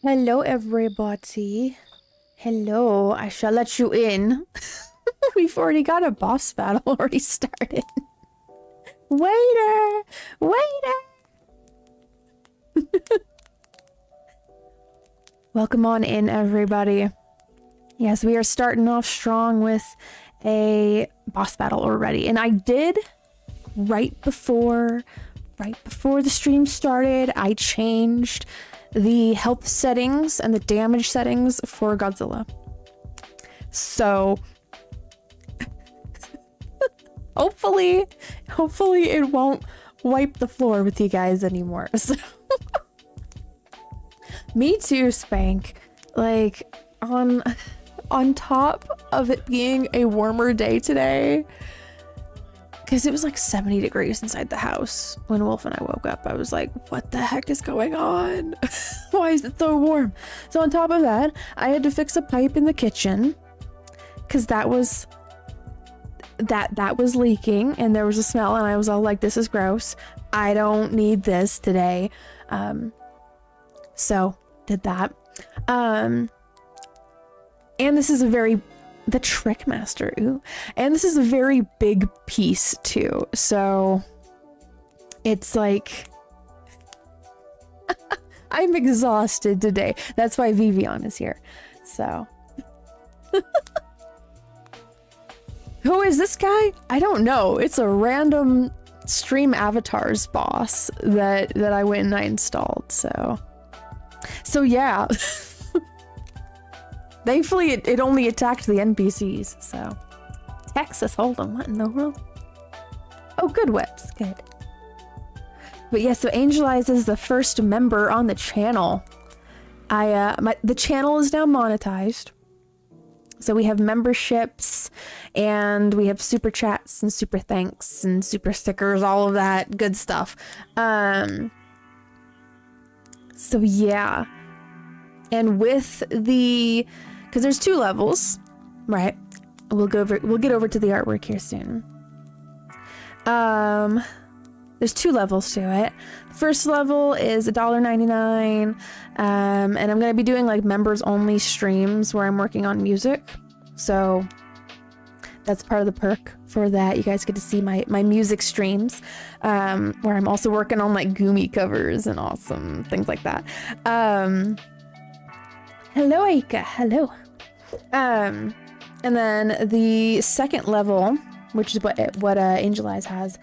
Hello, everybody. Hello, I shall let you in. We've already got a boss battle already started. Waiter! Waiter! Welcome on in, everybody. Yes, we are starting off strong with a boss battle already. And I did, right before the stream started, I changed the health settings and the damage settings for Godzilla. So hopefully it won't wipe the floor with you guys anymore. So me too, Spank. Like on top of it being a warmer day today, because it was like 70 degrees inside the house when Wolf and I woke up. I was like, what the heck is going on? Why is it so warm? So on top of that, I had to fix a pipe in the kitchen because that was leaking and there was a smell, and I was all like, this is gross. I don't need this today. So did that. And this is the Trickmaster, ooh. And this is a very big piece too. So it's like I'm exhausted today. That's why Vivian is here. So who is this guy? I don't know. It's a random stream avatars boss that I went and I installed. So yeah. Thankfully, it only attacked the NPCs, so. Texas Hold'em, what in the world? Oh, good webs, good. But yeah, so Angel Eyes is the first member on the channel. The channel is now monetized. So we have memberships, and we have super chats and super thanks and super stickers, all of that good stuff. So yeah. And with the, because there's 2 levels, right? We'll get over to the artwork here soon. There's 2 levels to it. First level is $1.99, and I'm gonna be doing like members only streams where I'm working on music. So that's part of the perk for that. You guys get to see my music streams, where I'm also working on like Gumi covers and awesome things like that. Hello, Aika. Hello. And then the second level, which is what Angel Eyes has,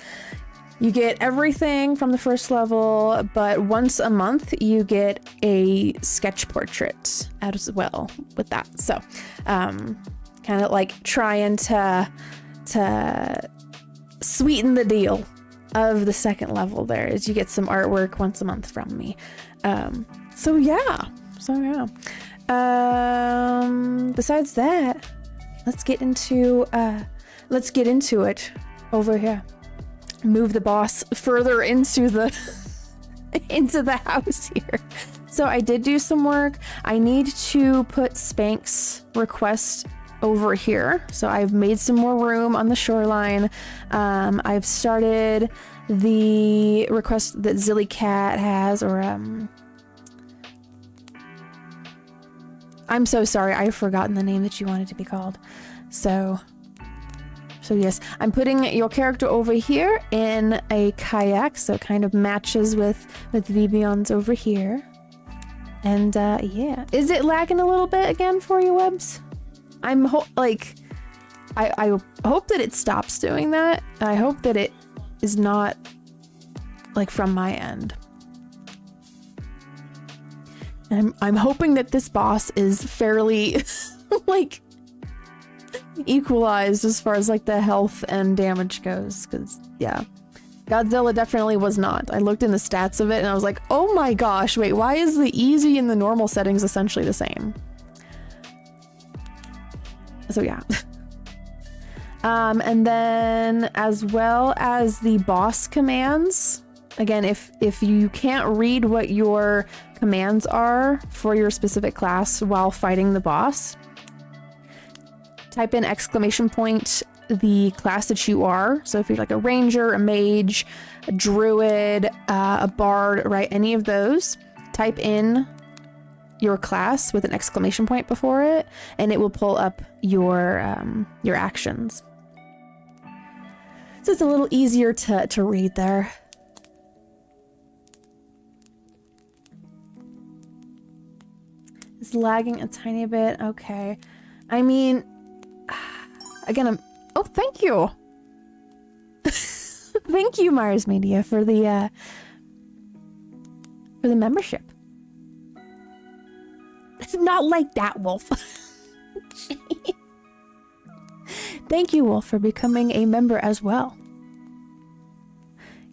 you get everything from the first level, but once a month you get a sketch portrait as well with that. So, kind of like trying to sweeten the deal of the second level. There is you get some artwork once a month from me. So yeah. Besides that, let's get into it over here. Move the boss further into the house here. So I did do some work. I need to put Spank's request over here. So I've made some more room on the shoreline. I've started the request that Zilly Cat has, or I'm so sorry, I've forgotten the name that you wanted to be called. So yes, I'm putting your character over here in a kayak, so it kind of matches with Vivion's over here. And yeah, is it lagging a little bit again for you, Webs? I hope that it stops doing that. I hope that it is not like from my end. I'm hoping that this boss is fairly like equalized as far as like the health and damage goes, because yeah, Godzilla definitely was not. I looked in the stats of it and I was like, oh my gosh, wait, why is the easy and the normal settings essentially the same? So yeah. And then as well as the boss commands, again, if you can't read what your commands are for your specific class while fighting the boss, type in ! the class that you are. So if you're like a ranger, a mage, a druid, a bard, right, any of those, type in your class with an exclamation point before it, and it will pull up your actions. So it's a little easier to read there. It's lagging a tiny bit. Okay. I mean, again, oh, thank you. Thank you, Mars Media, for the membership. It's not like that, Wolf. Thank you, Wolf, for becoming a member as well.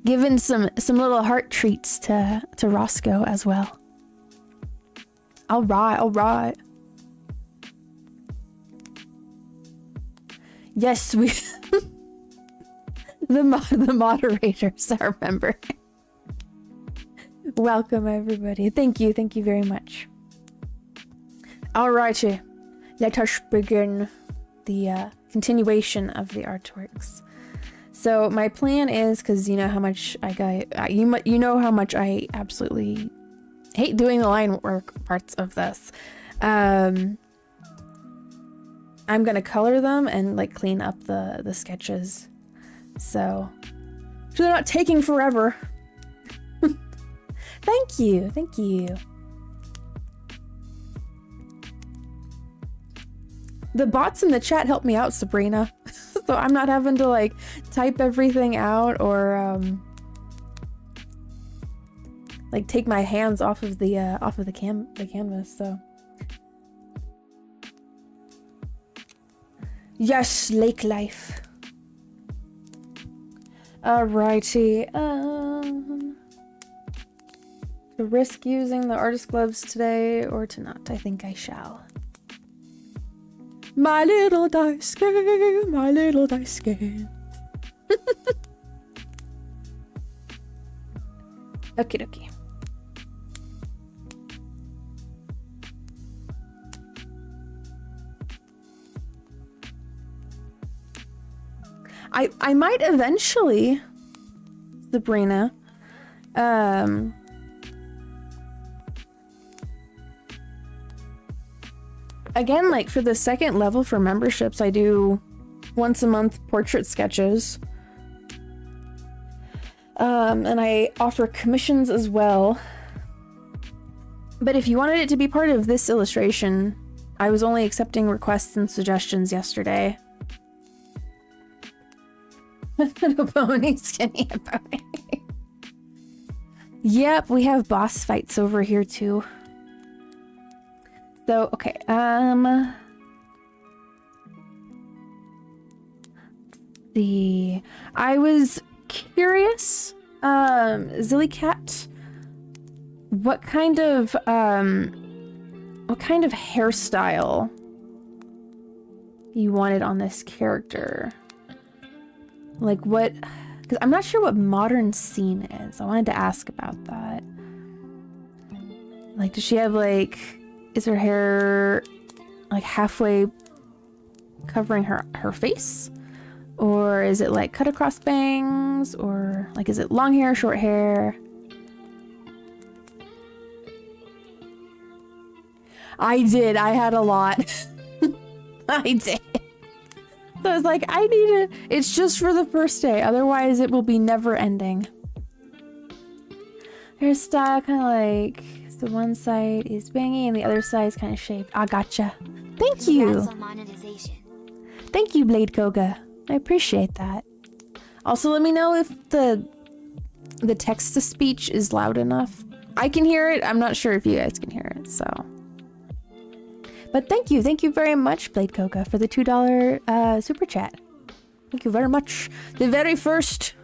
Giving some little heart treats to Roscoe as well. All right, all right. Yes, we the moderators are member. Welcome everybody. Thank you very much. Alrighty, let us begin the continuation of the artworks. So my plan is, because you know how much you know how much I absolutely hate doing the line work parts of this. I'm gonna color them and like clean up the sketches, so they're not taking forever. Thank you. The bots in the chat help me out, Sabrina. So I'm not having to like type everything out or like take my hands off of the canvas. So yes, lake life. Alrighty. To risk using the artist gloves today or to not? I think I shall. My little dice game, my little dice game. Okie dokie. I might eventually, Sabrina, again, like for the second level for memberships, I do once a month portrait sketches. And I offer commissions as well. But if you wanted it to be part of this illustration, I was only accepting requests and suggestions yesterday. Little pony, skinny pony. Yep, we have boss fights over here too. So, okay, I was curious, Zillycat, what kind of hairstyle you wanted on this character? Like what, because I'm not sure what modern scene is. I wanted to ask about that. Like, does she have like, is her hair like halfway covering her face? Or is it like cut across bangs? Or like, is it long hair, short hair? I did. I had a lot. I did. So I was like, I need it. It's just for the first day. Otherwise, it will be never ending. Hairstyle kind of like, so one side is bangy and the other side is kind of shaved. I gotcha. Thank you. Thank you, Blade Koga. I appreciate that. Also, let me know if the text-to-speech is loud enough. I can hear it. I'm not sure if you guys can hear it, so. But thank you very much, Blade Koga, for the $2 super chat. Thank you very much. The very first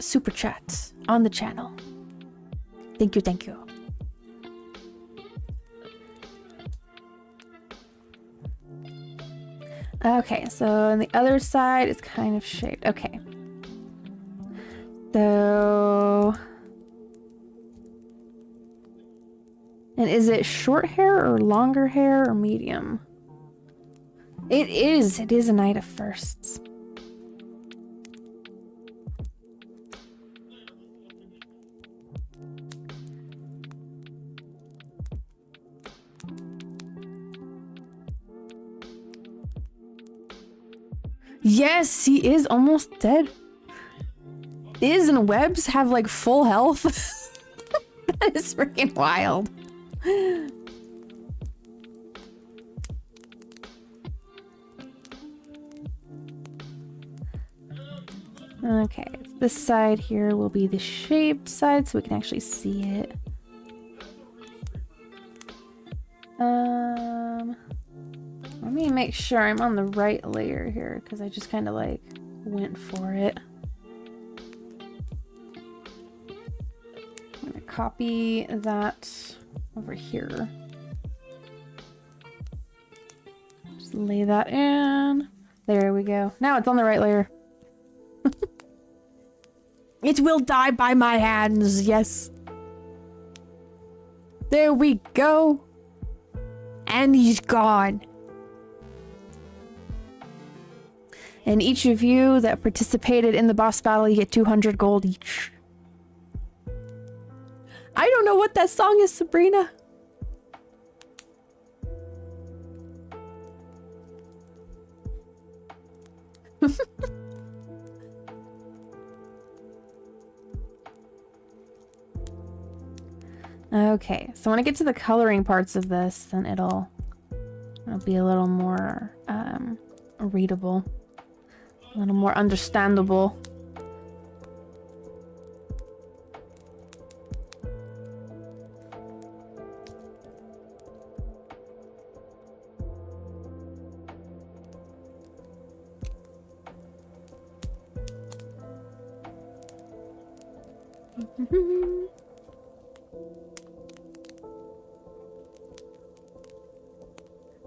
super chat on the channel. Thank you. Okay, so on the other side, it's kind of shaped. Okay. So... And is it short hair or longer hair or medium? It is a night of firsts. Yes, he is almost dead. Iz and Webs have like full health. That is freaking wild. Okay, this side here will be the shaped side so we can actually see it. Let me make sure I'm on the right layer here because I just kind of like went for it. I'm gonna copy that over here. Just lay that in. There we go. Now it's on the right layer. It will die by my hands, yes. There we go. And he's gone. And each of you that participated in the boss battle, you get 200 gold each. I don't know what that song is, Sabrina. Okay, so when I get to the coloring parts of this, then it'll be a little more readable, a little more understandable.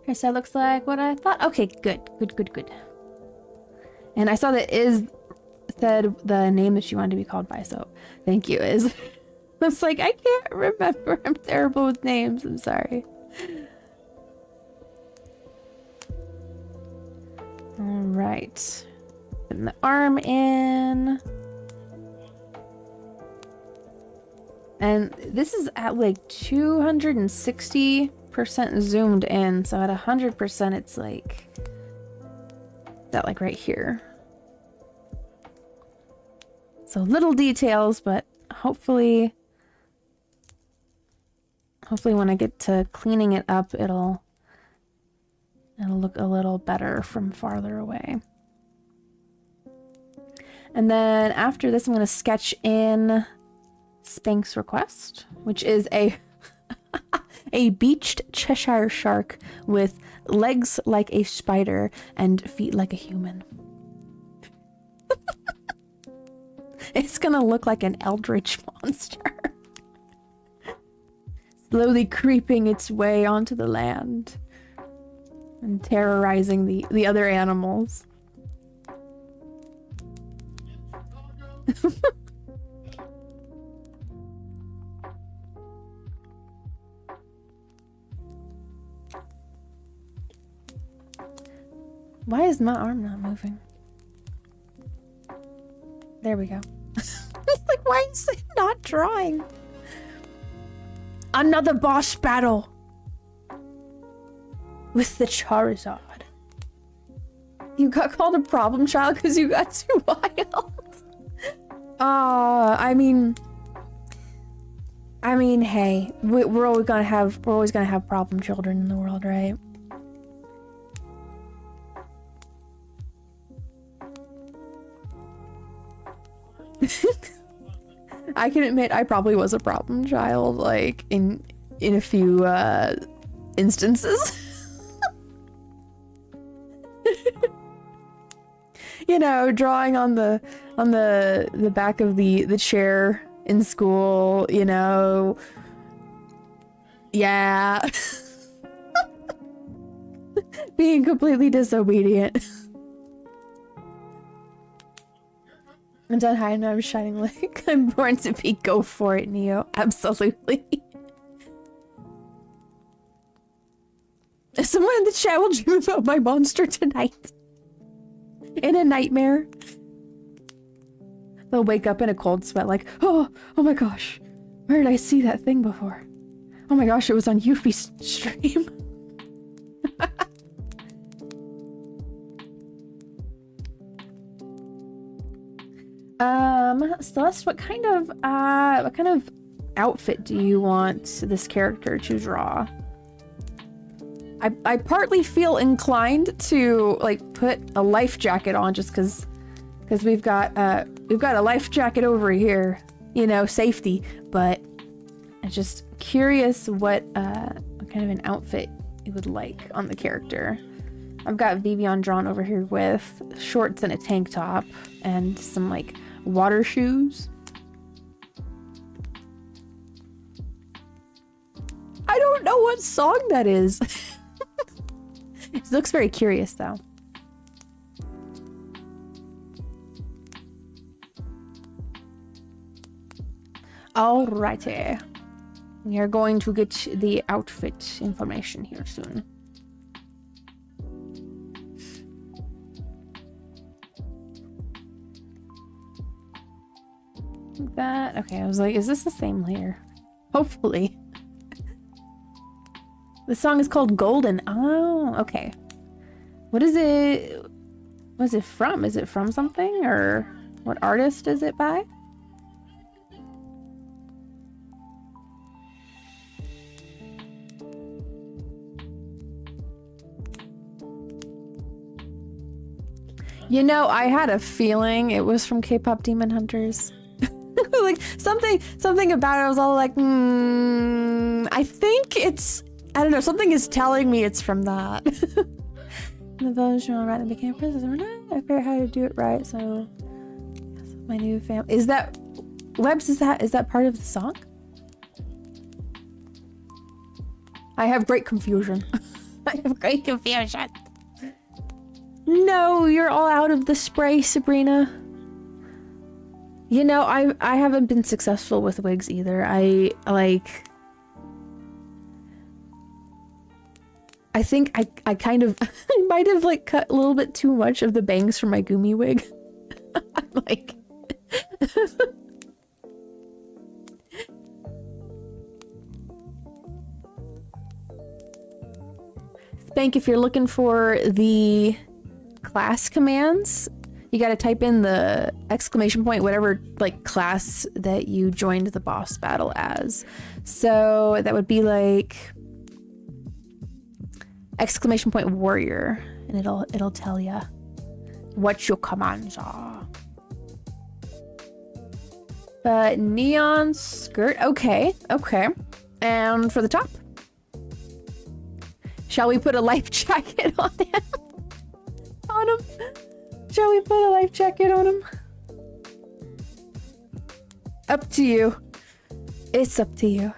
Okay, so it looks like what I thought. Okay, good. And I saw that Iz said the name that she wanted to be called by, so thank you, Iz. I was like, I can't remember. I'm terrible with names. I'm sorry. All right. Putting the arm in. And this is at like 260% zoomed in, so at 100% it's like that, like right here. So little details, but hopefully when I get to cleaning it up, it'll look a little better from farther away. And then after this, I'm going to sketch in Spank's request, which is a beached Cheshire shark with legs like a spider and feet like a human. It's gonna look like an eldritch monster. Slowly creeping its way onto the land and terrorizing the other animals. Why is my arm not moving? There we go. It's like, why is it not drawing? Another boss battle with the Charizard. You got called a problem child because you got too wild. I mean, hey, we're always gonna have problem children in the world, right? I can admit I probably was a problem child, like in a few instances. You know, drawing on the back of the chair in school, you know. Yeah. Being completely disobedient. I'm done hiding, I'm shining like I'm born to be. Go for it, Neo. Absolutely. Someone in the chat will dream about my monster tonight. In a nightmare. They'll wake up in a cold sweat like, oh my gosh. Where did I see that thing before? Oh my gosh, it was on Euphie's stream. Celeste, what kind of outfit do you want this character to draw? I partly feel inclined to like put a life jacket on just because we've got a life jacket over here, you know, safety, but I'm just curious what kind of an outfit you would like on the character. I've got Vivian drawn over here with shorts and a tank top and some like water shoes. I don't know what song that is. It looks very curious though. Alrighty. We are going to get the outfit information here soon. That okay, I was like, is this the same layer? Hopefully. The song is called Golden. Oh, okay. What is it? What's it from? Is it from something, or what artist is it by? You know, I had a feeling it was from K-pop Demon Hunters. Like something about it, I was all like, I think it's, I don't know, something is telling me it's from that. The village right became princess overnight. I figured out how to do it right, so my new family. Is that Webs, is that part of the song? I have great confusion. I have great confusion. No, you're all out of the spray, Sabrina. You know, I haven't been successful with wigs either. I think I kind of I might have like cut a little bit too much of the bangs from my Gumi wig. I'm like Spank, if you're looking for the class commands, you gotta type in the exclamation point, whatever like class that you joined the boss battle as. So that would be like exclamation point warrior, and it'll tell you what your commands are. But neon skirt, okay. And for the top, shall we put a life jacket on him? On him? Shall we put a life jacket on him? Up to you. It's up to you.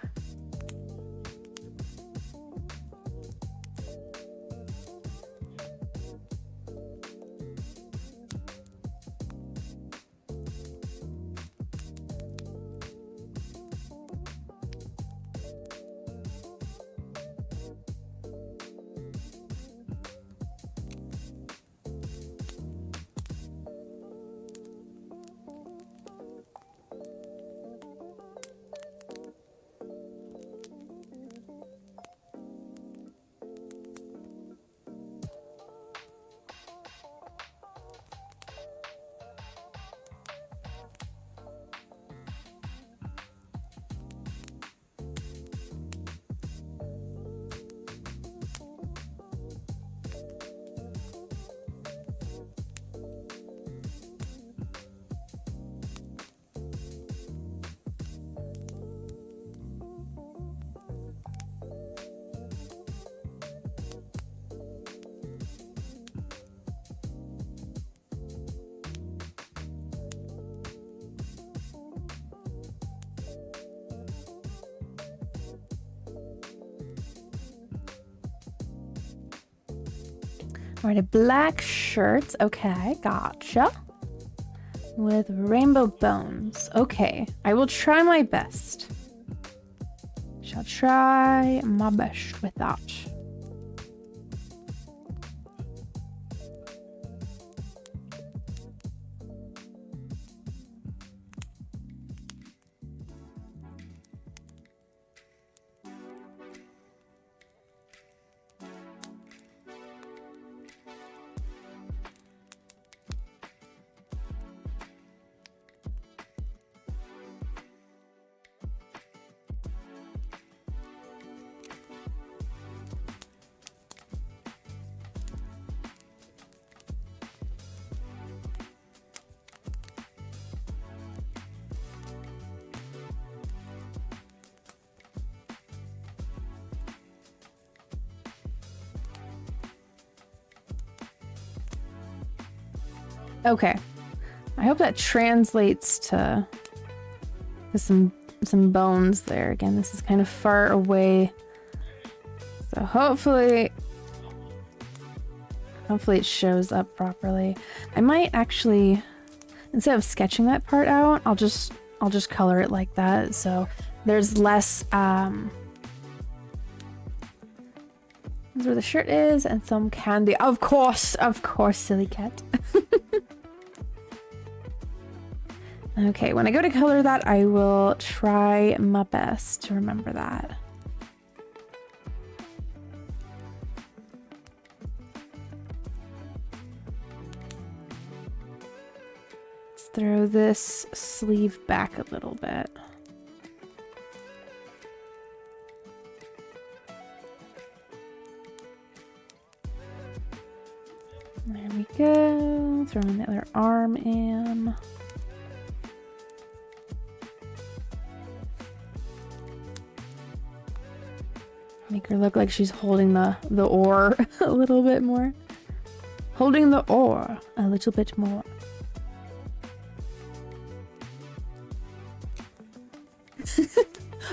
All right, a black shirt. Okay, gotcha. With rainbow bones. Okay, I will try my best. Shall try my best with that. Okay. I hope that translates to some bones there. Again, this is kind of far away. So hopefully it shows up properly. I might actually, instead of sketching that part out, I'll just color it like that. So there's less that's where the shirt is and some candy. Of course, silly cat. Okay, when I go to color that, I will try my best to remember that. Let's throw this sleeve back a little bit. There we go. Throwing the other arm in. Make her look like she's holding the oar a little bit more. Holding the oar a little bit more.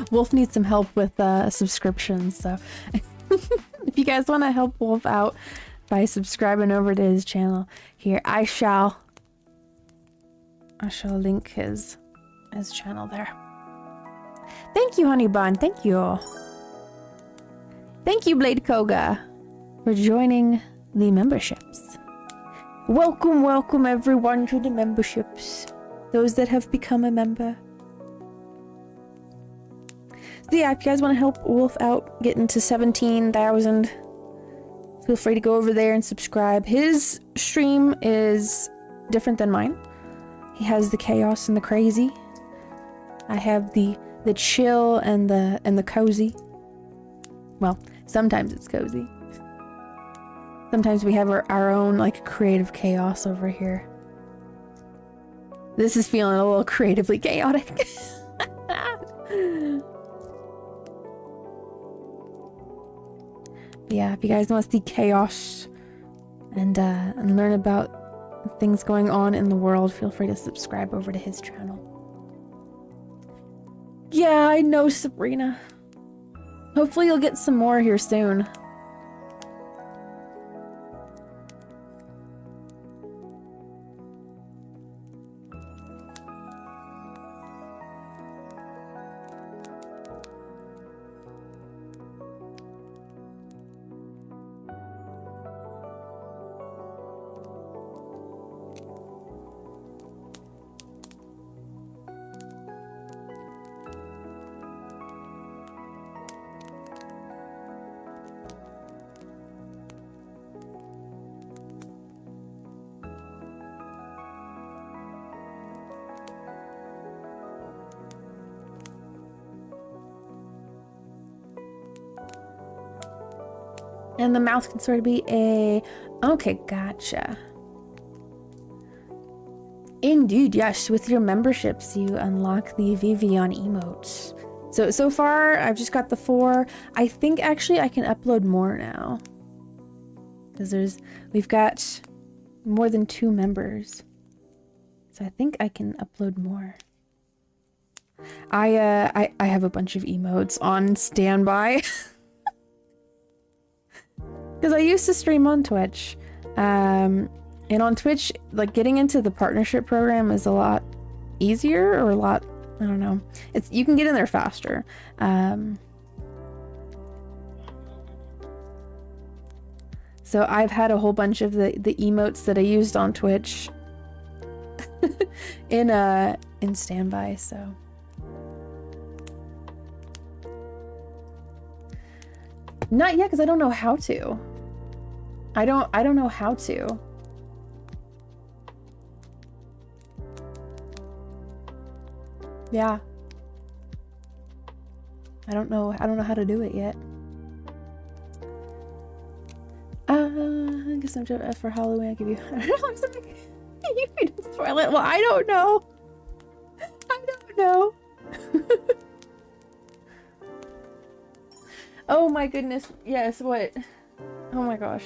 Wolf needs some help with subscriptions, so if you guys want to help Wolf out by subscribing over to his channel, here I shall link his channel there. Thank you, Honey Bun. Thank you. Thank you, Blade Koga, for joining the memberships. Welcome, welcome everyone to the memberships. Those that have become a member. So yeah, if you guys want to help Wolf out getting to 17,000, feel free to go over there and subscribe. His stream is different than mine. He has the chaos and the crazy. I have the chill and the cozy. Well, sometimes it's cozy. Sometimes we have our own like creative chaos over here. This is feeling a little creatively chaotic. Yeah, if you guys want to see chaos and learn about things going on in the world, feel free to subscribe over to his channel. Yeah, I know, Sabrina. Hopefully you'll get some more here soon. And the mouth can sort of be a... Okay, gotcha. Indeed, yes. With your memberships, you unlock the Vivian emotes. So far, I've just got the 4. I think actually I can upload more now. Because we've got more than 2 members. So I think I can upload more. I have a bunch of emotes on standby. Because I used to stream on Twitch, and on Twitch, like getting into the partnership program is a lot easier, or a lot, I don't know. You can get in there faster. So I've had a whole bunch of the emotes that I used on Twitch in standby. So. Not yet, because I don't know how to. I don't know how to. Yeah. I don't know how to do it yet. I guess I'm just for Halloween. I'll give you $100. You can spoil it. Well, I don't know. I don't know. Oh my goodness. Yes, what? Oh my gosh.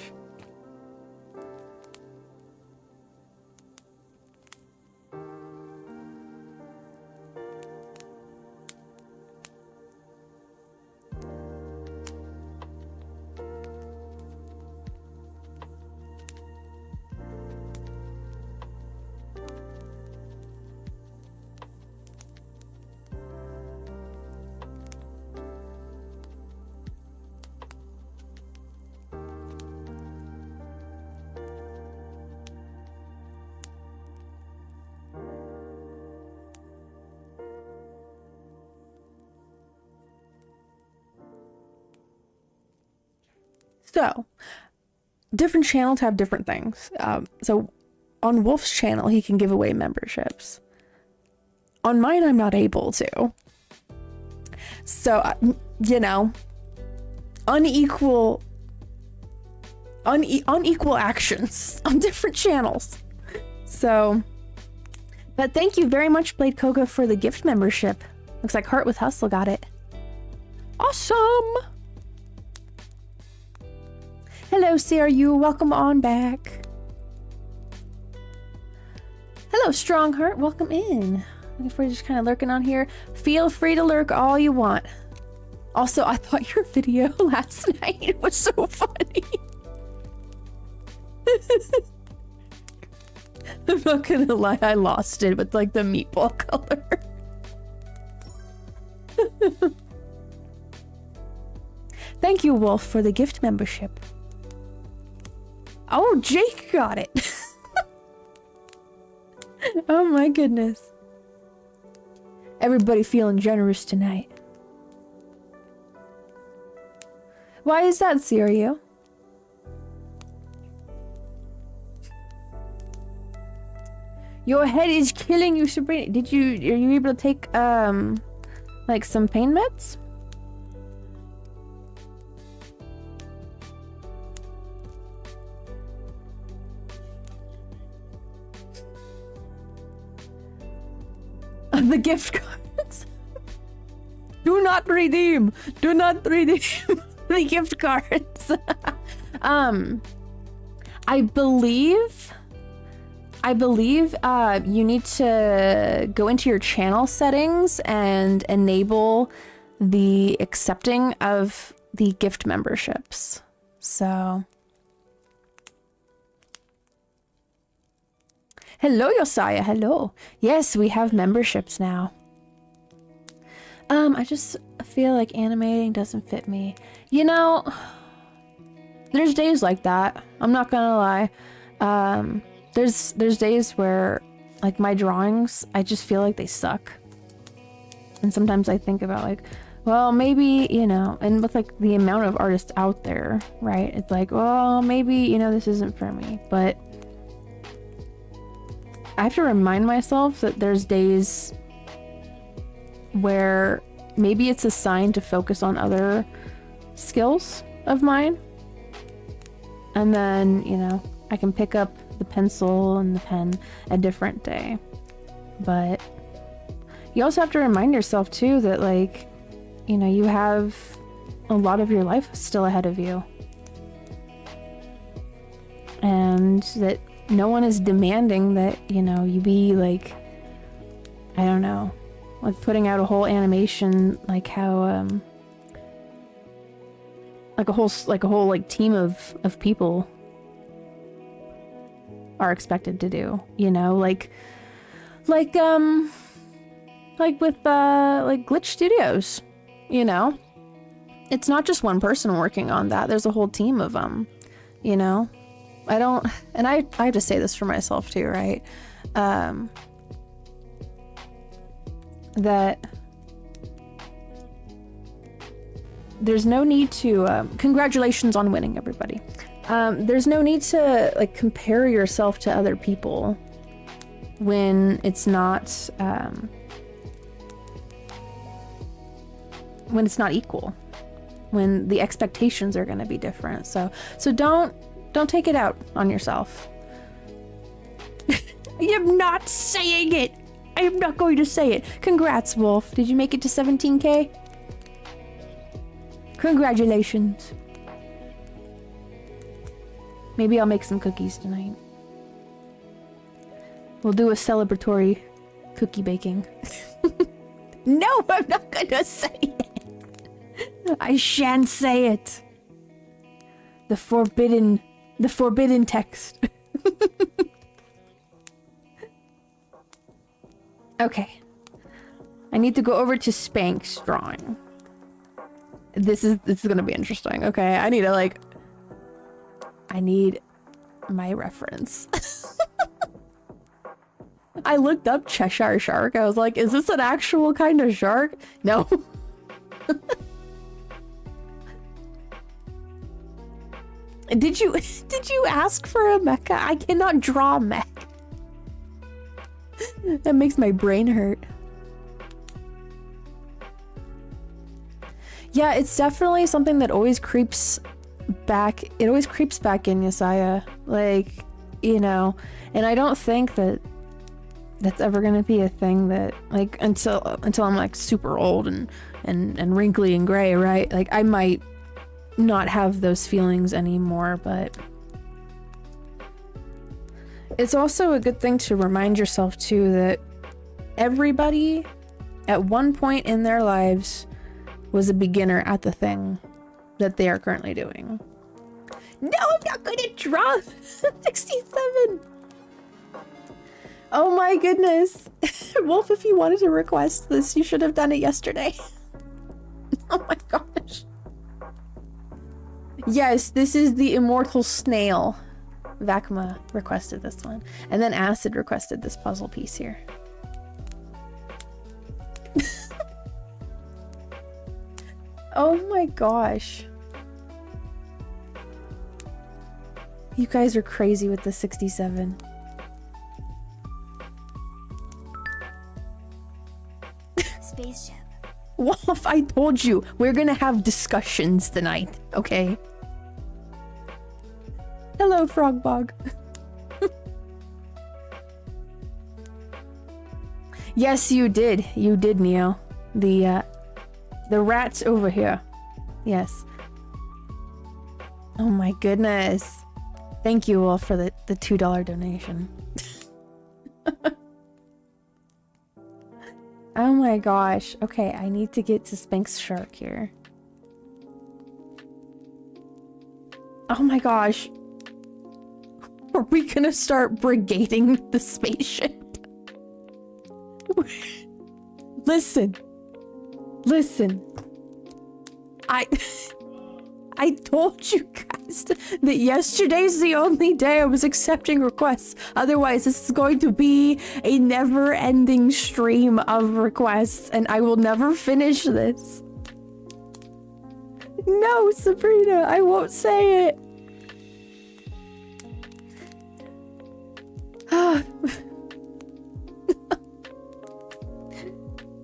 So, different channels have different things. So, on Wolf's channel, he can give away memberships. On mine, I'm not able to. So, you know, unequal actions on different channels. So, but thank you very much, Blade Koga, for the gift membership. Looks like Heart with Hustle got it. Awesome! Hello, CRU. Welcome on back. Hello, Strongheart. Welcome in. Looking forward to just kind of lurking on here. Feel free to lurk all you want. Also, I thought your video last night was so funny. I'm not gonna lie, I lost it with like the meatball color. Thank you, Wolf, for the gift membership. Oh, Jake got it. Oh my goodness. Everybody feeling generous tonight. Why is that, Sirio? Your head is killing you, Sabrina. Are you able to take, like some pain meds? The gift cards. Do not redeem. Do not redeem the gift cards. I believe you need to go into your channel settings and enable the accepting of the gift memberships. So, hello, Josiah. Hello. Yes, we have memberships now. I just feel like animating doesn't fit me. You know, there's days like that. I'm not gonna lie. There's days where, like, my drawings, I just feel like they suck. And sometimes I think about, like, well, maybe, you know, and with, like, the amount of artists out there, right? It's like, well, maybe, you know, this isn't for me. But I have to remind myself that there's days where maybe it's a sign to focus on other skills of mine. And then, you know, I can pick up the pencil and the pen a different day. But you also have to remind yourself too that, like, you know, you have a lot of your life still ahead of you, and that no one is demanding that, you know, you be like, I don't know, like putting out a whole animation, like how like a whole like team of people are expected to do, you know, like with like Glitch Studios, you know, it's not just one person working on that. There's a whole team of them, you know. I have to say this for myself too, right? That there's no need to congratulations on winning, everybody. There's no need to like compare yourself to other people when it's not equal, when the expectations are going to be different. So don't take it out on yourself. I am not saying it. I am not going to say it. Congrats, Wolf. Did you make it to 17K? Congratulations. Maybe I'll make some cookies tonight. We'll do a celebratory cookie baking. No, I'm not gonna say it. I shan't say it. The forbidden text. Okay. I need to go over to Spank's drawing. This is gonna be interesting. Okay, I need my reference. I looked up Cheshire Shark. I was like, is this an actual kind of shark? No. Did you ask for a mecha? I cannot draw a mech. That makes my brain hurt. Yeah, it's definitely something that always creeps back. It always creeps back in Yesaya. Like, you know, and I don't think that that's ever gonna be a thing that, like, until I'm like super old and wrinkly and gray, right? Like, I might not have those feelings anymore, but it's also a good thing to remind yourself too that everybody at one point in their lives was a beginner at the thing that they are currently doing. No, I'm not going to draw 67. Oh my goodness. Wolf, if you wanted to request this, you should have done it yesterday. Oh my gosh. Yes, this is the immortal snail. Vakma requested this one. And then Acid requested this puzzle piece here. Oh my gosh. You guys are crazy with the 67. Spaceship. Wolf, I told you, we're gonna have discussions tonight, okay? Hello, Frogbog. Yes, you did. You did, Neo. The rat's over here. Yes. Oh my goodness. Thank you all for the $2 donation. Oh my gosh. Okay, I need to get to Spanx Shark here. Oh my gosh. Are we gonna start brigading the spaceship? Listen. Listen. I told you guys that yesterday's the only day I was accepting requests. Otherwise, this is going to be a never-ending stream of requests, and I will never finish this. No, Sabrina, I won't say it.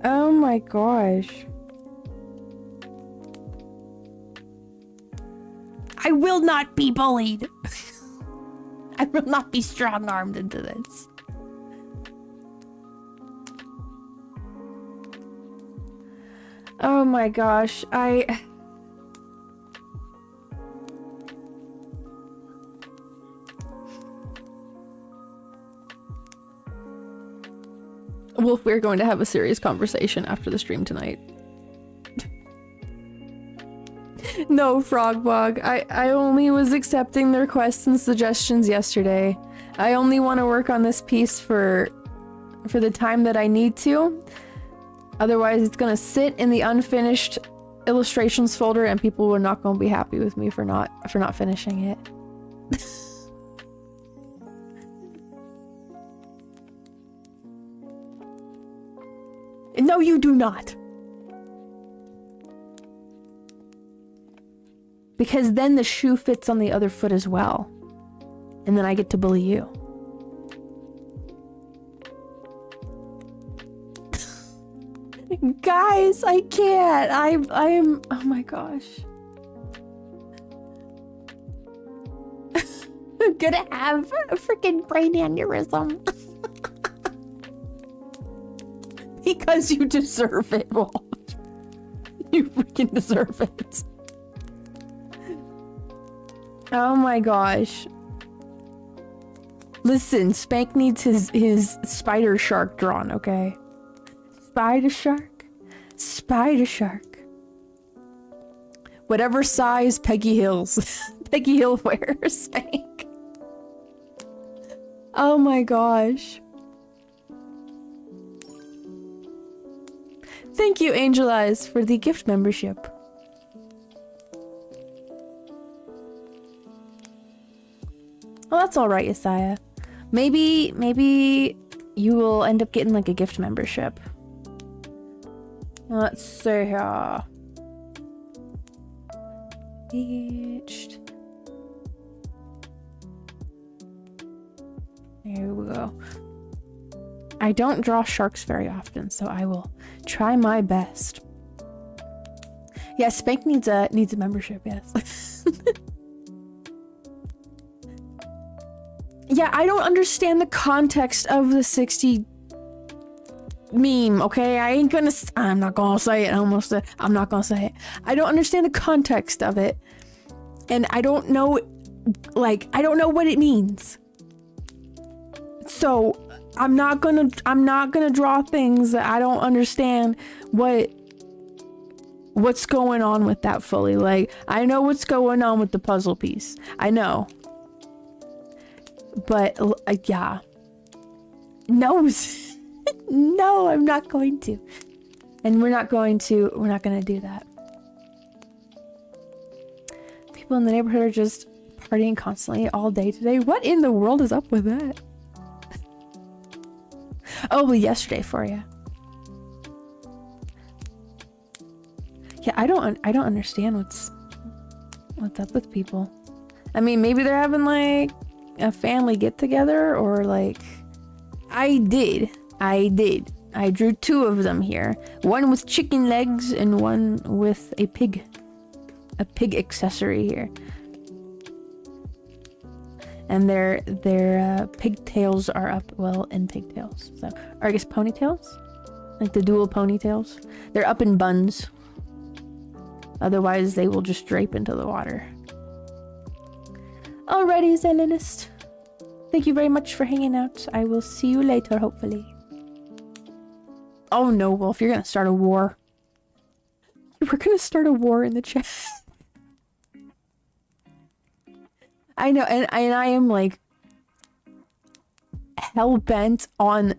Oh my gosh. I will not be bullied. I will not be strong-armed into this. Oh my gosh, Wolf, we're going to have a serious conversation after the stream tonight. No, Frogbog. I only was accepting the requests and suggestions yesterday. I only want to work on this piece for the time that I need to. Otherwise, it's gonna sit in the unfinished illustrations folder, and people are not gonna be happy with me for not finishing it. No, you do not. Because then the shoe fits on the other foot as well. And then I get to bully you. Guys, I can't. I'm oh my gosh. I'm gonna have a freaking brain aneurysm. Because you deserve it, Walt. You freaking deserve it. Oh my gosh. Listen, Spank needs his spider shark drawn, okay? Spider shark? Spider shark. Whatever size Peggy Hills. Peggy Hill wears, Spank. Oh my gosh. Thank you, Angel Eyes, for the gift membership. Well, that's alright, Isaiah. Maybe you will end up getting like a gift membership. Let's see here. Reached. Here we go. I don't draw sharks very often, so I will try my best. Yeah, Spank needs a membership, yes. Yeah, I don't understand the context of the 60 meme, okay? I'm not gonna say it. I'm not gonna say it. I don't understand the context of it. And I don't know, I don't know what it means. So I'm not gonna draw things that I don't understand what's going on with that fully. Like, I know what's going on with the puzzle piece. I know. But yeah. No. No, I'm not going to. And we're not gonna do that. People in the neighborhood are just partying constantly all day today. What in the world is up with that? Oh, well, yesterday for you. Yeah, I don't understand what's up with people. I mean, maybe they're having like a family get together, or like I did. I drew 2 of them here. One with chicken legs and one with a pig accessory here. And their pigtails are up, well, in pigtails. So, or I guess ponytails? Like the dual ponytails. They're up in buns. Otherwise, they will just drape into the water. Alrighty, Zelenist. Thank you very much for hanging out. I will see you later, hopefully. Oh no, Wolf, you're gonna start a war. We're gonna start a war in the chat. I know, and I am like hell-bent on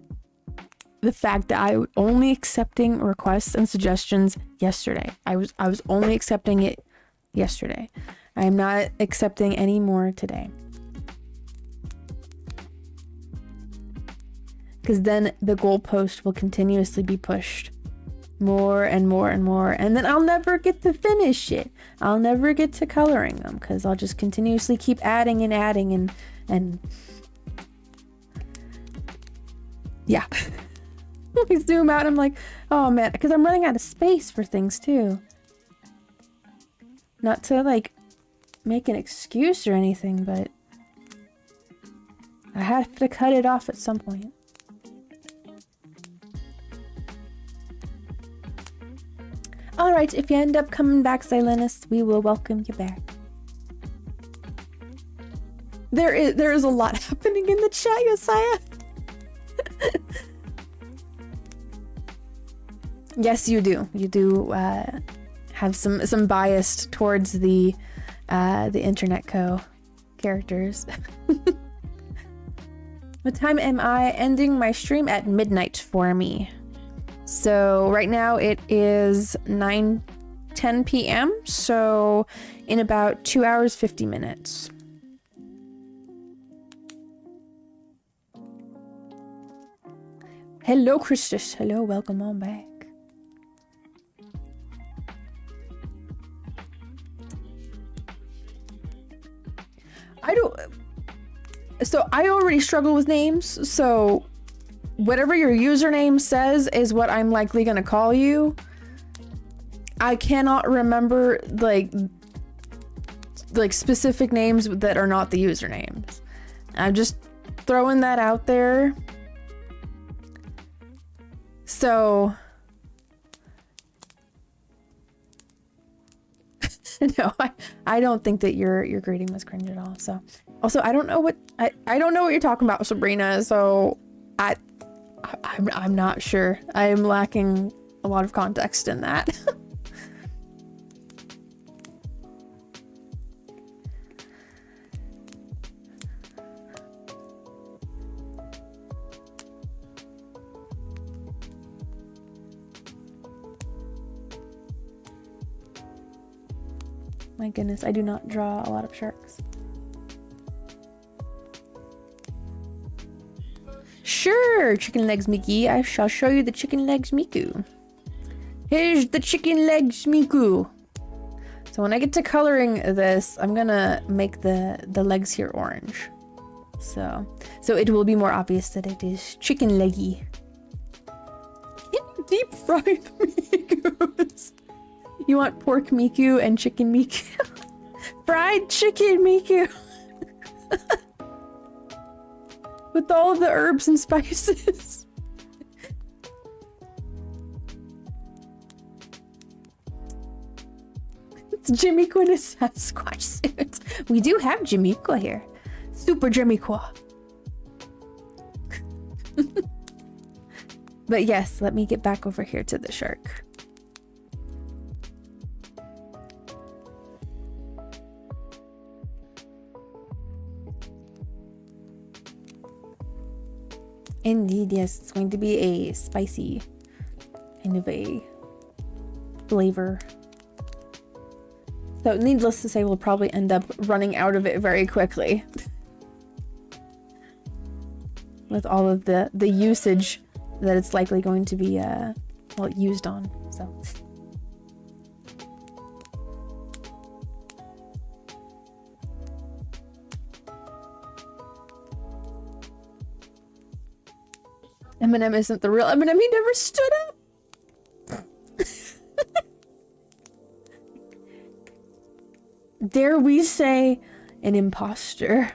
the fact that I was only accepting requests and suggestions yesterday. I was only accepting it yesterday. I am not accepting any more today. Because then the goalpost will continuously be pushed more and more and more, and then I'll never get to finish it. I'll never get to coloring them because I'll just continuously keep adding and adding and yeah. We zoom out, I'm like, oh man, because I'm running out of space for things too. Not to like make an excuse or anything, but I have to cut it off at some point. Alright, if you end up coming back, Silenus, we will welcome you back. There is a lot happening in the chat, Josiah. Yes, you do. You do have some bias towards the Internet Co. characters. What time am I ending my stream? At midnight for me. So right now it is 9:10 p.m. So in about 2 hours, 50 minutes. Hello, Christus. Hello, welcome on back. So I already struggle with names, so whatever your username says is what I'm likely gonna call you. I cannot remember like specific names that are not the usernames. I'm just throwing that out there. So no, I don't think that your greeting was cringe at all. So also I don't know what you're talking about, Sabrina, so I'm not sure. I'm lacking a lot of context in that. My goodness, I do not draw a lot of sharks. Sure, chicken legs Mickey. I shall show you the chicken legs Miku. Here's the chicken legs Miku. So when I get to coloring this, I'm gonna make the legs here orange. So it will be more obvious that it is chicken leggy. Can you deep fry the Mikus? You want pork Miku and chicken Miku? Fried chicken Miku! With all of the herbs and spices. It's Jimiko in a Sasquatch suit. We do have Jimiko here. Super Jimiko. But yes, let me get back over here to the shark. Indeed, yes, it's going to be a spicy kind of a flavor. So needless to say, we'll probably end up running out of it very quickly. With all of the usage that it's likely going to be well, used on, so. Eminem isn't the real Eminem, he never stood up! Dare we say an imposter?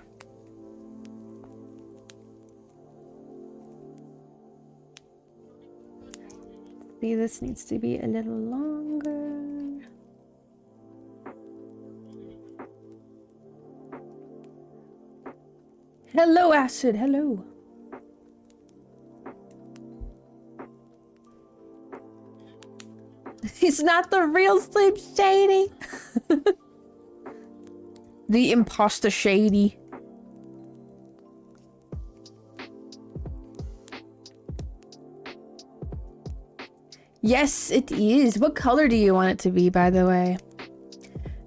See, this needs to be a little longer. Hello, Acid, hello. He's not the real Slim Shady. The imposter Shady. Yes, it is. What color do you want it to be, by the way?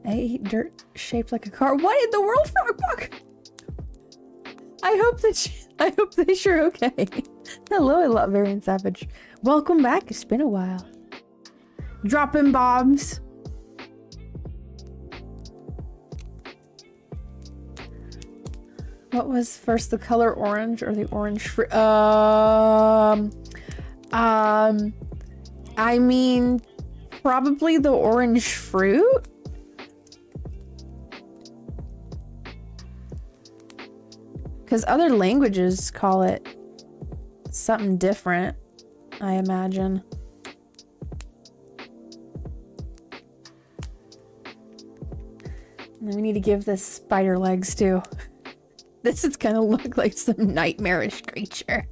A dirt shaped like a car. What in the world, Frogbuck? I hope that you're okay. Hello, I love Varian Savage. Welcome back. It's been a while. Dropping bombs. What was first, the color orange or the orange fruit? I mean, probably the orange fruit. Because other languages call it something different, I imagine. And we need to give this spider legs too. This is gonna look like some nightmarish creature.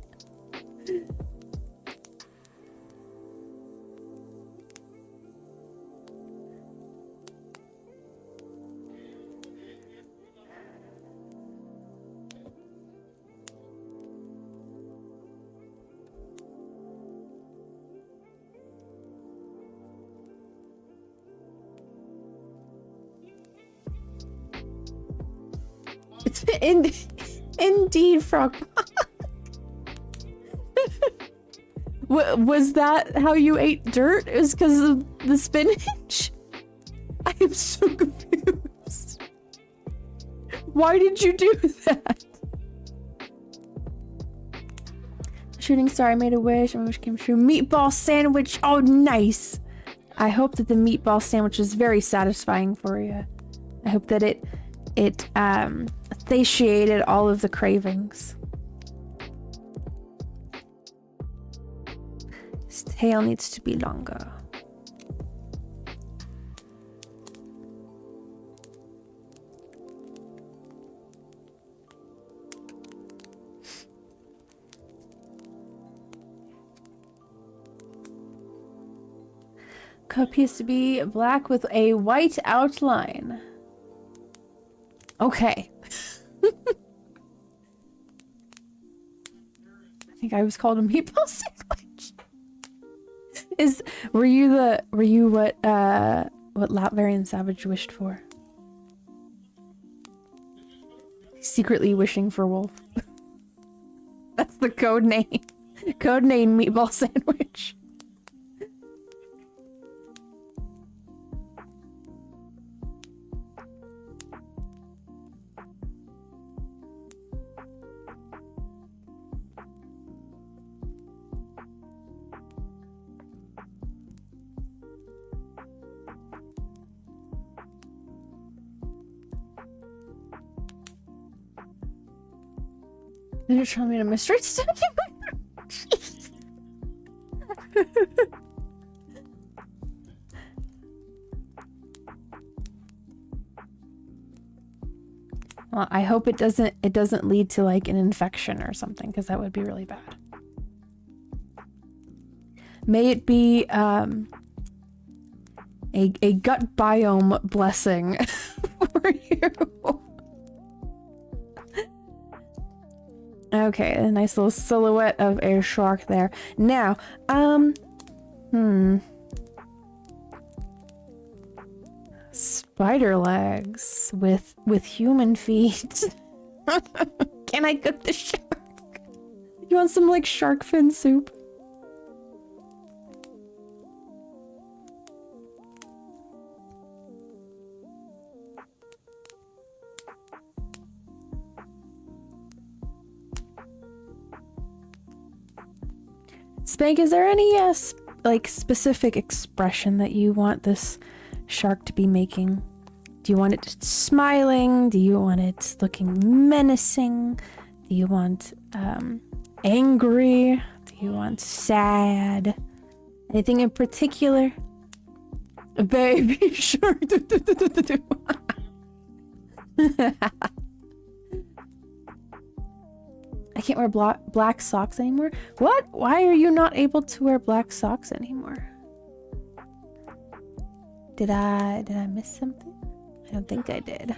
Indeed, Frog. Was that how you ate dirt? It was because of the spinach? I am so confused. Why did you do that? Shooting star, I made a wish. My wish came true. Meatball sandwich. Oh, nice. I hope that the meatball sandwich is very satisfying for you. I hope that it satiated all of the cravings. His tail needs to be longer. Cup appears to be black with a white outline. Okay. I think I was called a meatball sandwich. Were you what Latvarian Savage wished for? Secretly wishing for wolf. That's the code name. Code name meatball sandwich. They're trying me to mystery study. Well, I hope it doesn't lead to like an infection or something, because that would be really bad. May it be a gut biome blessing for you. Okay, a nice little silhouette of a shark there. Now, spider legs with human feet. Can I cook the shark? You want some like shark fin soup? Spank, is there any like specific expression that you want this shark to be making? Do you want it just smiling? Do you want it looking menacing? Do you want angry? Do you want sad? Anything in particular? A baby shark. I can't wear black socks anymore. What? Why are you not able to wear black socks anymore? Did I miss something? I don't think I did.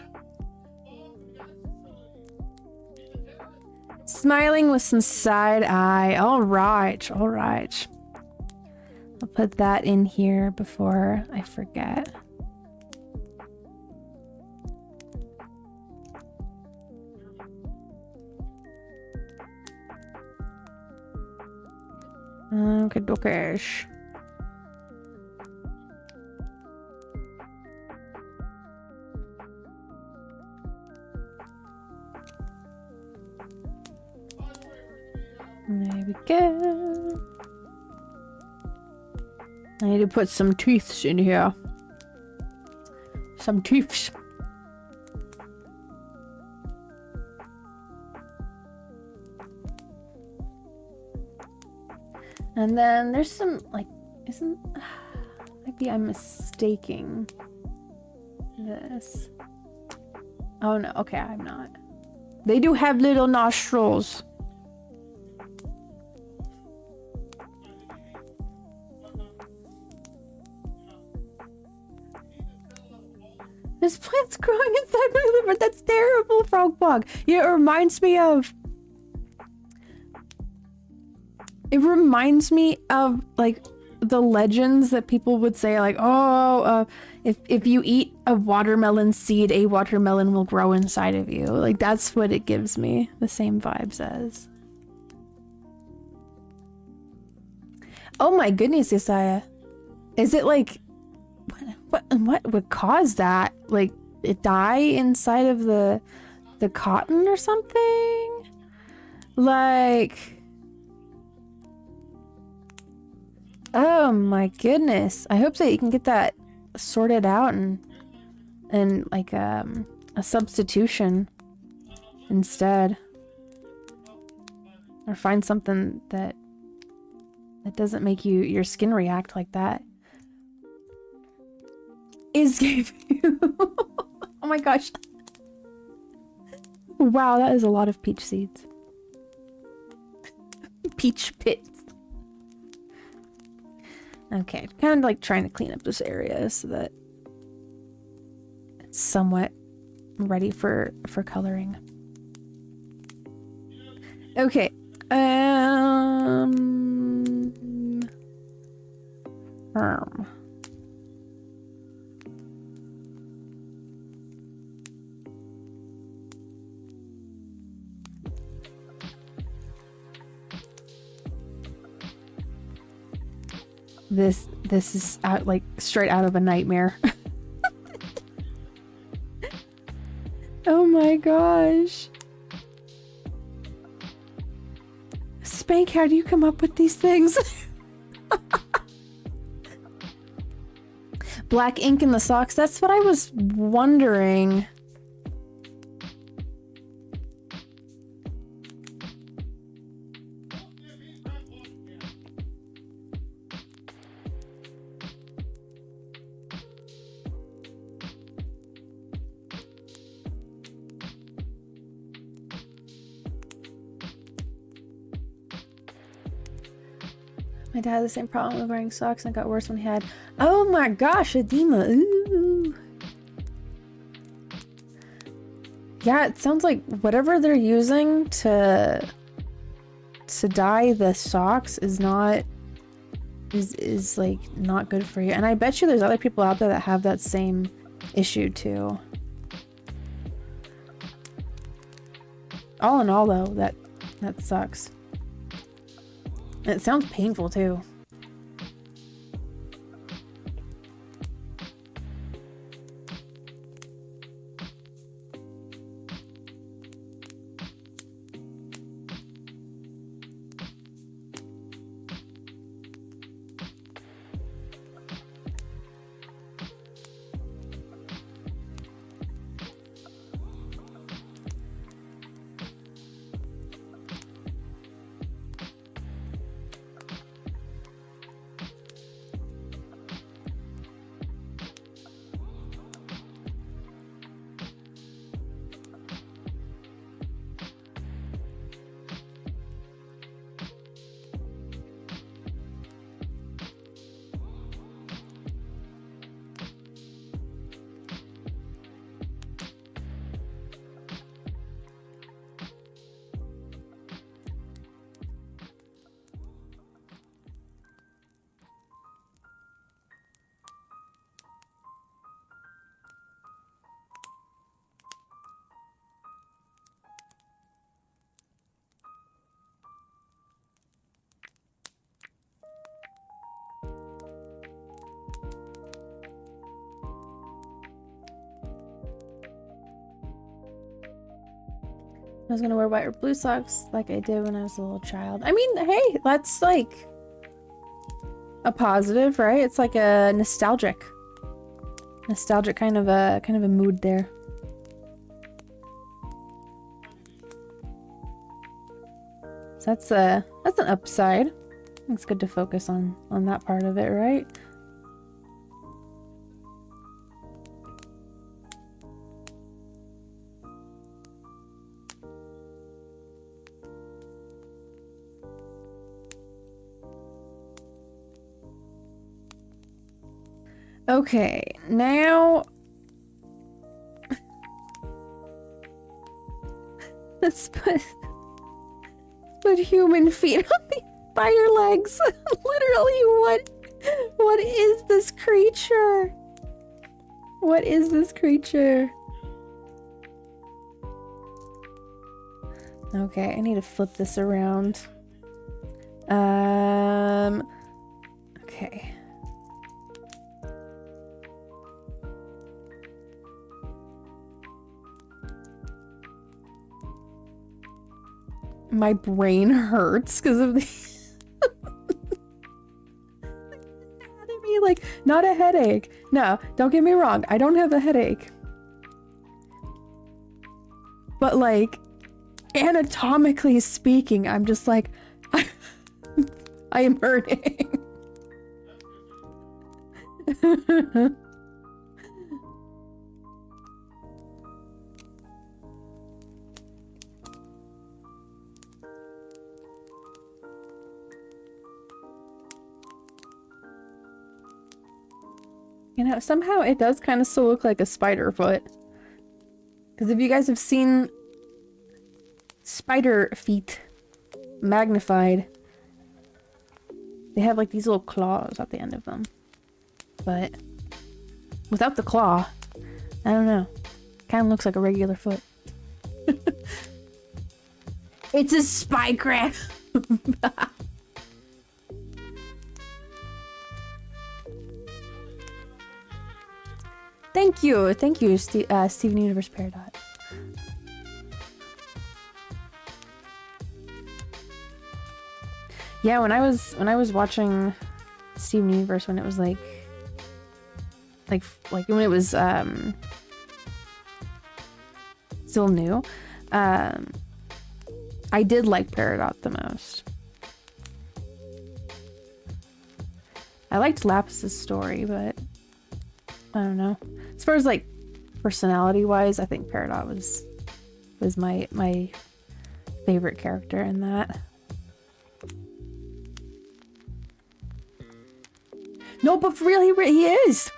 Smiling with some side eye. All right, all right. I'll put that in here before I forget. Okay, dokish. There we go. I need to put some teeths in here. Some teeths. And then there's some, like, maybe I'm mistaking this. Oh no, okay, I'm not. They do have little nostrils. This plant's growing inside my liver. That's terrible, Frogbog. Yeah, it reminds me of... It reminds me of, like, the legends that people would say, like, oh, if you eat a watermelon seed, a watermelon will grow inside of you. Like, that's what it gives me. The same vibes as. Oh my goodness, Isaiah. Is it, like... What would cause that? Like, it die inside of the cotton or something? Like... Oh my goodness. I hope that you can get that sorted out and like a substitution instead. Or find something that doesn't make your skin react like that. Is gave you oh my gosh. Wow, that is a lot of peach seeds. Peach pits. Okay, kind of like trying to clean up this area so that it's somewhat ready for coloring. Okay. This is out, like, straight out of a nightmare. Oh my gosh. Spank, how do you come up with these things? Black ink in the socks, that's what I was wondering. My dad had the same problem with wearing socks and it got worse when he had. Oh my gosh, edema. Ooh. Yeah, it sounds like whatever they're using to dye the socks is not like not good for you. And I bet you there's other people out there that have that same issue too. All in all though, that sucks. And it sounds painful too. I was gonna wear white or blue socks like I did when I was a little child. I mean, hey, that's like a positive, right? It's like a nostalgic kind of a mood there. So that's an upside. It's good to focus on that part of it, right? Okay, now let's put human feet on the spider legs. Literally, what is this creature? What is this creature? Okay, I need to flip this around. Okay. My brain hurts because of the anatomy. Like, not a headache. No, don't get me wrong. I don't have a headache. But like, anatomically speaking, I'm just like, I am hurting. You know, somehow it does kind of still look like a spider foot. Because if you guys have seen spider feet magnified, they have like these little claws at the end of them. But without the claw, I don't know. Kind of looks like a regular foot. It's a spike rat. Thank you, Steven Universe Peridot. Yeah, when I was watching Steven Universe when it was like when it was still new, I did like Peridot the most. I liked Lapis's story, but I don't know. As far as like personality wise, I think Peridot was my favorite character in that. No, but for real, he is.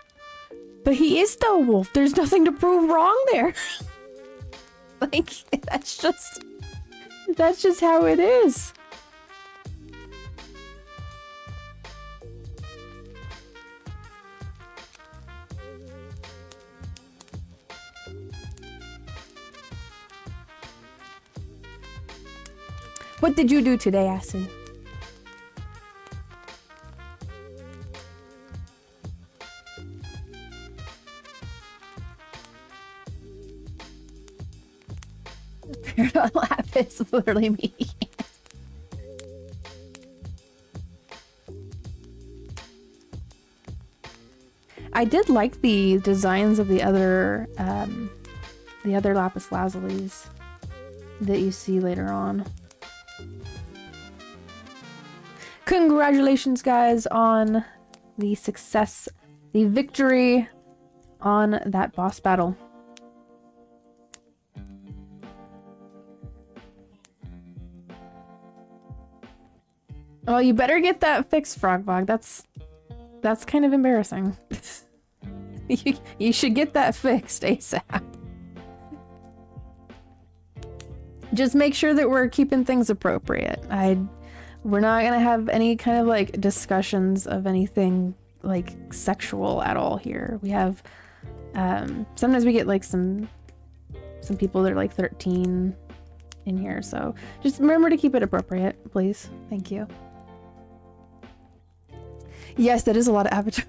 But he is still a wolf. There's nothing to prove wrong there. Like, that's just how it is. What did you do today, Acid? Don't laugh, it's literally me. I did like the designs of the other lapis lazulis that you see later on. Congratulations, guys, on the success, the victory on that boss battle. Well, you better get that fixed, Frogbog. That's kind of embarrassing. You should get that fixed ASAP. Just make sure that we're keeping things appropriate. We're not gonna have any kind of like discussions of anything like sexual at all here. We have sometimes we get like some people that are like 13 in here, so just remember to keep it appropriate, please. Thank you. Yes, that is a lot of avatars.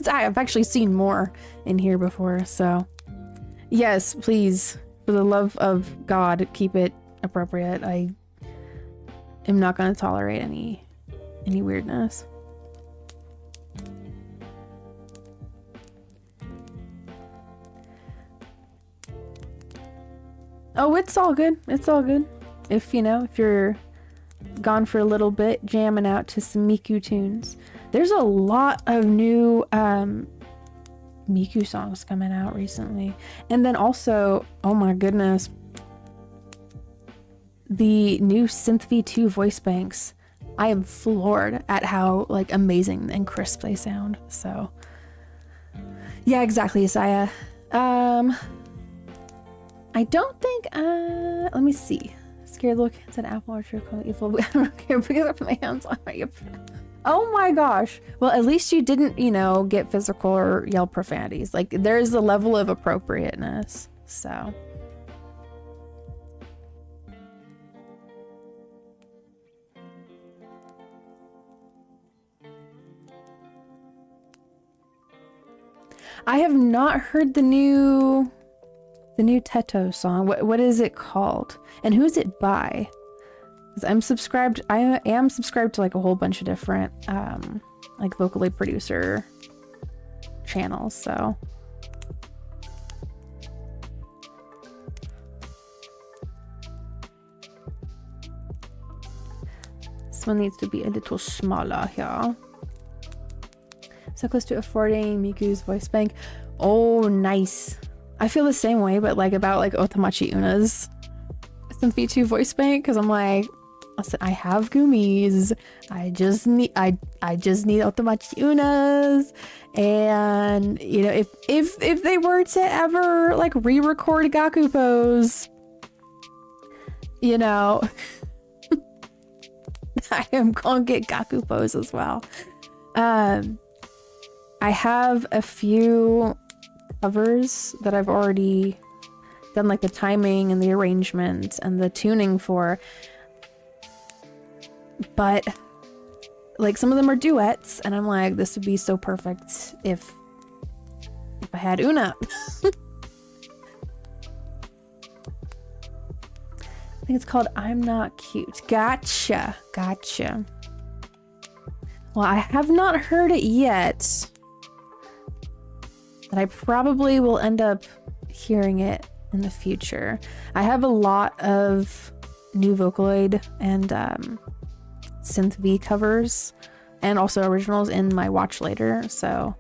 I've actually seen more in here before, so yes, please, for the love of God, keep it appropriate. I am not going to tolerate any weirdness. Oh, it's all good. It's all good. If, you know, if you're gone for a little bit, jamming out to some Miku tunes. There's a lot of new Miku songs coming out recently. And then also, oh my goodness, the new Synth V2 voice banks. I am floored at how like amazing and crisp they sound. So yeah, exactly, Isaiah. I don't think let me see. Scared little kids at Apple Orchard called evil. I don't care because I put my hands on my. Oh my gosh. Well, at least you didn't, you know, get physical or yell profanities. Like, there's a level of appropriateness. So. I have not heard the new Teto song. What is it called? And who's it by? I am subscribed to like a whole bunch of different like vocally producer channels, so this one needs to be a little smaller here. So close to affording Miku's voice bank. Oh, nice. I feel the same way, but like about like Otamachi Una's Synth V2 voice bank, because I'm like, listen, I have Gumis. I just need Otamachi Una's, and you know, if they were to ever like re-record Gaku Pose, you know, I am gonna get Gaku Pose as well. I have a few covers that I've already done, like the timing and the arrangement and the tuning for, but like some of them are duets, and I'm like, this would be so perfect if I had Una. I think it's called I'm Not Cute. Gotcha. Well, I have not heard it yet, but I probably will end up hearing it in the future. I have a lot of new Vocaloid and Synth V covers and also originals in my watch later, so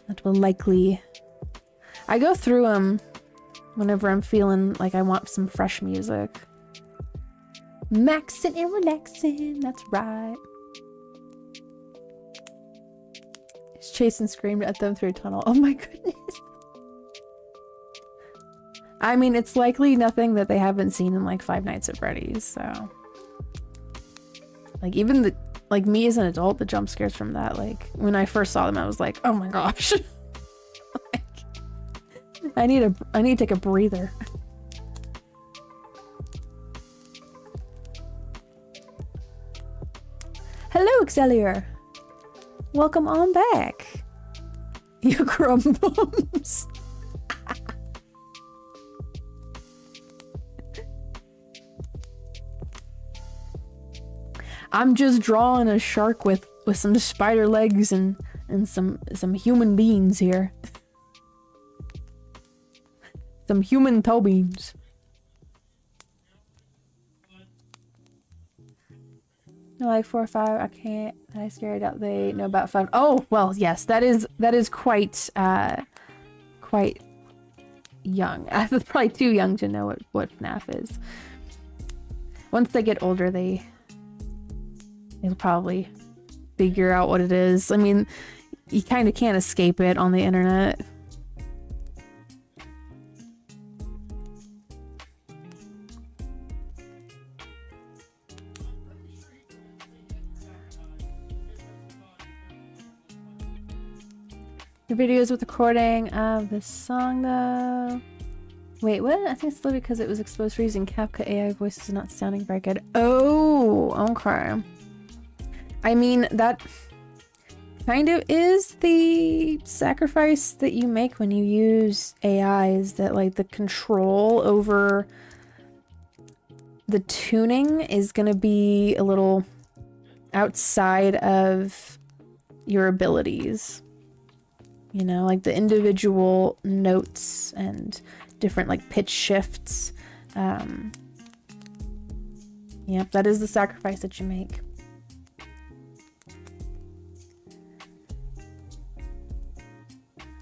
that will likely... I go through them whenever I'm feeling like I want some fresh music. Maxing and relaxing, that's right. chased and screamed at them through a tunnel. Oh my goodness. I mean, it's likely nothing that they haven't seen in like Five Nights at Freddy's, so. Like, even the, like, me as an adult, the jump scares from that, like, when I first saw them, I was like, oh my gosh. Like, I need to take a breather. Hello, Excellior. Welcome on back. You crumbums. I'm just drawing a shark with some spider legs and some human beings here. Some human toe beans. No, like 4 or 5. I can't. I scared out. They know about 5. Oh well, yes. That is quite quite young. That's probably too young to know what FNAF is. Once they get older, they'll probably figure out what it is. I mean, you kind of can't escape it on the internet. The videos with recording of the song though. Wait, what? I think it's still because it was exposed for using CapCut AI voices not sounding very good. Oh, okay. I mean, that kind of is the sacrifice that you make when you use AI, is that like the control over the tuning is going to be a little outside of your abilities. You know, like the individual notes and different like pitch shifts. Yep, that is the sacrifice that you make.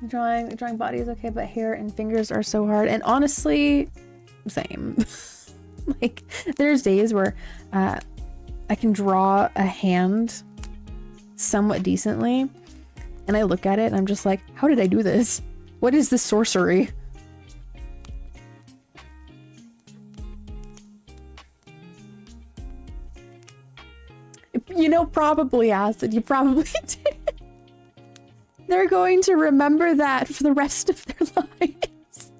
Drawing body is okay, but hair and fingers are so hard. And honestly, same. Like, there's days where I can draw a hand somewhat decently, and I look at it and I'm just like, how did I do this? What is this sorcery? You know, probably acid. You probably did. They're going to remember that for the rest of their lives.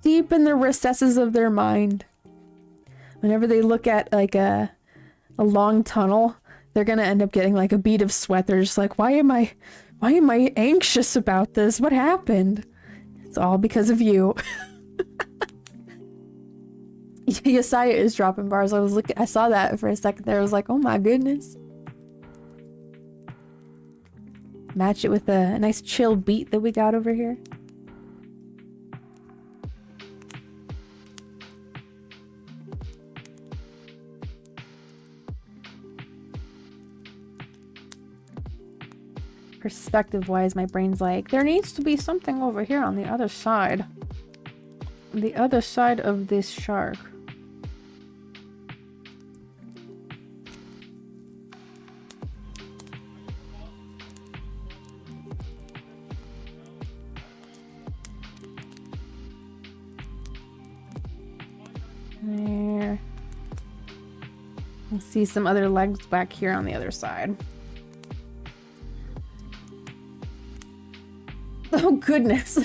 Deep in the recesses of their mind. Whenever they look at like a long tunnel, they're gonna end up getting like a bead of sweat. They're just like, why am I anxious about this? What happened? It's all because of you. Yesaya is dropping bars. I saw that for a second there. I was like, oh my goodness. Match it with a nice chill beat that we got over here. Perspective-wise, my brain's like, there needs to be something over here on the other side. The other side of this shark. There. I see some other legs back here on the other side. Oh goodness.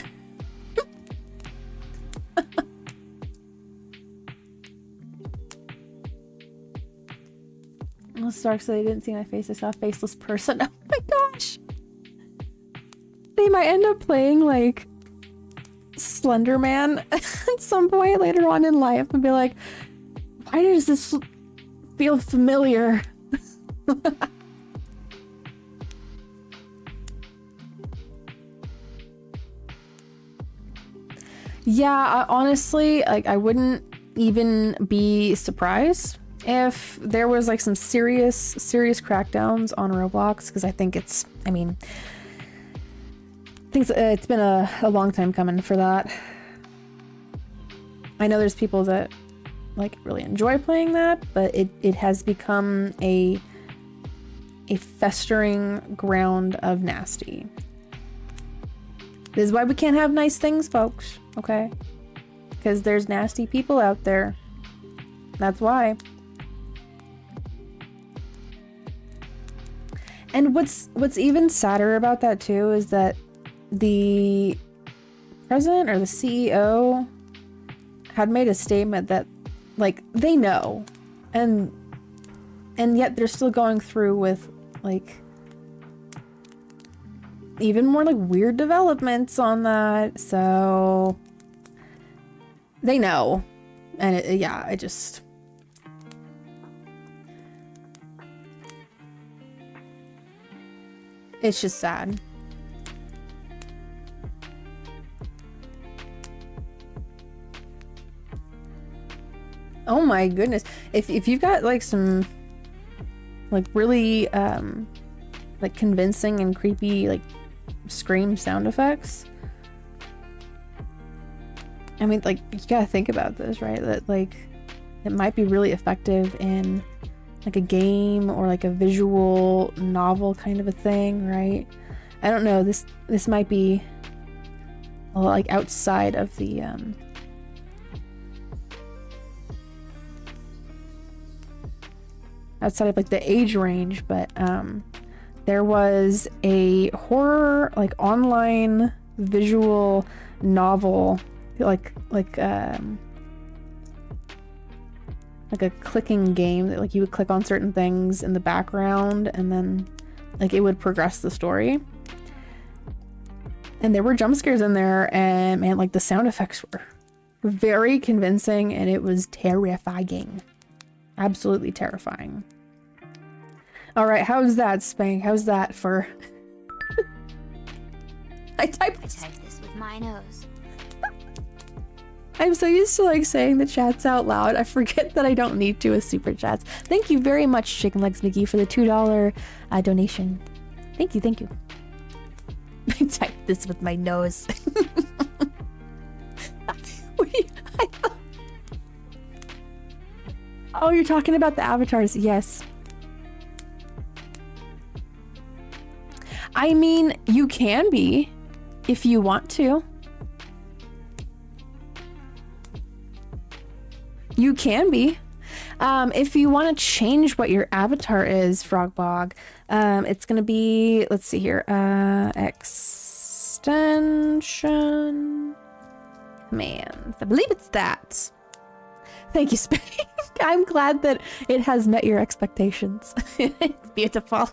It was dark, so they didn't see my face. I saw a faceless person. Oh my gosh. They might end up playing like Slender Man at some point later on in life and be like, why does this feel familiar? Yeah, honestly, like I wouldn't even be surprised if there was like some serious crackdowns on Roblox, because I think it's been a long time coming for that. I know there's people that like really enjoy playing that, but it has become a a festering ground of nasty. This is why we can't have nice things, folks, okay? Because there's nasty people out there. That's why. And what's even sadder about that too is that the president or the CEO had made a statement that, like, they know, and yet they're still going through with, like, even more, like, weird developments on that. So they know, and it just. It's just sad. Oh my goodness. If you've got like some like really like convincing and creepy like scream sound effects. I mean, like, you gotta think about this, right? That like it might be really effective in like a game or like a visual novel kind of a thing, right? I don't know. This might be like outside of the outside of like the age range, but there was a horror like online visual novel like a clicking game that like you would click on certain things in the background and then like it would progress the story. And there were jump scares in there, and man, like the sound effects were very convincing, and it was terrifying. Absolutely terrifying. All right, how's that, Spank? How's that for... I typed this with my nose. I'm so used to like saying the chats out loud. I forget that I don't need to with super chats. Thank you very much, Chicken Legs McGee, for the $2 donation. Thank you, thank you. I typed this with my nose. Oh, you're talking about the avatars. Yes. I mean, you can be if you want to. You can be. If you want to change what your avatar is, Frogbog, it's going to be, let's see here, extension commands. I believe it's that. Thank you, Spank. I'm glad that it has met your expectations. It's beautiful.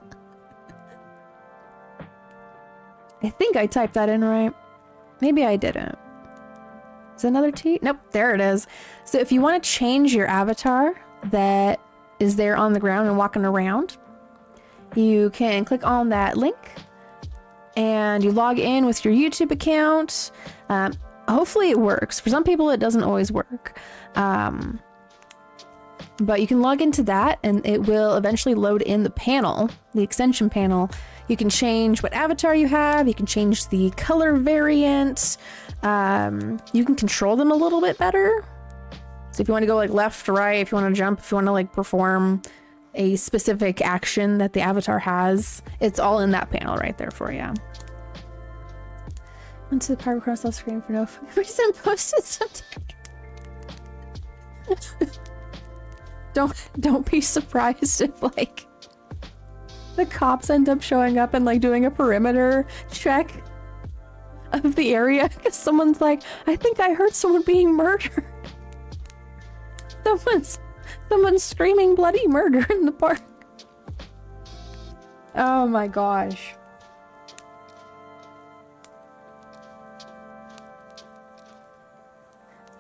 I think I typed that in right. Maybe I didn't. Is it another T? Nope, there it is. So if you want to change your avatar that is there on the ground and walking around, you can click on that link and you log in with your YouTube account. Hopefully it works. For some people, it doesn't always work. But you can log into that and it will eventually load in the panel, the extension panel. You can change what avatar you have. You can change the color variant. You can control them a little bit better. So if you want to go like left to right, if you want to jump, if you want to like perform a specific action that the avatar has, it's all in that panel right there for you. Went to the Pyro Cross off screen for no reason, posted sometime. Don't be surprised if like the cops end up showing up and like doing a perimeter check of the area because someone's like, I think I heard someone being murdered. Someone's screaming bloody murder in the park. Oh my gosh.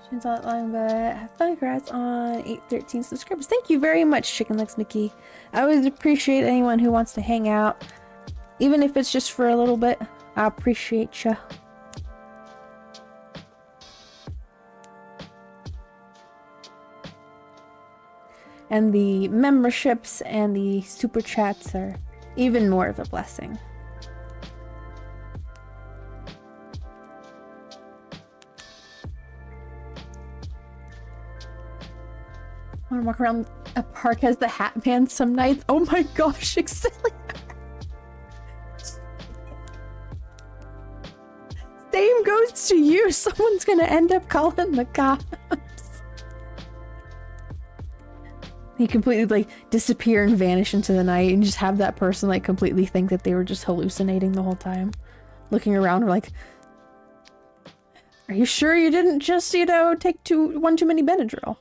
She's not long, but have fun. Congrats on 813 subscribers. Thank you very much, Chicken Legs Mickey. I always appreciate anyone who wants to hang out, even if it's just for a little bit. I appreciate ya. And the memberships and the super chats are even more of a blessing. I want to walk around A park has the Hat Man some nights. Oh my gosh, Auxilia. Same goes to you. Someone's gonna end up calling the cops. You completely like disappear and vanish into the night and just have that person like completely think that they were just hallucinating the whole time. Looking around like, are you sure you didn't just, you know, take one too many Benadryl?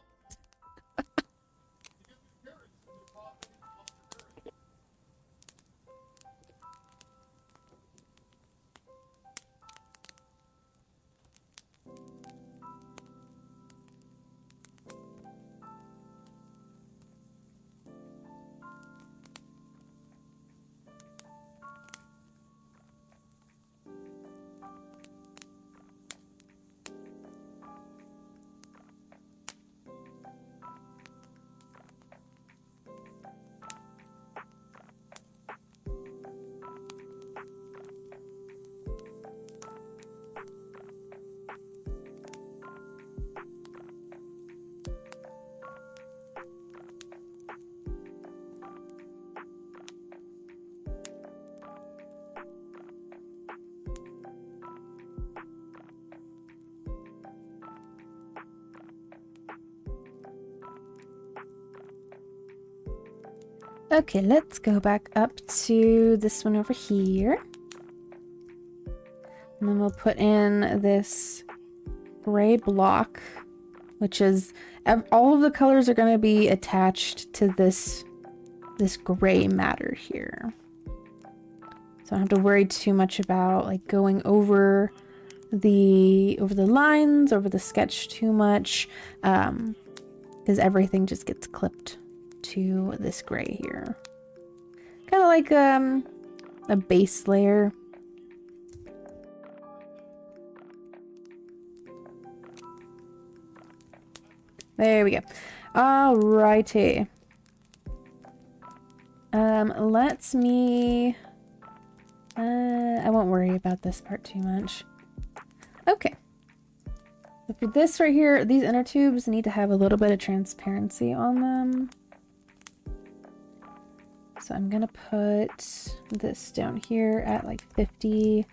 Okay, let's go back up to this one over here. And then we'll put in this gray block, which is all of the colors are going to be attached to this gray matter here. So I don't have to worry too much about like going over the lines, over the sketch too much, because everything just gets clipped to this gray here. Kind of like a base layer. There we go. Alrighty. Let's me... I won't worry about this part too much. Okay. So for this right here, these inner tubes need to have a little bit of transparency on them. So I'm gonna put this down here at like 50%.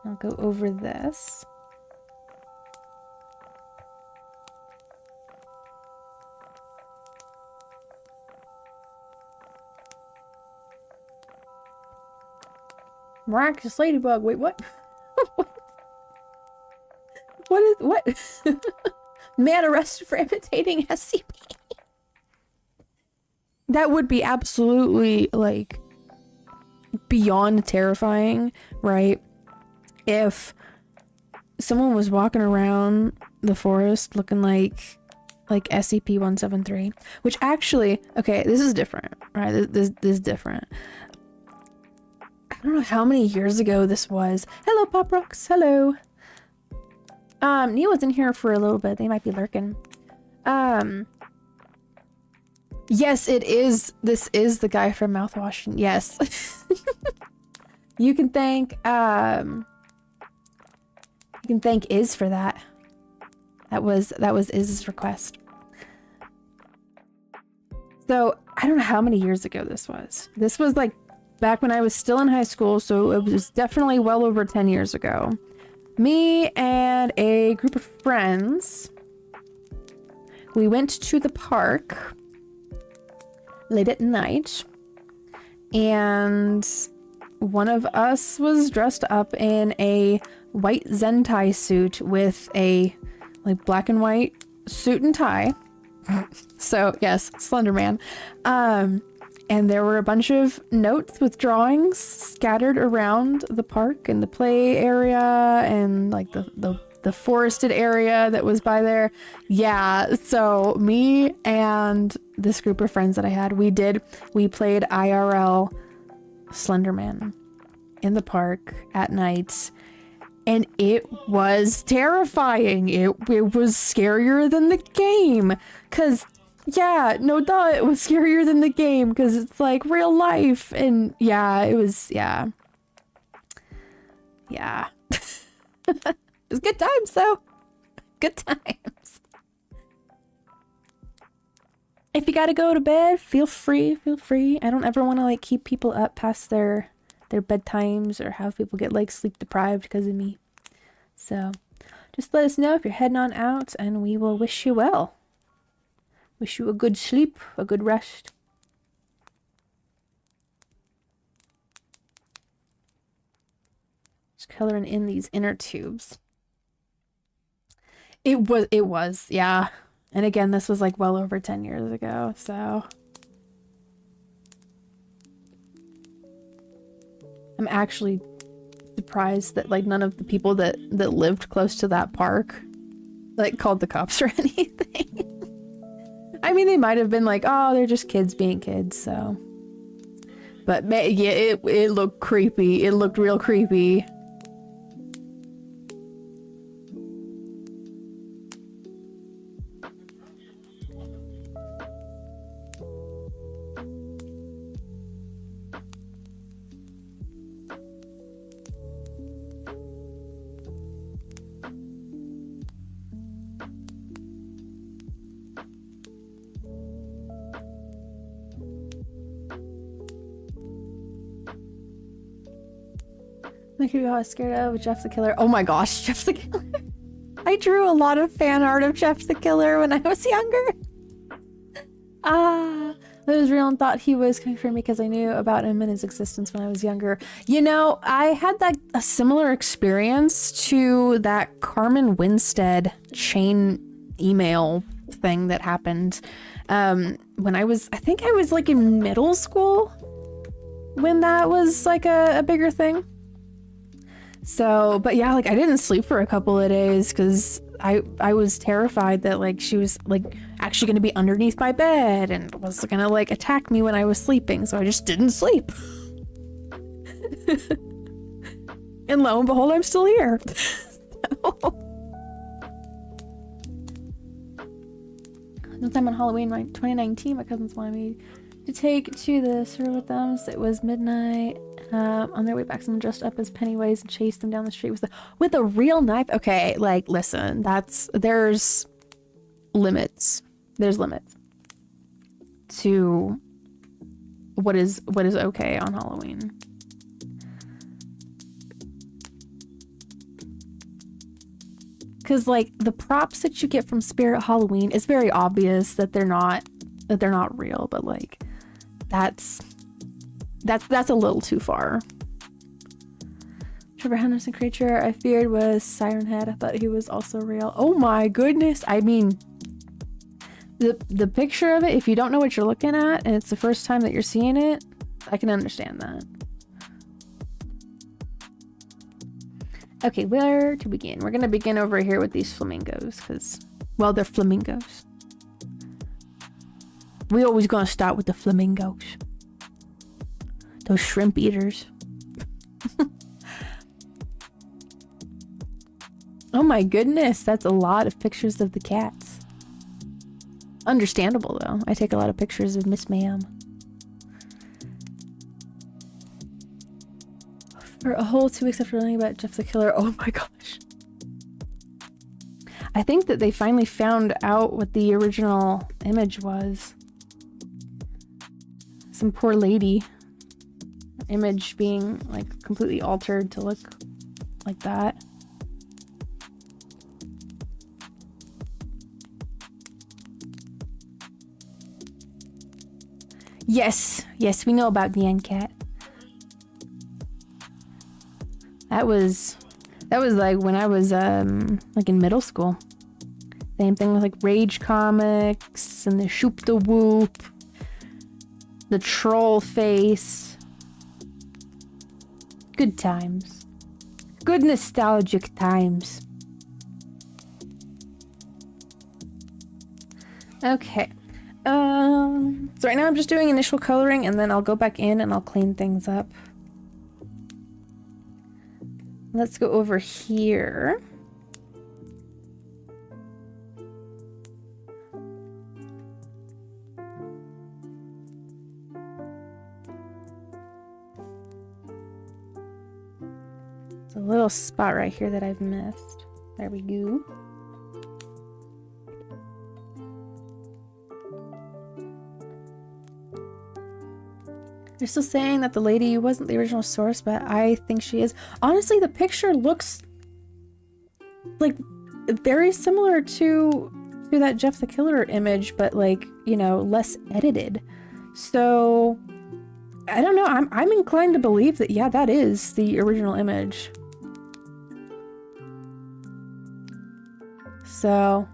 I'll go over this. Miraculous ladybug. Wait, what? What? Man arrested for imitating SCP. That would be absolutely like beyond terrifying, right? If someone was walking around the forest looking like SCP-173, which actually, okay, this is different, right? This is different. I don't know how many years ago this was. Hello, Pop Rocks. Hello. Neil was in here for a little bit. They might be lurking. Yes, it is. This is the guy from Mouthwash. Yes. You can thank Iz for that. That was Iz's request. So I don't know how many years ago this was. This was like back when I was still in high school, so it was definitely well over 10 years ago. Me and a group of friends, we went to the park late at night, and one of us was dressed up in a white Zentai suit with a like black and white suit and tie. So yes, Slender Man. And there were a bunch of notes with drawings scattered around the park and the play area and like the forested area that was by there. Yeah, so me and this group of friends that I had, we played IRL Slenderman in the park at night, and it was terrifying. It was scarier than the game, because yeah, no duh, it was scarier than the game because it's like real life. And yeah, it was, yeah. It was good times though. Good times. If you gotta go to bed, feel free, feel free. I don't ever want to like keep people up past their bedtimes or have people get like sleep deprived because of me. So just let us know if you're heading on out and we will wish you well. Wish you a good sleep, a good rest. Just coloring in these inner tubes. It was, yeah. And again, this was like well over 10 years ago, so. I'm actually surprised that like none of the people that lived close to that park like called the cops or anything. I mean, they might have been like, oh, they're just kids being kids, so. But yeah, it looked creepy. It looked real creepy. Look at who I was scared of, Jeff the Killer. Oh my gosh, Jeff the Killer. I drew a lot of fan art of Jeff the Killer when I was younger. I was real and thought he was coming for me because I knew about him and his existence when I was younger. You know, I had a similar experience to that Carmen Winstead chain email thing that happened when I think I was like in middle school when that was like a bigger thing. So, but yeah, like I didn't sleep for a couple of days because I was terrified that like she was like actually going to be underneath my bed and was going to like attack me when I was sleeping. So I just didn't sleep. And lo and behold, I'm still here. Sometime on Halloween, 2019, my cousins wanted me to take to the store with them. So it was midnight. On their way back, someone dressed up as Pennywise and chased them down the street with a real knife. Okay, like listen, there's limits. There's limits to what is okay on Halloween. Because like the props that you get from Spirit Halloween, it's very obvious that they're not real, but like that's a little too far. Trevor Henderson creature I feared was Siren Head. I thought he was also real. Oh my goodness. I mean, the picture of it, if you don't know what you're looking at and it's the first time that you're seeing it, I can understand that. Okay, where to begin? We're gonna begin over here with these flamingos because, well, they're flamingos. We always gonna start with the flamingos. Those shrimp eaters. Oh my goodness, that's a lot of pictures of the cats. Understandable though. I take a lot of pictures of Miss Ma'am. For a whole 2 weeks after learning about Jeff the Killer. Oh my gosh. I think that they finally found out what the original image was. Some poor lady. Image being like completely altered to look like that. Yes, we know about the end cat. That was like when I was like in middle school. Same thing with like Rage Comics and the Shoop the Whoop, the Troll Face. Good times. Good nostalgic times. Okay. So right now I'm just doing initial coloring and then I'll go back in and I'll clean things up. Let's go over here. There's a little spot right here that I've missed. There we go. They're still saying that the lady wasn't the original source, but I think she is. Honestly, the picture looks like very similar to that Jeff the Killer image, but like, you know, less edited. So I don't know. I'm inclined to believe that, yeah, that is the original image. So,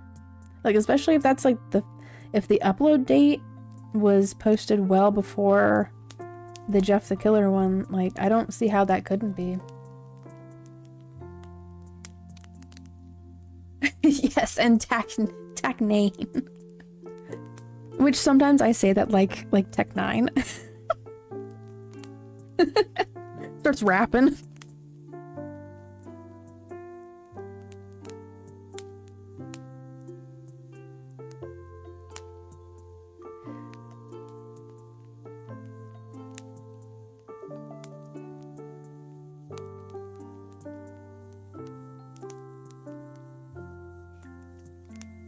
like, especially if that's like if the upload date was posted well before the Jeff the Killer one, like, I don't see how that couldn't be. Yes, and Tech9. Which sometimes I say that like Tech9. Starts rapping.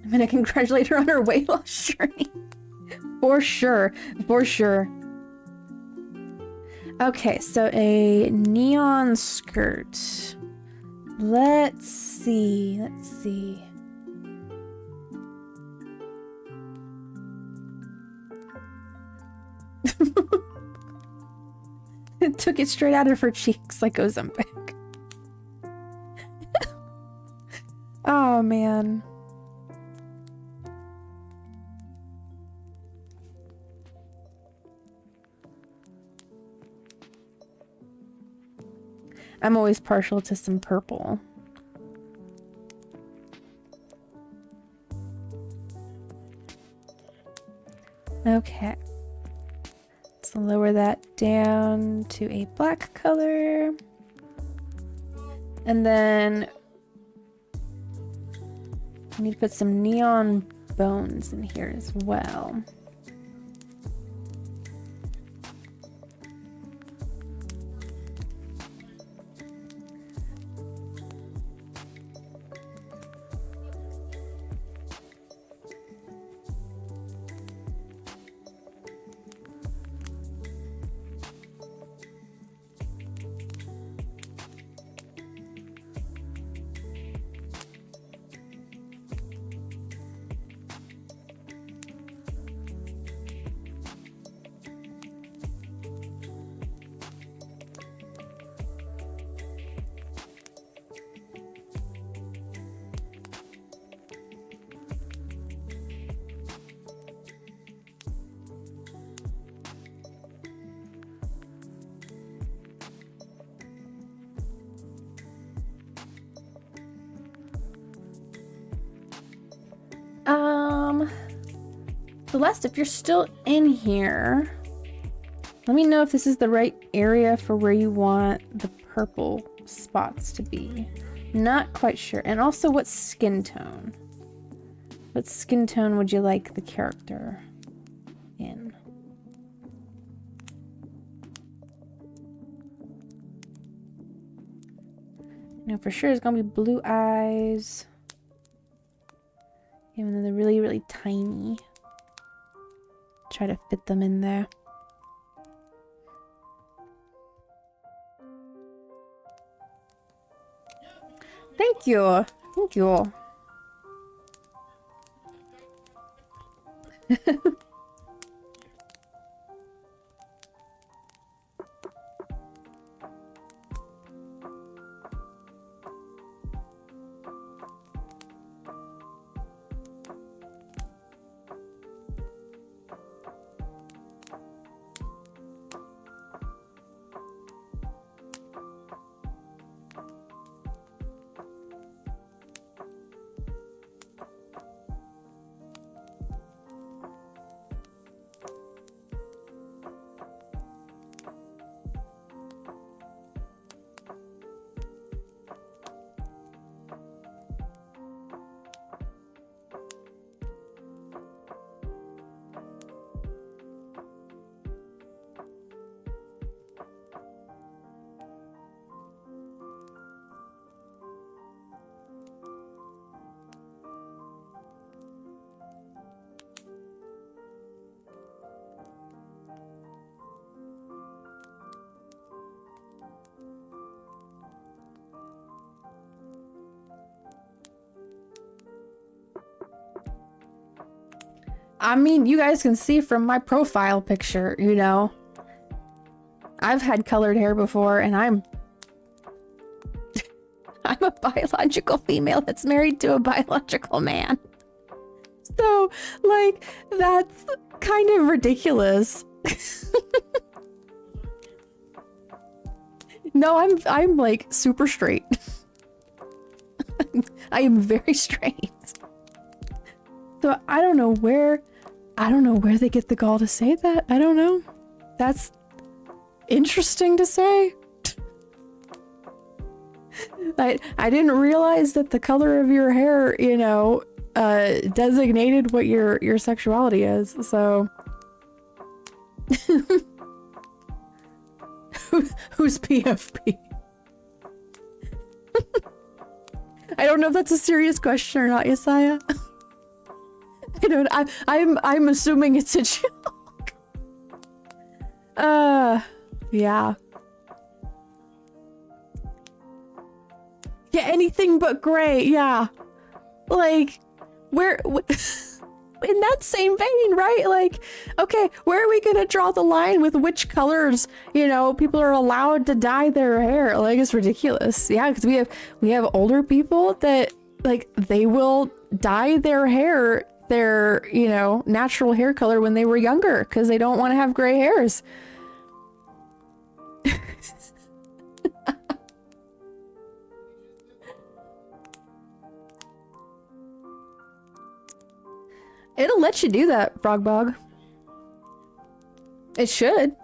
I'm gonna congratulate her on her weight loss journey. For sure. For sure. Okay, so a neon skirt. Let's see. Let's see. It took it straight out of her cheeks like Ozempic. Oh, man. I'm always partial to some purple. Okay. Let's lower that down to a black color. And then I need to put some neon bones in here as well. Celeste, if you're still in here, let me know if this is the right area for where you want the purple spots to be. Not quite sure. And also, what skin tone? What skin tone would you like the character in? You know, for sure it's gonna be blue eyes. Even though they're really, really tiny. Try to fit them in there. Thank you. Thank you. I mean, you guys can see from my profile picture, you know. I've had colored hair before, and I'm a biological female that's married to a biological man. So, like, that's kind of ridiculous. No, I'm like super straight. I am very straight. So I don't know where they get the gall to say that. I don't know. That's interesting to say. I didn't realize that the color of your hair, you know, designated what your sexuality is. So who's PFP? I don't know if that's a serious question or not, Yesaya. I'm assuming it's a joke. Yeah. Yeah, anything but gray, yeah. Like, where in that same vein, right? Like, okay, where are we gonna draw the line with which colors, you know, people are allowed to dye their hair? Like, it's ridiculous. Yeah, because we have older people that, like, they will dye their hair their, you know, natural hair color when they were younger because they don't want to have gray hairs. It'll let you do that, Frogbog. It should.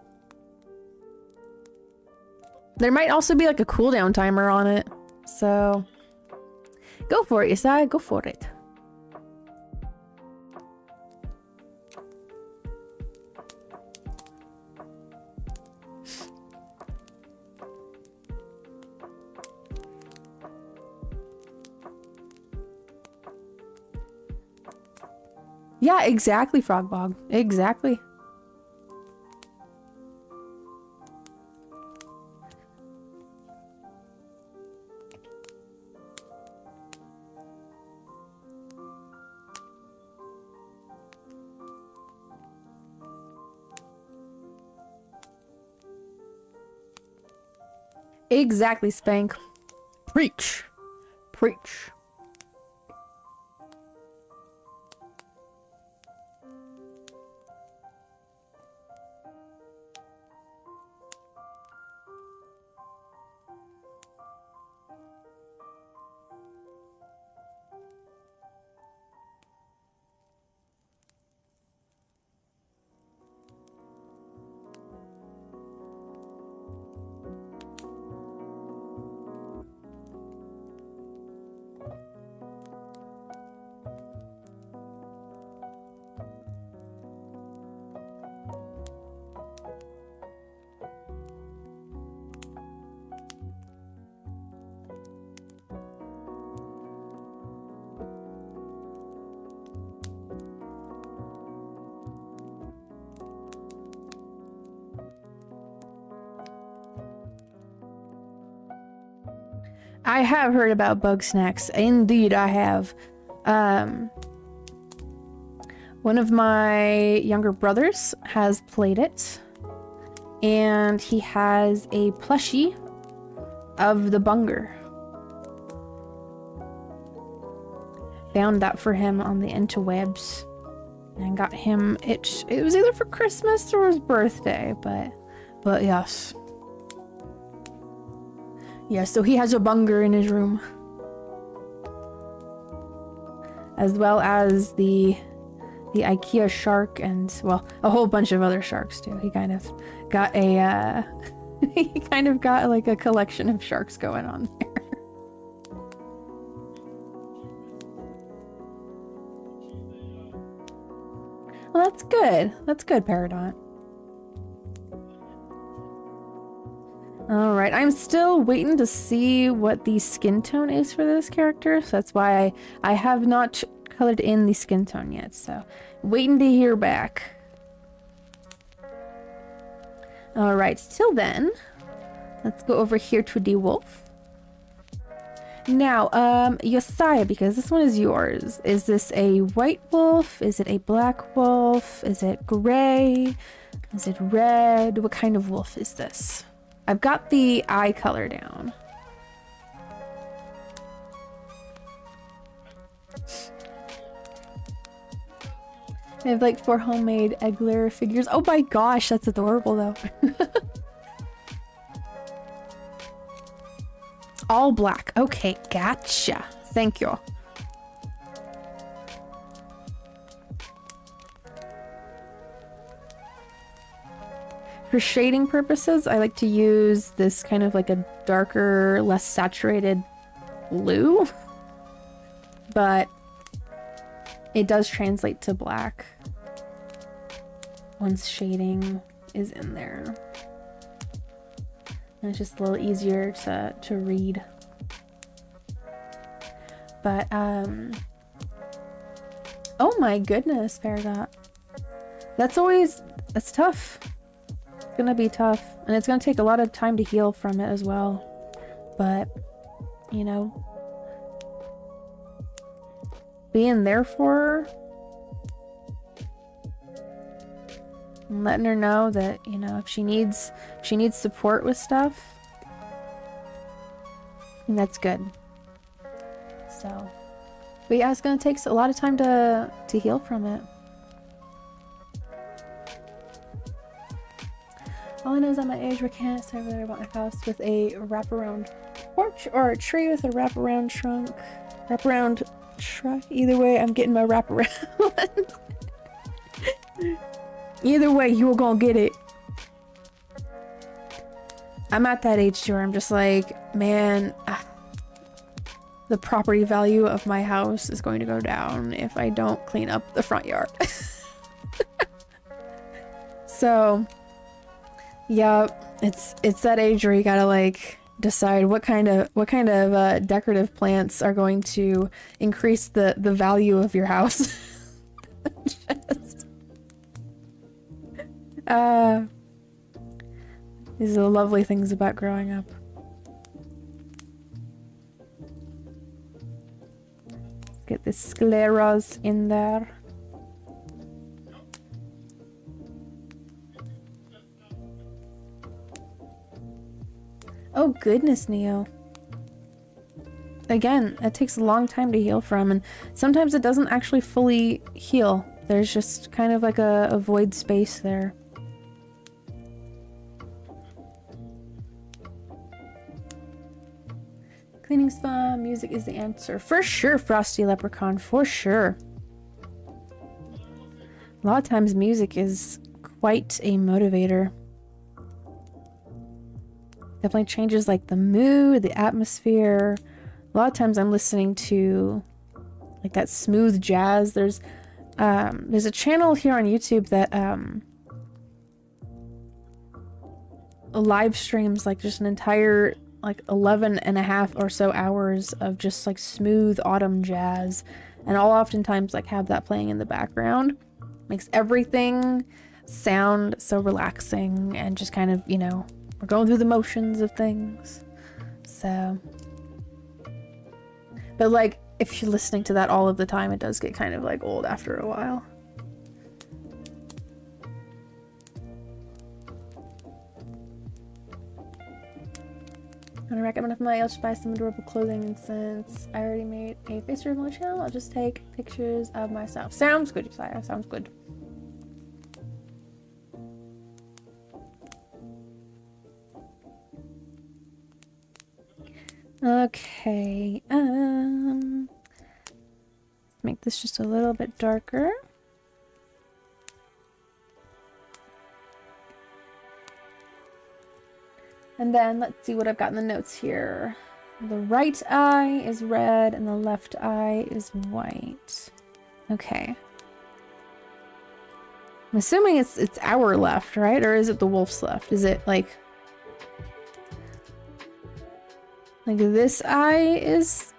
There might also be like a cooldown timer on it. So go for it, Yesai. Go for it. Yeah, exactly, Frogbog. Exactly. Exactly, Spank. Preach. Preach. I have heard about bug snacks. Indeed, I have. One of my younger brothers has played it, and he has a plushie of the bunger. Found that for him on the interwebs, and got him it. It was either for Christmas or his birthday, but yes. Yeah, so he has a bunger in his room. As well as the IKEA shark and, well, a whole bunch of other sharks too. He kind of got a, he kind of got like a collection of sharks going on there. Well, that's good. That's good, Paradont. Alright, I'm still waiting to see what the skin tone is for this character, so that's why I have not colored in the skin tone yet, so waiting to hear back. Alright, till then, let's go over here to the wolf. Now, Josiah, because this one is yours. Is this a white wolf? Is it a black wolf? Is it gray? Is it red? What kind of wolf is this? I've got the eye color down. I have like 4 homemade Egler figures. Oh my gosh, that's adorable though. All black. Okay, gotcha. Thank you. For shading purposes, I like to use this kind of like a darker, less saturated blue. But it does translate to black once shading is in there. And it's just a little easier to read. But, oh my goodness, Paragot. That's tough. It's gonna be tough. And it's gonna take a lot of time to heal from it as well. But, you know, being there for her and letting her know that, you know, if she needs support with stuff, and that's good. So, but yeah, it's gonna take a lot of time to heal from it. All I know is at my age, we can't say whether I want a house with a wraparound porch or a tree with a wraparound trunk. Wraparound truck. Either way, I'm getting my wraparound. Either way, you're gonna get it. I'm at that age too where I'm just like, man, the property value of my house is going to go down if I don't clean up the front yard. So, yeah, it's that age where you gotta like decide what kind of decorative plants are going to increase the value of your house. Just, these are the lovely things about growing up. Let's get this scleros in there. Oh goodness, Neo. Again, it takes a long time to heal from, and sometimes it doesn't actually fully heal. There's just kind of like a void space there. Cleaning's fun, music is the answer. For sure, Frosty Leprechaun, for sure. A lot of times music is quite a motivator. Definitely changes like the mood, the atmosphere. A lot of times I'm listening to like that smooth jazz. There's a channel here on YouTube that live streams like just an entire like 11 and a half or so hours of just like smooth autumn jazz, and I'll oftentimes like have that playing in the background. Makes everything sound so relaxing and just kind of, you know, we're going through the motions of things. So, but like if you're listening to that all of the time, it does get kind of like old after a while. I'm gonna recommend if my else buy some adorable clothing, and since I already made a face reveal channel, I'll just take pictures of myself. Sounds good, Josiah. Sounds good. Okay, make this just a little bit darker. And then let's see what I've got in the notes here. The right eye is red and the left eye is white. Okay. I'm assuming it's our left, right? Or is it the wolf's left? Is it like this eye is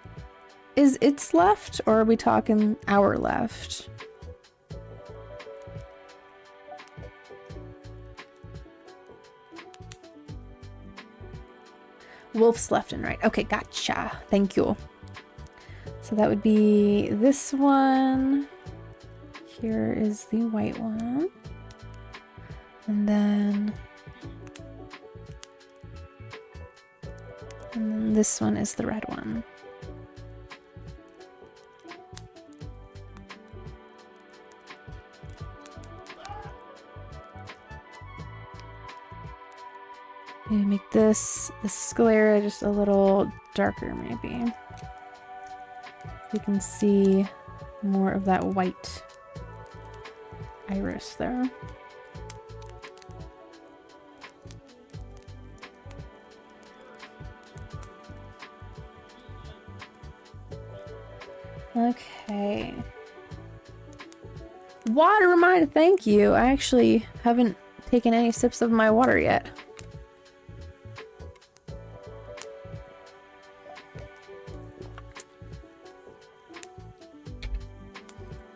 its left, or are we talking our left? Wolves left and right. Okay, gotcha. Thank you. So that would be this one. Here is the white one. And then this one is the red one. Maybe make this sclera just a little darker, maybe. You can see more of that white iris there. Okay. Water reminder, thank you. I actually haven't taken any sips of my water yet.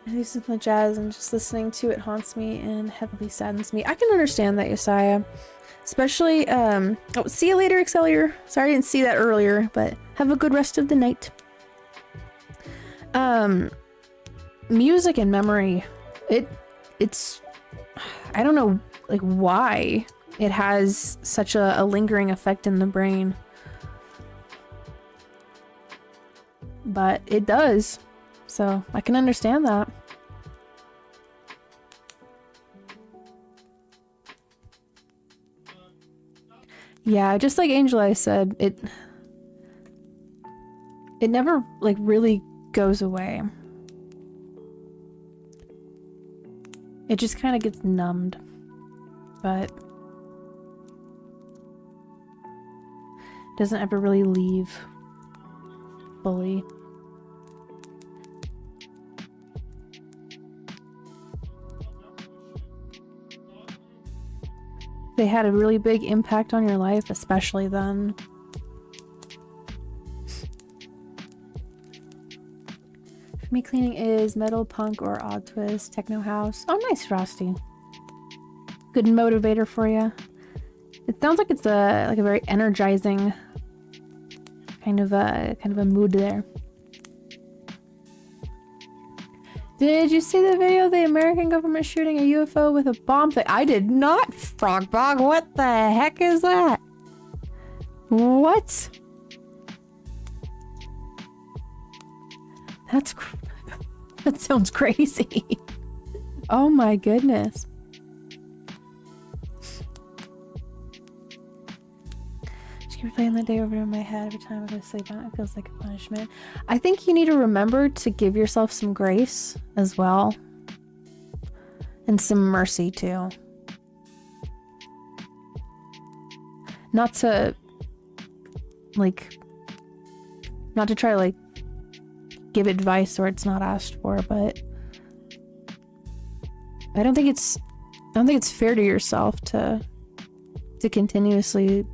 This is my jazz, and just listening to it haunts me and heavily saddens me. I can understand that, Josiah. Especially, oh, see you later, Excellior. Sorry I didn't see that earlier, but have a good rest of the night. Music and memory. It's, I don't know, like, why it has such a lingering effect in the brain. But it does. So, I can understand that. Yeah, just like Angel Eye said, it never, like, really goes away. It just kind of gets numbed. But doesn't ever really leave fully. They had a really big impact on your life, especially then. For me, cleaning is metal, punk, or odd twist, techno house. Oh, nice, Frosty. Good motivator for you. It sounds like it's a very energizing kind of a mood there. Did you see the video of the American government shooting a UFO with a bomb thing? I did not, Frogbog. What the heck is that? What? That sounds crazy. Oh my goodness. Just keep replaying that day over in my head every time I go to sleep on it. It feels like a punishment. I think you need to remember to give yourself some grace as well. And some mercy too. Not to try to like give advice where it's not asked for, but I don't think it's fair to yourself to continuously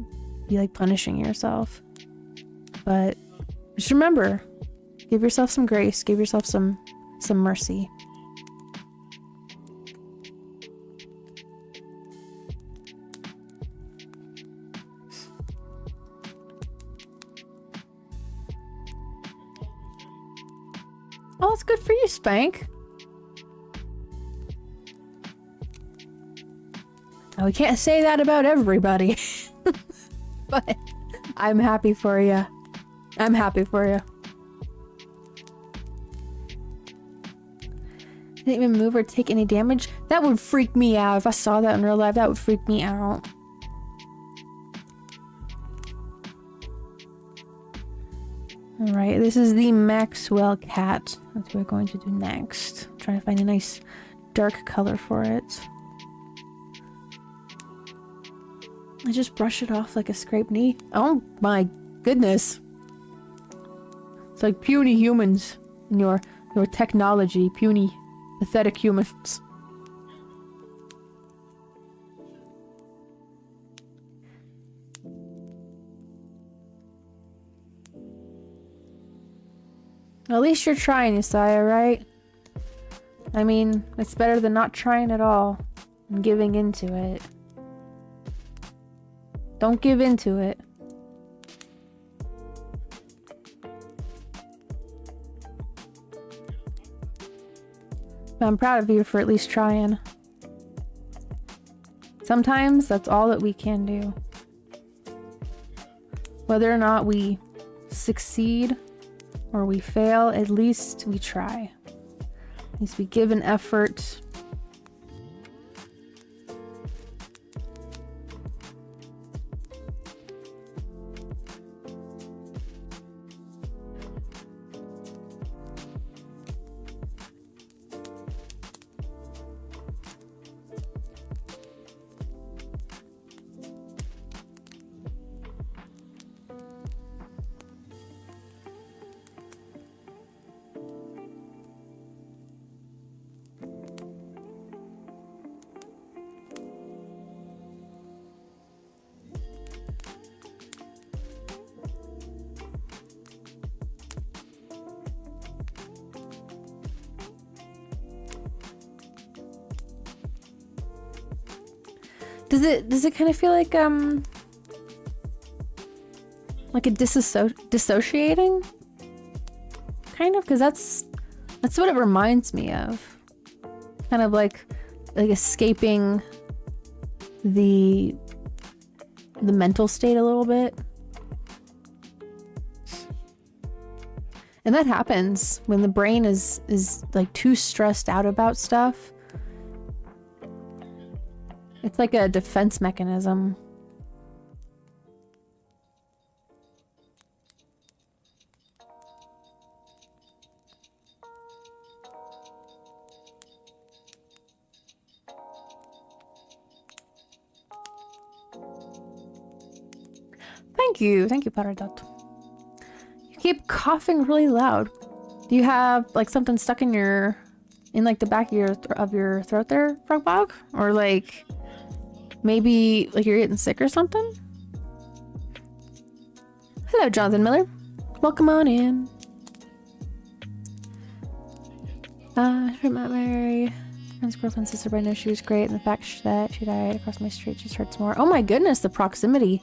be like punishing yourself. But just remember, give yourself some grace, give yourself some mercy. Oh, it's good for you, Spank. Now, we can't say that about everybody. But I'm happy for you. I'm happy for you. Didn't even move or take any damage. That would freak me out. If I saw that in real life, that would freak me out. Alright, this is the Maxwell cat. That's what we're going to do next. Trying to find a nice dark color for it. I just brush it off like a scraped knee. Oh my goodness. It's like puny humans in your technology. Puny, pathetic humans. At least you're trying, Isaiah, right? I mean, it's better than not trying at all and giving into it. Don't give into it. I'm proud of you for at least trying. Sometimes that's all that we can do. Whether or not we succeed or we fail, at least we try. At least we give an effort. Does it kind of feel like a dissociating? Kind of, because that's what it reminds me of. Kind of like escaping the mental state a little bit. And that happens when the brain is like too stressed out about stuff. It's like a defense mechanism. Thank you, Paradot. You keep coughing really loud. Do you have like something stuck in like the back of your throat there, Frogbog? Or like maybe like you're getting sick or something? Hello, Jonathan Miller. Welcome on in. From my friend's girlfriend's sister, but I know she was great, and the fact that she died across my street just hurts more. Oh my goodness, the proximity.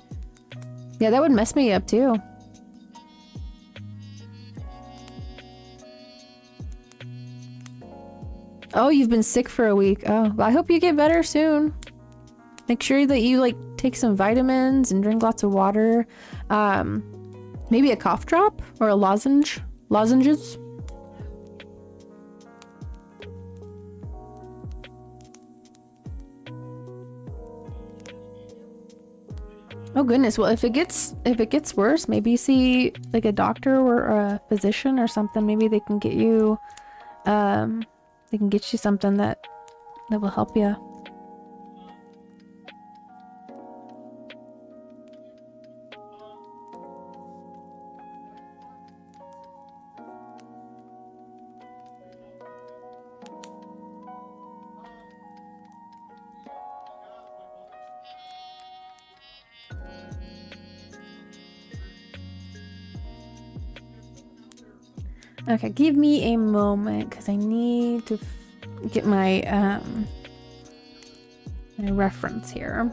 Yeah, that would mess me up too. Oh, you've been sick for a week. Oh, well, I hope you get better soon. Make sure that you like take some vitamins and drink lots of water. Maybe a cough drop or a lozenges. Oh goodness. Well, if it gets worse, maybe see like a doctor or a physician or something. Maybe they can get you something that will help you. Okay, give me a moment because I need to get my my reference here.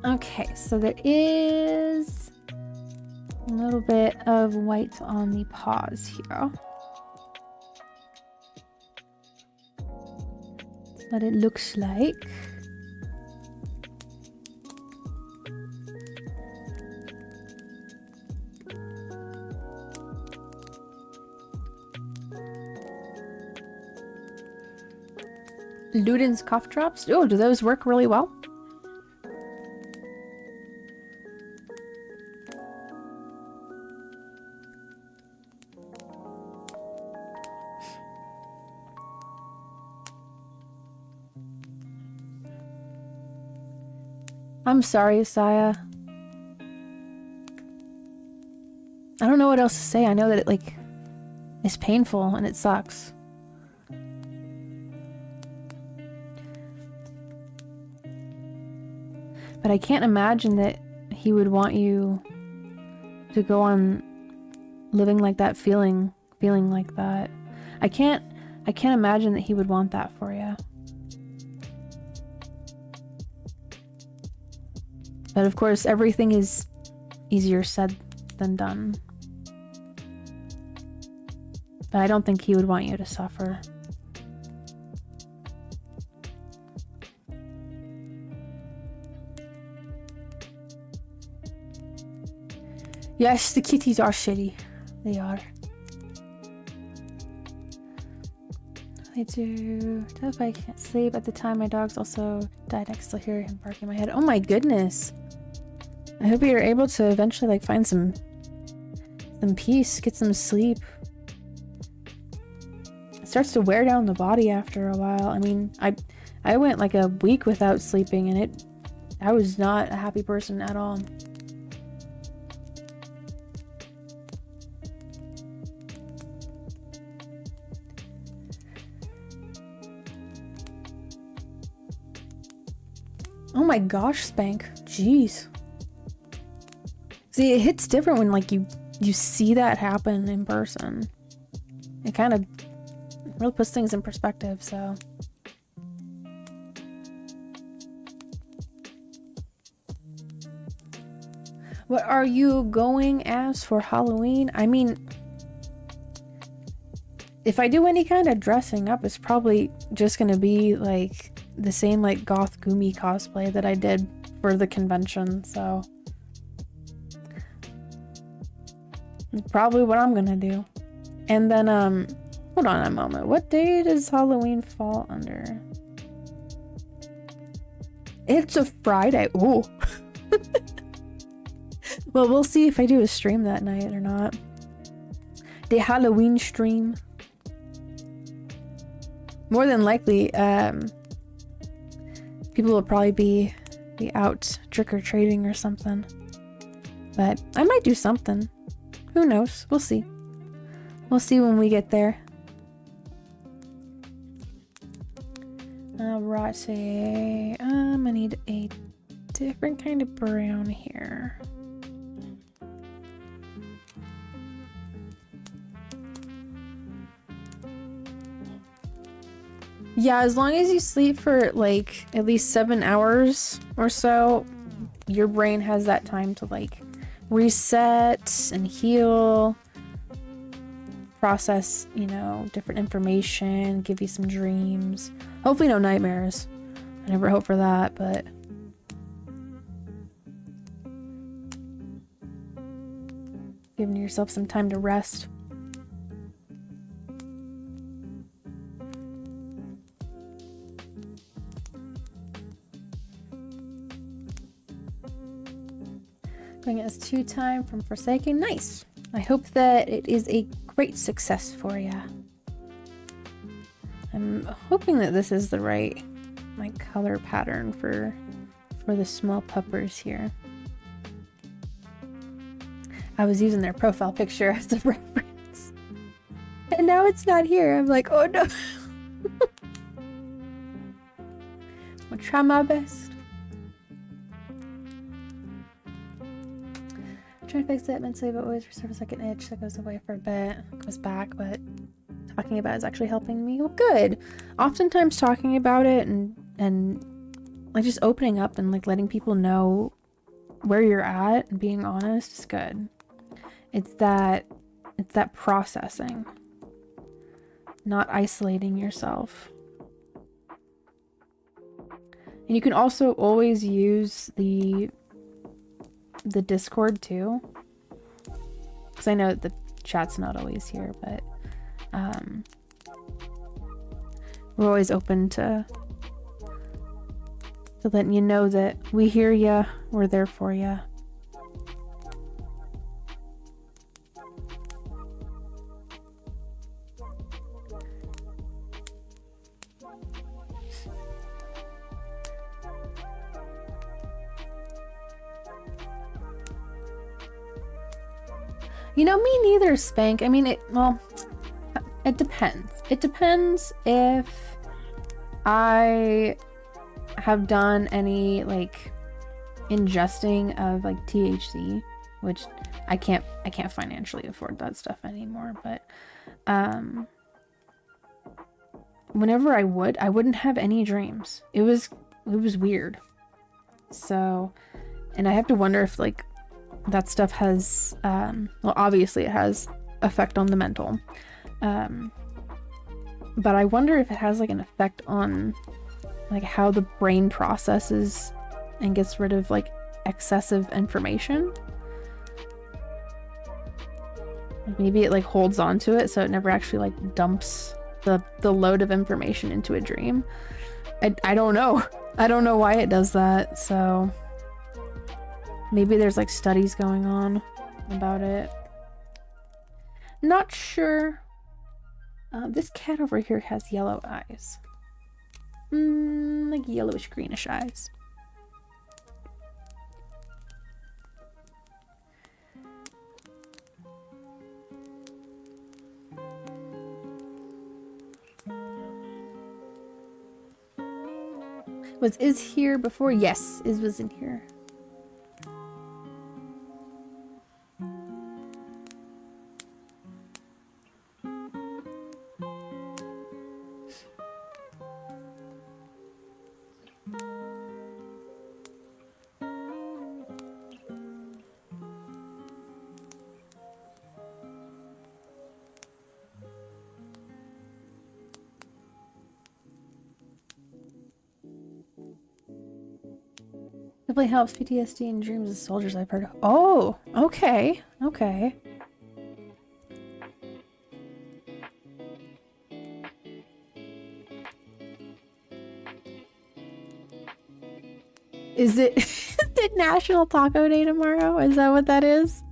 Okay, so there is a little bit of white on the paws here. That's what it looks like. Luden's cough drops. Oh, do those work really well? I'm sorry, Saya. I don't know what else to say. I know that it is painful and it sucks. But I can't imagine that he would want you to go on living like that, feeling like that. I can't imagine that he would want that for you. But of course, everything is easier said than done. But I don't think he would want you to suffer. Yes, the kitties are shitty. They are. I do. If I can't sleep at the time, my dogs also died. I can still hear him barking in my head. Oh my goodness. I hope you're able to eventually like find some peace, get some sleep. It starts to wear down the body after a while. I mean, I went like a week without sleeping and I was not a happy person at all. Oh my gosh, Spank. Jeez. See, it hits different when like you see that happen in person. It kind of really puts things in perspective, so. What are you going as for Halloween? I mean, if I do any kind of dressing up, it's probably just gonna be like the same like goth Gumi cosplay that I did for the convention, so it's probably what I'm gonna do. And then hold on a moment, what day does Halloween fall under? It's a Friday. Ooh. Well, we'll see if I do a stream that night or not. The Halloween stream. More than likely, people will probably be out trick-or-treating or something. But I might do something. Who knows? We'll see. We'll see when we get there. Alrighty. I need a different kind of brown here. Yeah, as long as you sleep for like at least 7 hours or so, your brain has that time to like reset and heal, process, you know, different information, give you some dreams. Hopefully no nightmares. I never hope for that, but giving yourself some time to rest. Going as 2-time from Forsaken. Nice. I hope that it is a great success for you. I'm hoping that this is the right like color pattern for the small puppers here. I was using their profile picture as a reference. And now it's not here. I'm like, oh no. I'll try my best. Trying to fix it mentally, but always resurface like an itch that goes away for a bit, goes back, but talking about it is actually helping me. Well, good. Oftentimes talking about it and like just opening up and like letting people know where you're at and being honest is good. It's that processing, not isolating yourself. And you can also always use the Discord too, because I know the chat's not always here, but we're always open to letting you know that we hear ya, we're there for ya. You know, me neither, Spank. I mean, it depends. It depends if I have done any, like, ingesting of, like, THC, which I can't financially afford that stuff anymore, but, whenever I wouldn't have any dreams. It was weird. So, and I have to wonder if, like, that stuff has well, obviously it has effect on the mental, But I wonder if it has like an effect on like how the brain processes and gets rid of like excessive information. Like maybe it like holds on to it so it never actually like dumps the load of information into a dream. I don't know. I don't know why it does that, so maybe there's like studies going on about it. Not sure. This cat over here has yellow eyes. Like yellowish greenish eyes. Was Iz here before? Yes, Iz was in here. Definitely helps PTSD in dreams of soldiers, I've heard. Oh, okay. Okay. Is it is it National Taco Day tomorrow? Is that what that is?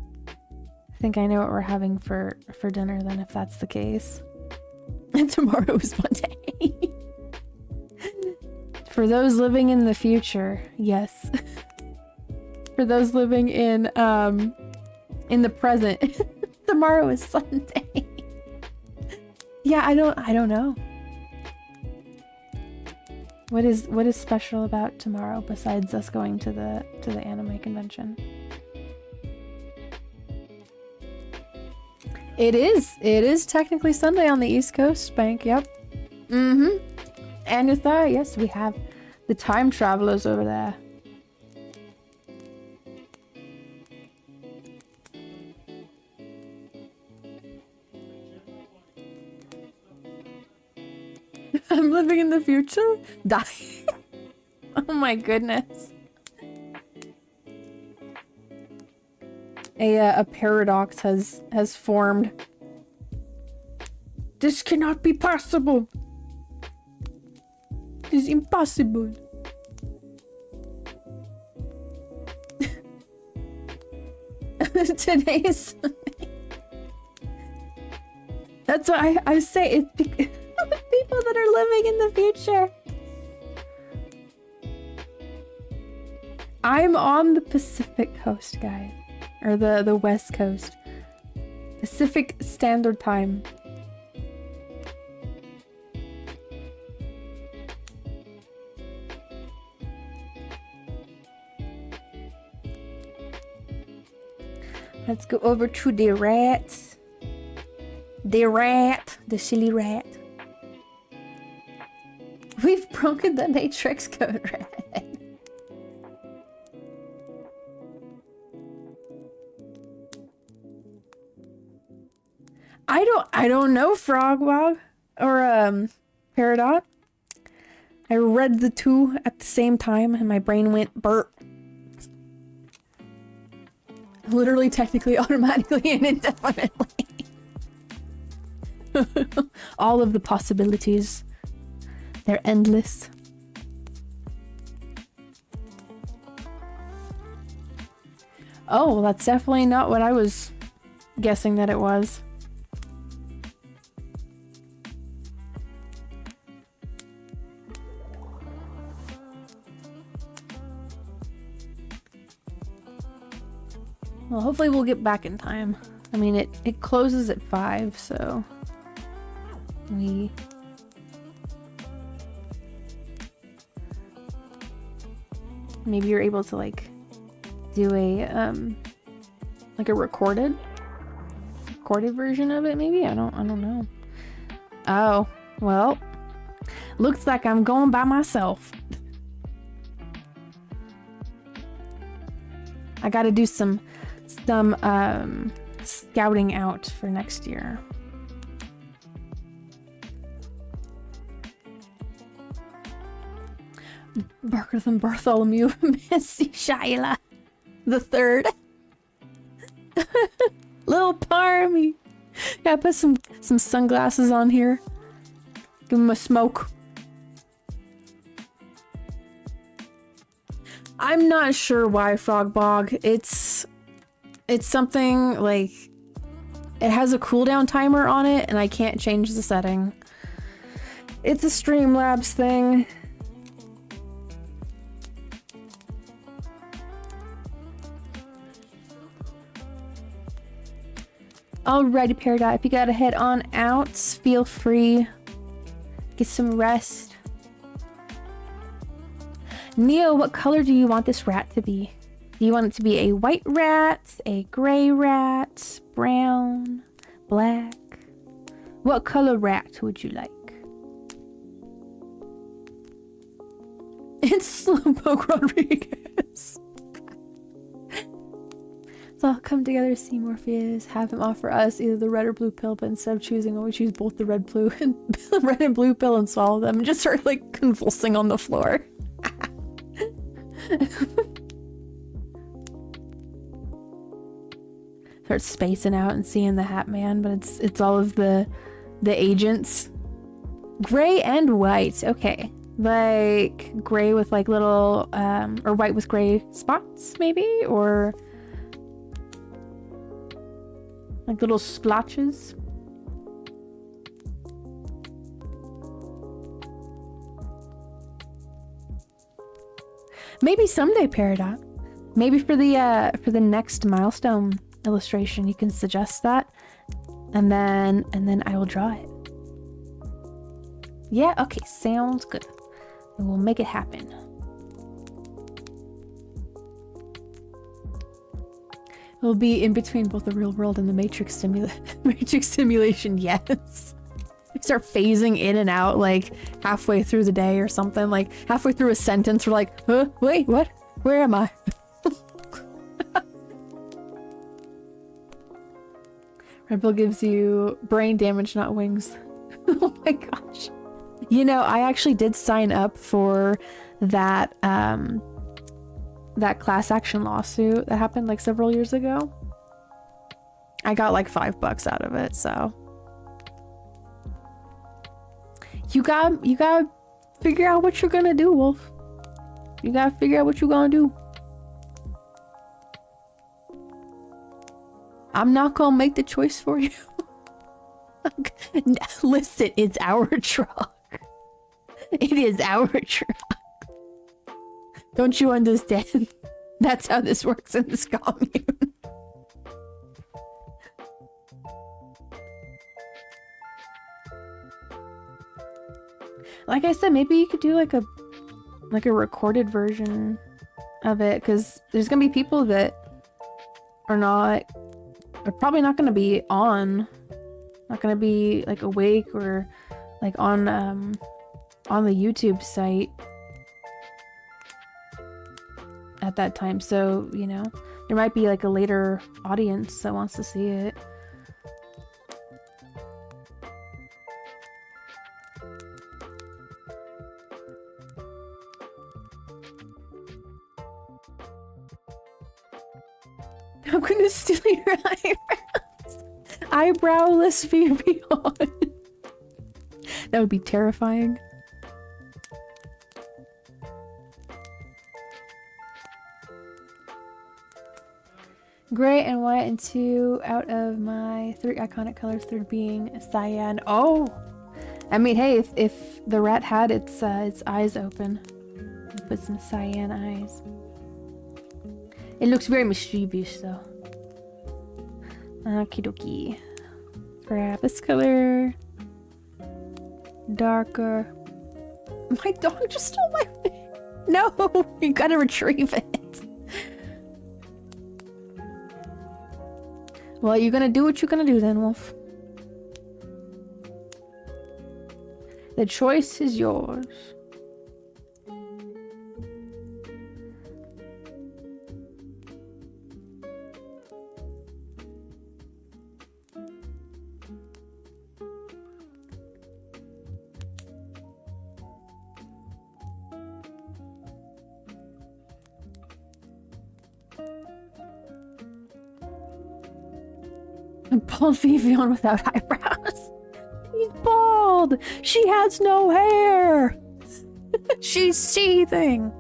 I think I know what we're having for dinner then, if that's the case. And tomorrow is Monday. For those living in the future, yes. For those living in the present, tomorrow is Sunday. Yeah, I don't know. What is special about tomorrow besides us going to the anime convention? It is technically Sunday on the East Coast, Bank. Yep. Mm-hmm. And it's yes, we have the time travelers over there. I'm living in the future? Die. Oh my goodness. A paradox has formed. This cannot be possible. It is impossible. Today is Sunday. That's why I say it's people that are living in the future. I'm on the Pacific Coast, guys. Or the West Coast. Pacific Standard Time. Let's go over to the rat. The rat. The silly rat. We've broken the Matrix code, rat. I don't know, Frogwog. Or, Peridot. I read the two at the same time and my brain went burp. Literally, technically, automatically, and indefinitely. All of the possibilities. They're endless. Oh, well, that's definitely not what I was guessing that it was. Well, hopefully we'll get back in time. I mean, it closes at 5, so maybe you're able to like do a like a recorded version of it. Maybe I don't know. Oh well, looks like I'm going by myself. I got to do some scouting out for next year. Barker than Bartholomew, Misty Shyla the third. Little Parmy. Gotta put some sunglasses on here. Give him a smoke. I'm not sure why Frogbog. It's something like it has a cooldown timer on it and I can't change the setting. It's a Streamlabs thing. Alrighty, Paradise, if you gotta head on out, feel free. Get some rest. Neo, what color do you want this rat to be? Do you want it to be a white rat, a gray rat, brown, black? What color rat would you like? It's Slowpoke Rodriguez. So I'll come together to see Morpheus, have him offer us either the red or blue pill, but instead of choosing, we choose both the red and blue pill and swallow them and just start like convulsing on the floor. Start spacing out and seeing the Hat Man, but it's all of the agents. Gray and white, okay. Like gray with like little or white with gray spots maybe, or like little splotches. Maybe someday, Peridot. Maybe for the next milestone illustration, you can suggest that, and then I will draw it. Yeah, okay, sounds good. And we'll make it happen. It'll be in between both the real world and the Matrix simulation, yes. Start phasing in and out like halfway through the day or something, like halfway through a sentence we're like, huh, wait, what? Where am I? Red Bull gives you brain damage, not wings. Oh my gosh. You know, I actually did sign up for that that class action lawsuit that happened like several years ago. I got like $5 out of it, so you gotta figure out what you're gonna do, Wolf. You gotta figure out what you're gonna do. I'm not gonna make the choice for you. Listen, it's our truck. It is our truck. Don't you understand? That's how this works in this commune. Like I said, maybe you could do like a recorded version of it, because there's gonna be people that are probably not gonna be not gonna be like awake or like on the YouTube site at that time, so you know there might be like a later audience that wants to see it. I'm gonna steal your eyebrows. Eyebrowless beyond. That would be terrifying. Gray and white and 2 out of my 3 iconic colors, 3rd being cyan. Oh! I mean, hey, if the rat had its eyes open, put some cyan eyes. It looks very mischievous, though. Okie dokie. Grab this color. Darker. My dog just stole my... No! You gotta retrieve it. Well, you're gonna do what you're gonna do then, Wolf. The choice is yours. Bald Vivian without eyebrows. He's bald. She has no hair. She's seething.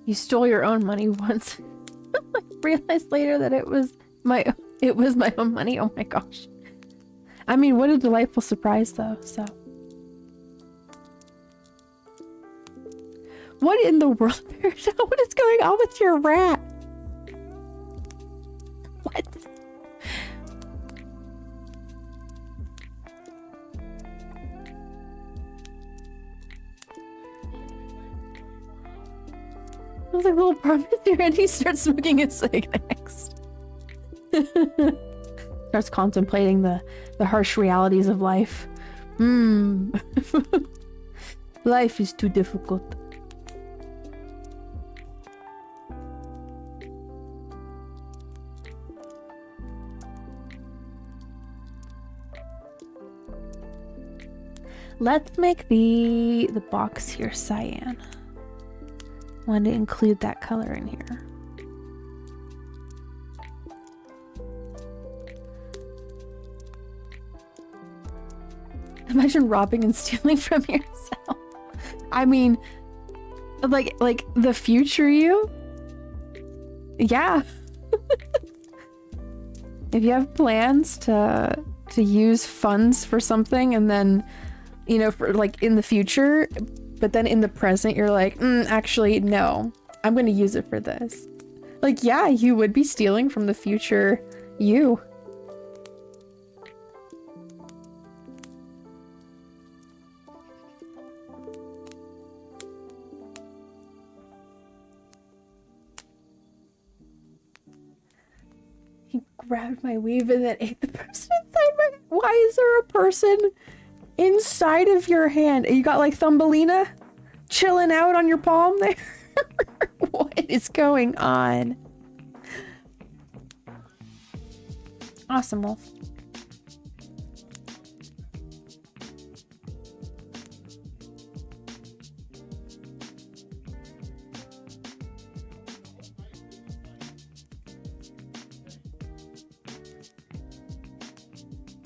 You stole your own money once. I realized later that it was my own money. Oh my gosh. I mean, what a delightful surprise though, so. What in the world, Perisha? What is going on with your rat? What? I was like, little promise here, and he starts smoking a cig next. Starts contemplating the harsh realities of life. Life is too difficult. Let's make the box here cyan. Want to include that color in here. Imagine robbing and stealing from yourself. I mean, like the future you? Yeah. If you have plans to use funds for something and then, you know, for like in the future, but then in the present you're like, actually, no, I'm gonna use it for this. Like, yeah, you would be stealing from the future you. He grabbed my weave and then ate the person inside my... Why is there a person inside of your hand? You got like Thumbelina chilling out on your palm there? What is going on? Awesome, Wolf.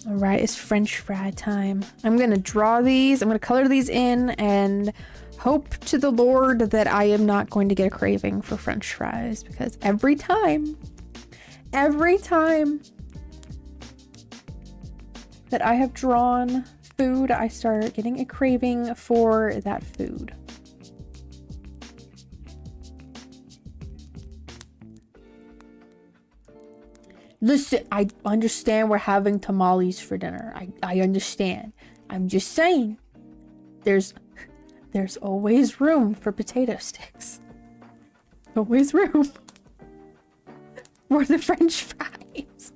All right, it's French fry time. I'm gonna draw these. I'm gonna color these in and hope to the Lord that I am not going to get a craving for French fries, because every time that I have drawn food, I start getting a craving for that food. Listen, I understand we're having tamales for dinner. I understand. I'm just saying, there's always room for potato sticks. Always room for the French fries.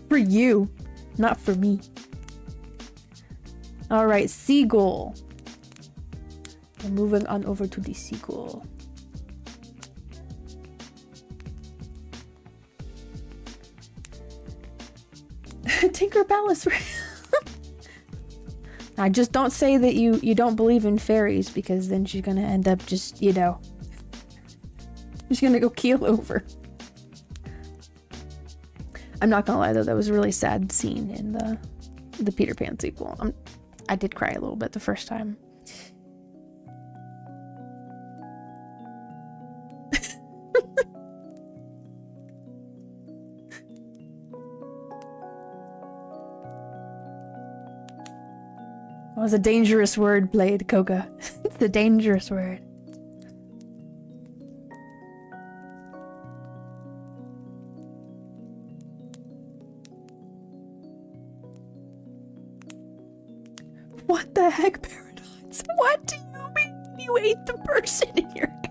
For you, not for me. All right, seagull. I'm moving on over to the seagull. Tinkerbell is real. I just don't say that you don't believe in fairies, because then she's gonna end up just, you know, she's gonna go keel over. I'm not gonna lie though, that was a really sad scene in the Peter Pan sequel. I did cry a little bit the first time. It was a dangerous word, Blade Koga. It's a dangerous word. What the heck, Paradox? What do you mean you ate the person in your hand?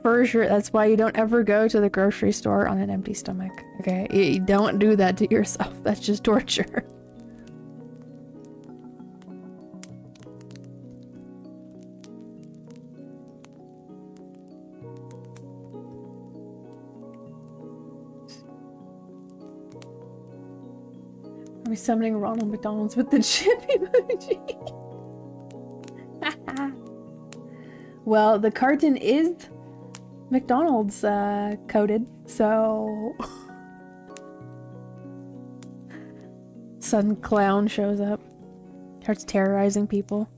For sure, that's why you don't ever go to the grocery store on an empty stomach. Okay, you don't do that to yourself. That's just torture. Are we summoning Ronald McDonald's with the chip emoji? Well, the carton is McDonald's coded, so some clown shows up, starts terrorizing people.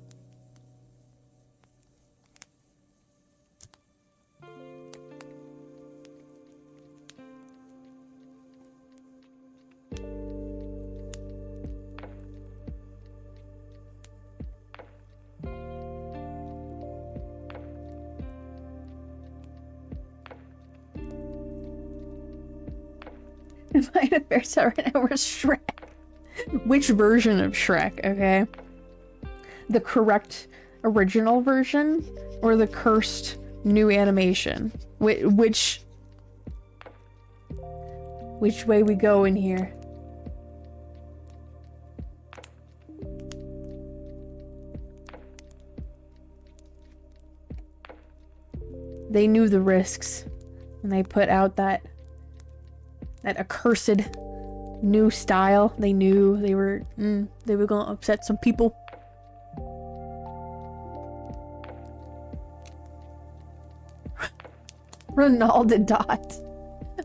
Am I in a fair set right now? We're Shrek. Which version of Shrek, okay? The correct original version or the cursed new animation? Which way we go in here? They knew the risks and they put out that accursed new style. They knew they were gonna upset some people. Ronaldo dot.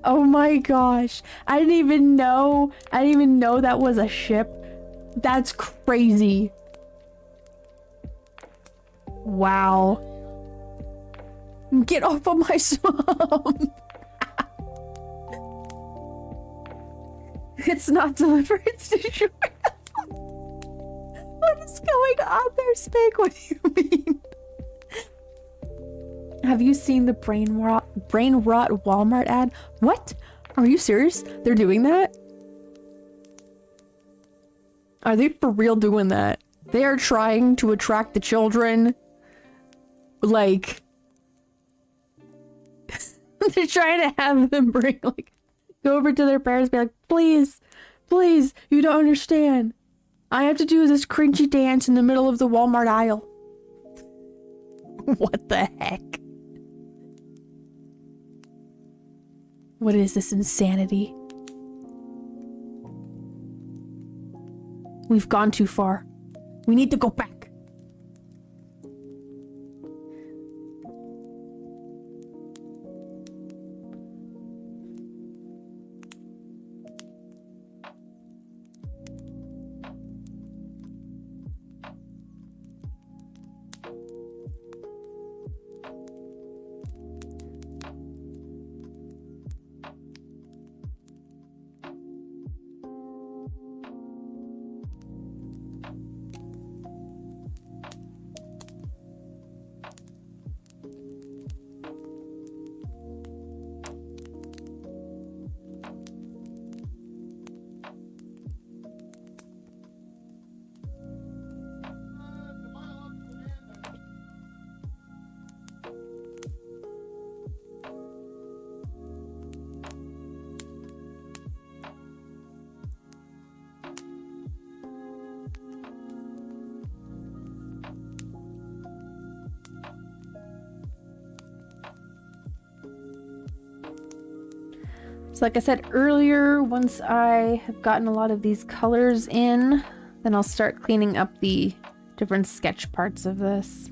Oh my gosh. I didn't even know that was a ship. That's crazy. Wow. Get off of my swamp. It's not delivered, it's destroyed. What is going on there, Spake? What do you mean? Have you seen the brain rot Walmart ad? What? Are you serious? They're doing that? Are they for real doing that? They are trying to attract the children. Like, they're trying to have them bring, like, go over to their parents and be like, please, please, you don't understand. I have to do this cringy dance in the middle of the Walmart aisle. What the heck? What is this insanity? We've gone too far. We need to go back. So like I said earlier, once I have gotten a lot of these colors in, then I'll start cleaning up the different sketch parts of this.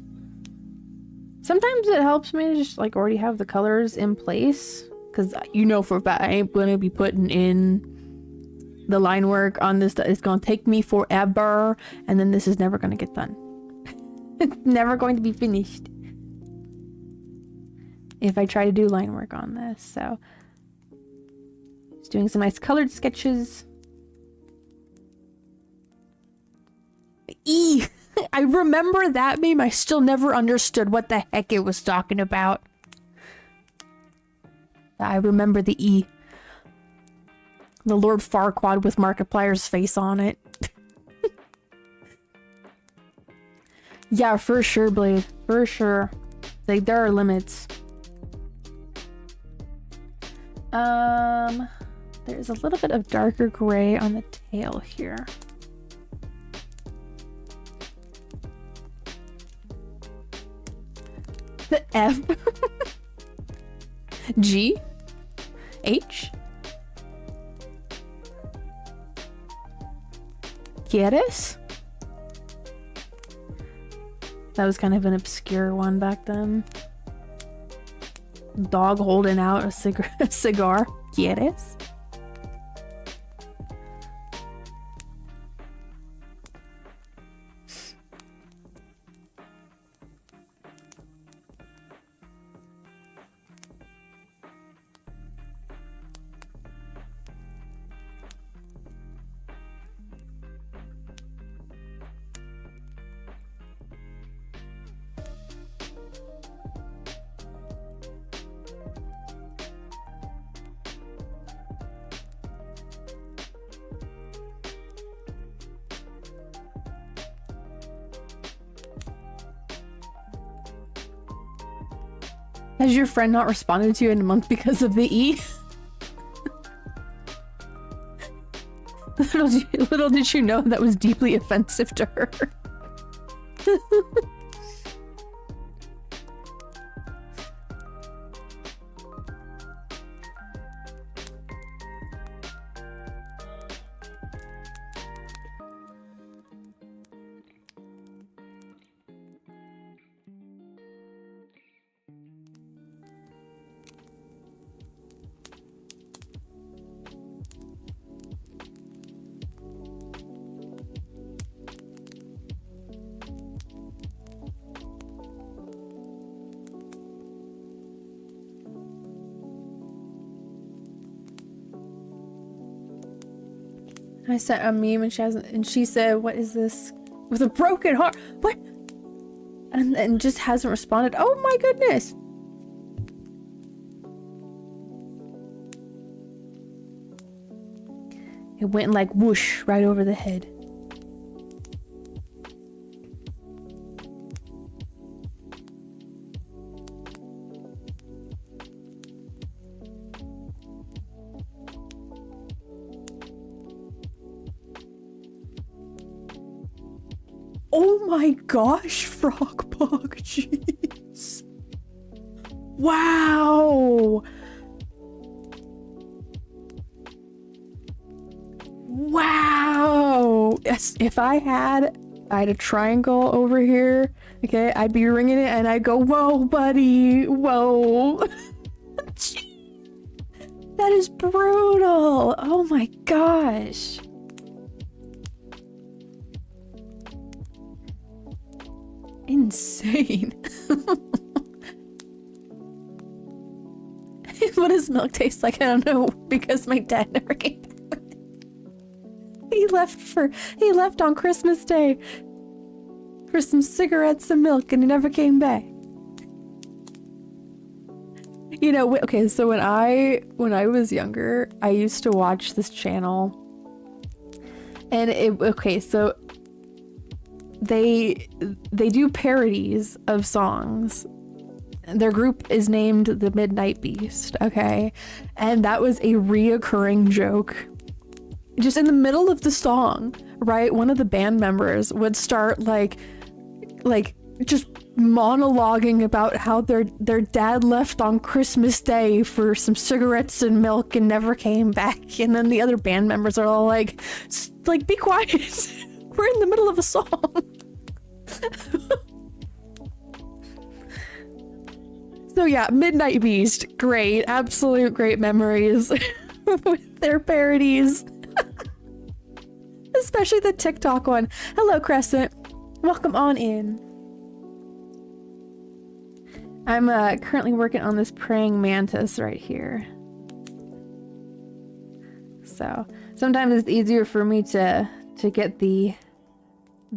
Sometimes it helps me to just like already have the colors in place, because you know for a fact I ain't gonna be putting in the line work on this. It's gonna take me forever, and then this is never gonna get done. It's never going to be finished if I try to do line work on this. So just doing some nice colored sketches. I remember that meme. I still never understood what the heck it was talking about. I remember the E. The Lord Farquaad with Markiplier's face on it. Yeah, for sure, Blade. For sure. Like, there are limits. There's a little bit of darker gray on the tail here. The F. G. H. ¿Quieres? That was kind of an obscure one back then. Dog holding out a cigar. ¿Quieres? Has your friend not responded to you in a month because of the E? Little did you know that was deeply offensive to her. I sent a meme and she said, "What is this? With a broken heart? What?" And just hasn't responded. Oh my goodness. It went like whoosh right over the head. Oh my gosh, Frogpug, jeez. Wow. Wow. Yes, if I had a triangle over here, okay, I'd be ringing it and I'd go, whoa, buddy, whoa. That is brutal. Oh my gosh. Insane. What does milk taste like? I don't know, because my dad never came back. He left on Christmas Day for some cigarettes and milk, and he never came back. You know, okay, so when I was younger, I used to watch this channel, and so they do parodies of songs. Their group is named the Midnight Beast, okay? And that was a reoccurring joke. Just in the middle of the song, right? One of the band members would start like just monologuing about how their dad left on Christmas Day for some cigarettes and milk and never came back. And then the other band members are all like be quiet. We're in the middle of a song. So yeah, Midnight Beast, great, absolute great memories with their parodies. Especially the TikTok one. Hello, Crescent. Welcome on in. I'm currently working on this praying mantis right here. So sometimes it's easier for me to get the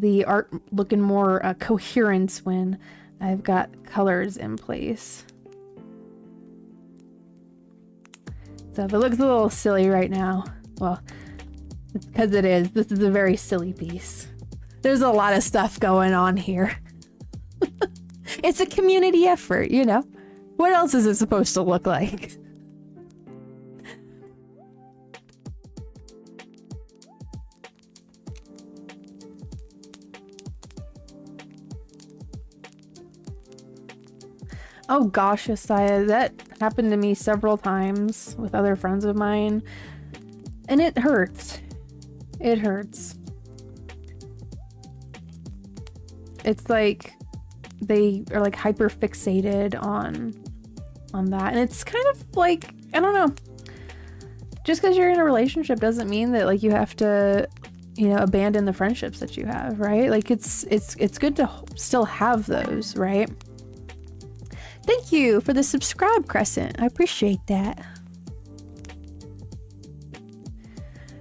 the art looking more coherent when I've got colors in place. So if it looks a little silly right now, well, it's because it is. This is a very silly piece. There's a lot of stuff going on here. It's a community effort, you know? What else is it supposed to look like? Oh gosh, Isaiah, that happened to me several times with other friends of mine. And it hurts. It hurts. It's like they are like hyper fixated on that. And it's kind of like, I don't know. Just because you're in a relationship doesn't mean that like you have to, you know, abandon the friendships that you have, right? Like it's good to still have those, right? Thank you for the subscribe, Crescent. I appreciate that.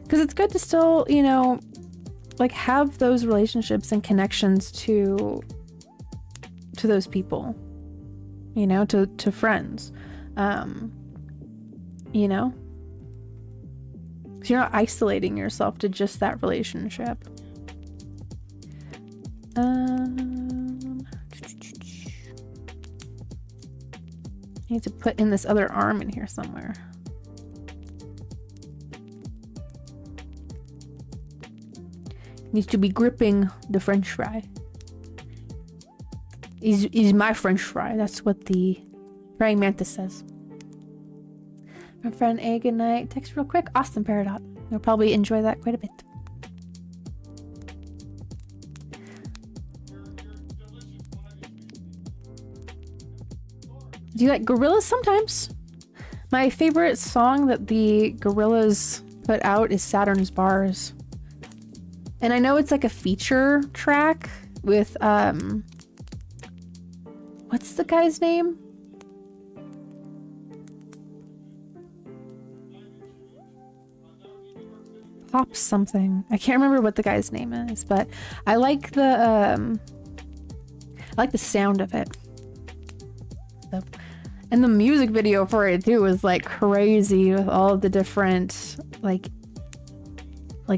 Because it's good to still, you know, like have those relationships and connections to those people, you know, to friends, you know, so you're not isolating yourself to just that relationship. I need to put in this other arm in here somewhere. Needs to be gripping the French fry. Is my French fry. That's what the praying mantis says. My friend A, good night. Text real quick. Awesome, Peridot. You'll probably enjoy that quite a bit. Do you like gorillas? Sometimes. My favorite song that the Gorillas put out is Saturn's Bars. And I know it's like a feature track with, what's the guy's name? Pop something. I can't remember what the guy's name is, but I like the sound of it. So, and the music video for it too was like crazy with all of the different like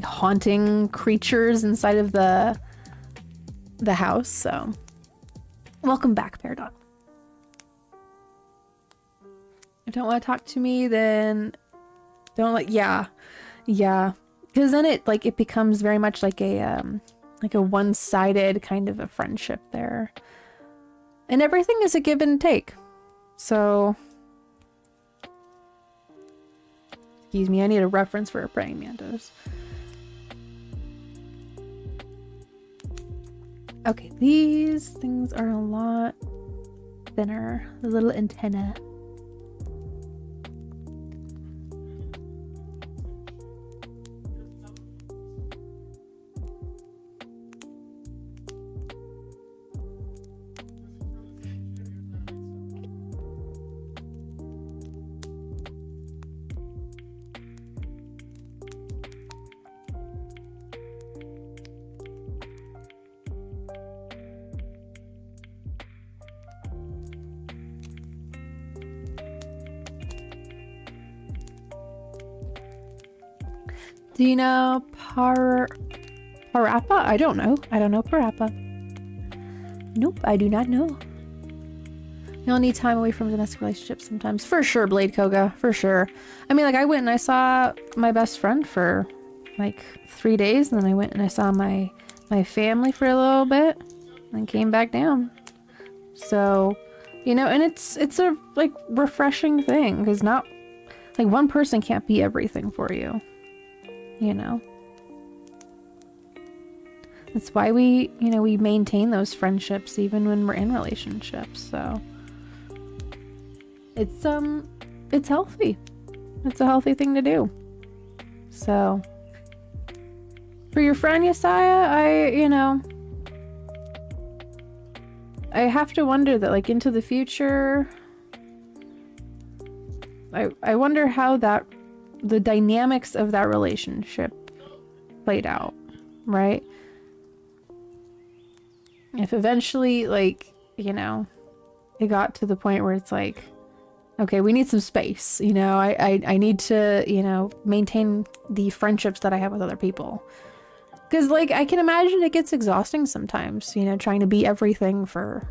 haunting creatures inside of the house. So welcome back, Peridot. If you don't want to talk to me, then don't yeah, because then it becomes very much like a one-sided kind of a friendship there, and everything is a give and take. So excuse me, I need a reference for a praying mantis. Okay, these things are a lot thinner. The little antenna. Do you know Parappa? I don't know. I don't know Parappa. Nope, I do not know. You'll need time away from domestic relationships sometimes. For sure, Blade Koga. For sure. I mean, like, I went and I saw my best friend for, like, 3 days. And then I went and I saw my family for a little bit. And came back down. So, you know, and it's a, like, refreshing thing. Because not, like, one person can't be everything for you. You know, that's why we maintain those friendships even when we're in relationships. So it's healthy. It's a healthy thing to do. So for your friend Yesiah, I have to wonder that, like, into the future, I wonder how the dynamics of that relationship played out, right? if eventually, like, you know, it got to the point where it's like, okay, we need some space, you know, I need to, you know, maintain the friendships that I have with other people. Because, like, I can imagine it gets exhausting sometimes, you know, trying to be everything for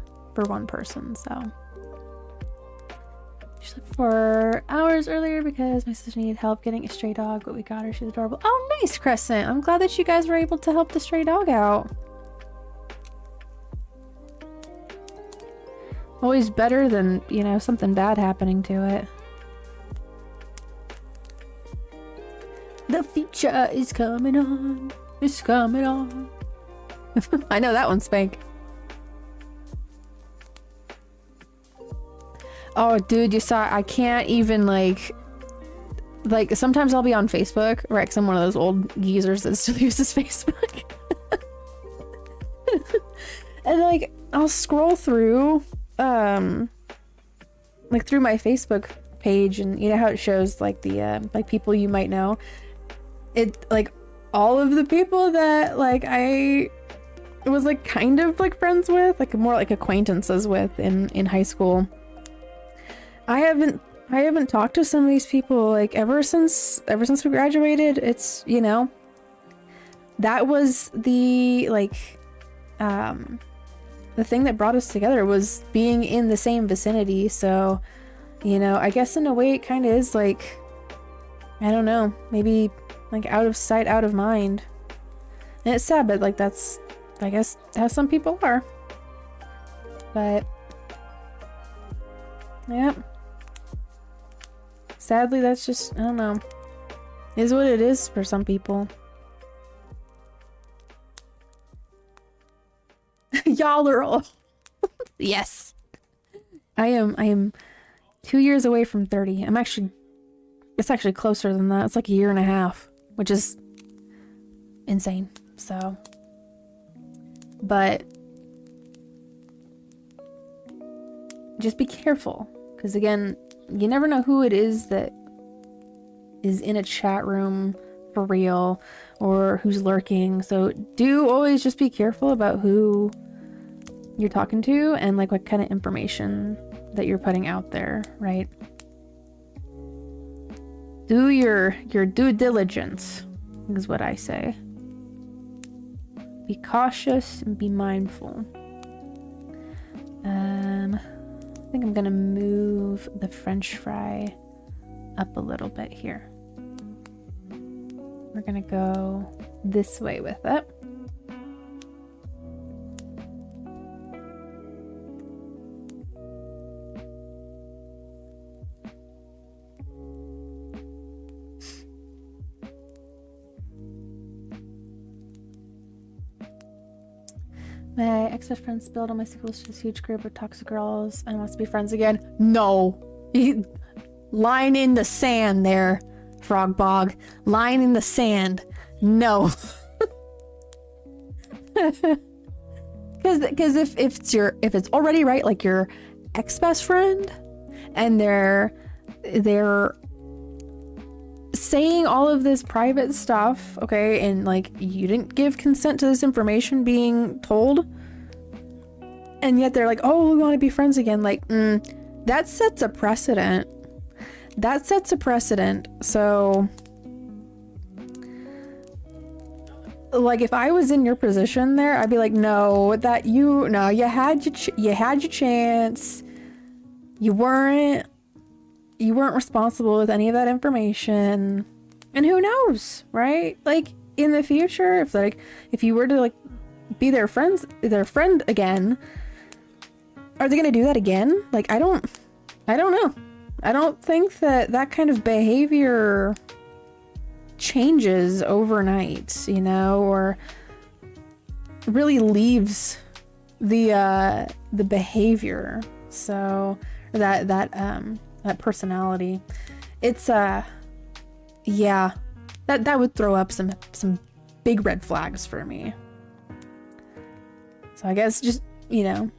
one person, so. She slept for hours earlier because my sister needed help getting a stray dog, but we got her. She's adorable. Oh, nice, Crescent. I'm glad that you guys were able to help the stray dog out. Always better than, you know, something bad happening to it. The future is coming on. It's coming on. I know that one, Spank. Oh, dude, you saw, I can't even, like, sometimes I'll be on Facebook, right, because I'm one of those old geezers that still uses Facebook. And, like, I'll scroll through, like, through my Facebook page, and you know how it shows, like, the, like, people you might know? It, like, all of the people that, like, I was, like, kind of, like, friends with, like, more like acquaintances with in high school. I haven't talked to some of these people, like, ever since we graduated. It's, you know, that was the, like, the thing that brought us together was being in the same vicinity. So, you know, I guess in a way it kind of is, like, I don't know, maybe, like, out of sight, out of mind. And it's sad, but, like, that's, I guess, how some people are. But, yeah. Sadly, that's just, I don't know, is what it is for some people. Y'all are all yes. I am 2 years away from 30. It's actually closer than that. It's like a year and a half, which is insane. So, but just be careful, because again, you never know who it is that is in a chat room for real, or who's lurking. So do always just be careful about who you're talking to and, like, what kind of information that you're putting out there, right? Do your due diligence is what I say. Be cautious and be mindful. I think I'm gonna move the French fry up a little bit here. We're gonna go this way with it. My ex-best friend spilled on my school's just huge group of toxic girls and wants to be friends again. No. Line in the sand there, Frog Bog. Line in the sand. No. Because if it's already right, like your ex-best friend, and they're saying all of this private stuff, okay, and, like, you didn't give consent to this information being told, and yet they're like, oh, we want to be friends again, like, that sets a precedent. That sets a precedent. So, like, if I was in your position there, I'd be like, no, you had your chance. You weren't responsible with any of that information, and who knows, right? Like, in the future, if you were to, like, be their friend again, are they gonna do that again? Like, I don't know. I don't think that kind of behavior changes overnight, you know, or really leaves the behavior. So that personality, it's yeah, that would throw up some big red flags for me. So I guess just, you know,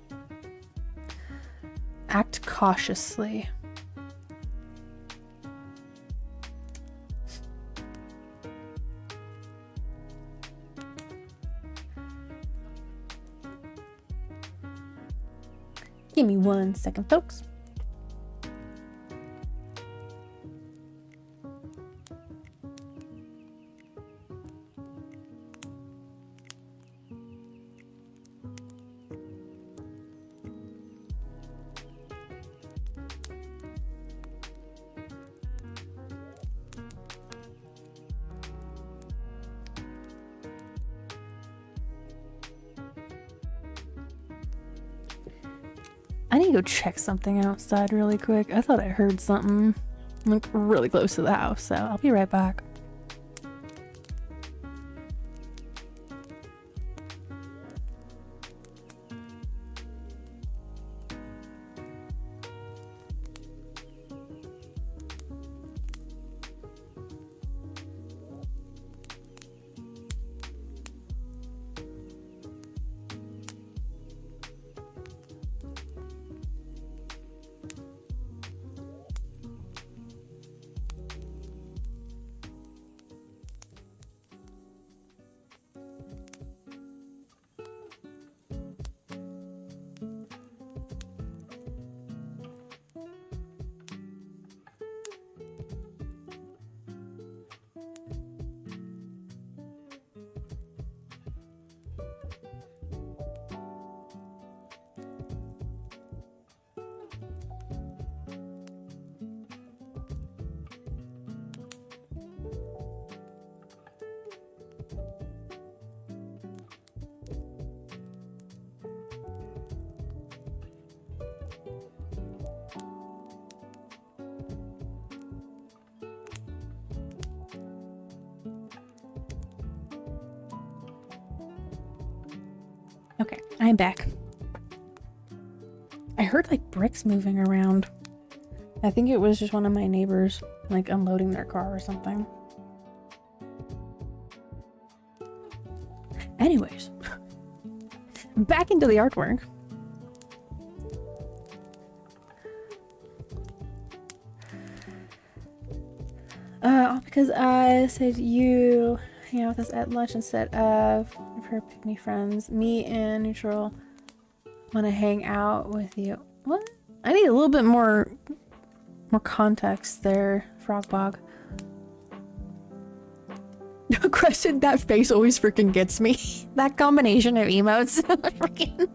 act cautiously. Give me 1 second, folks. I need to go check something outside really quick. I thought I heard something like really close to the house, so I'll be right back. Okay, I'm back. I heard like bricks moving around. I think it was just one of my neighbors like unloading their car or something. Anyways, back into the artwork. Because I said you hang out with us at lunch instead of her pick-me friends. Me and Neutral want to hang out with you. What? I need a little bit more context there, Frogbog. Crescent, that face always freaking gets me. That combination of emotes. Freaking.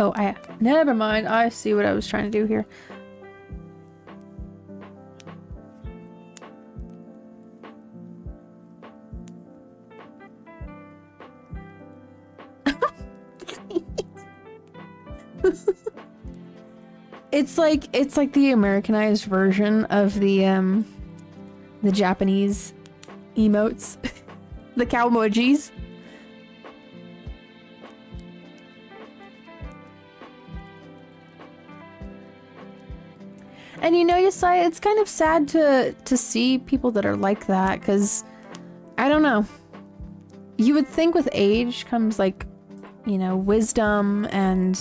Oh, never mind. I see what I was trying to do here. It's like the Americanized version of the Japanese emotes. The cowmojis. And you know, Yesai, it's kind of sad to see people that are like that, because I don't know. You would think with age comes like, you know, wisdom and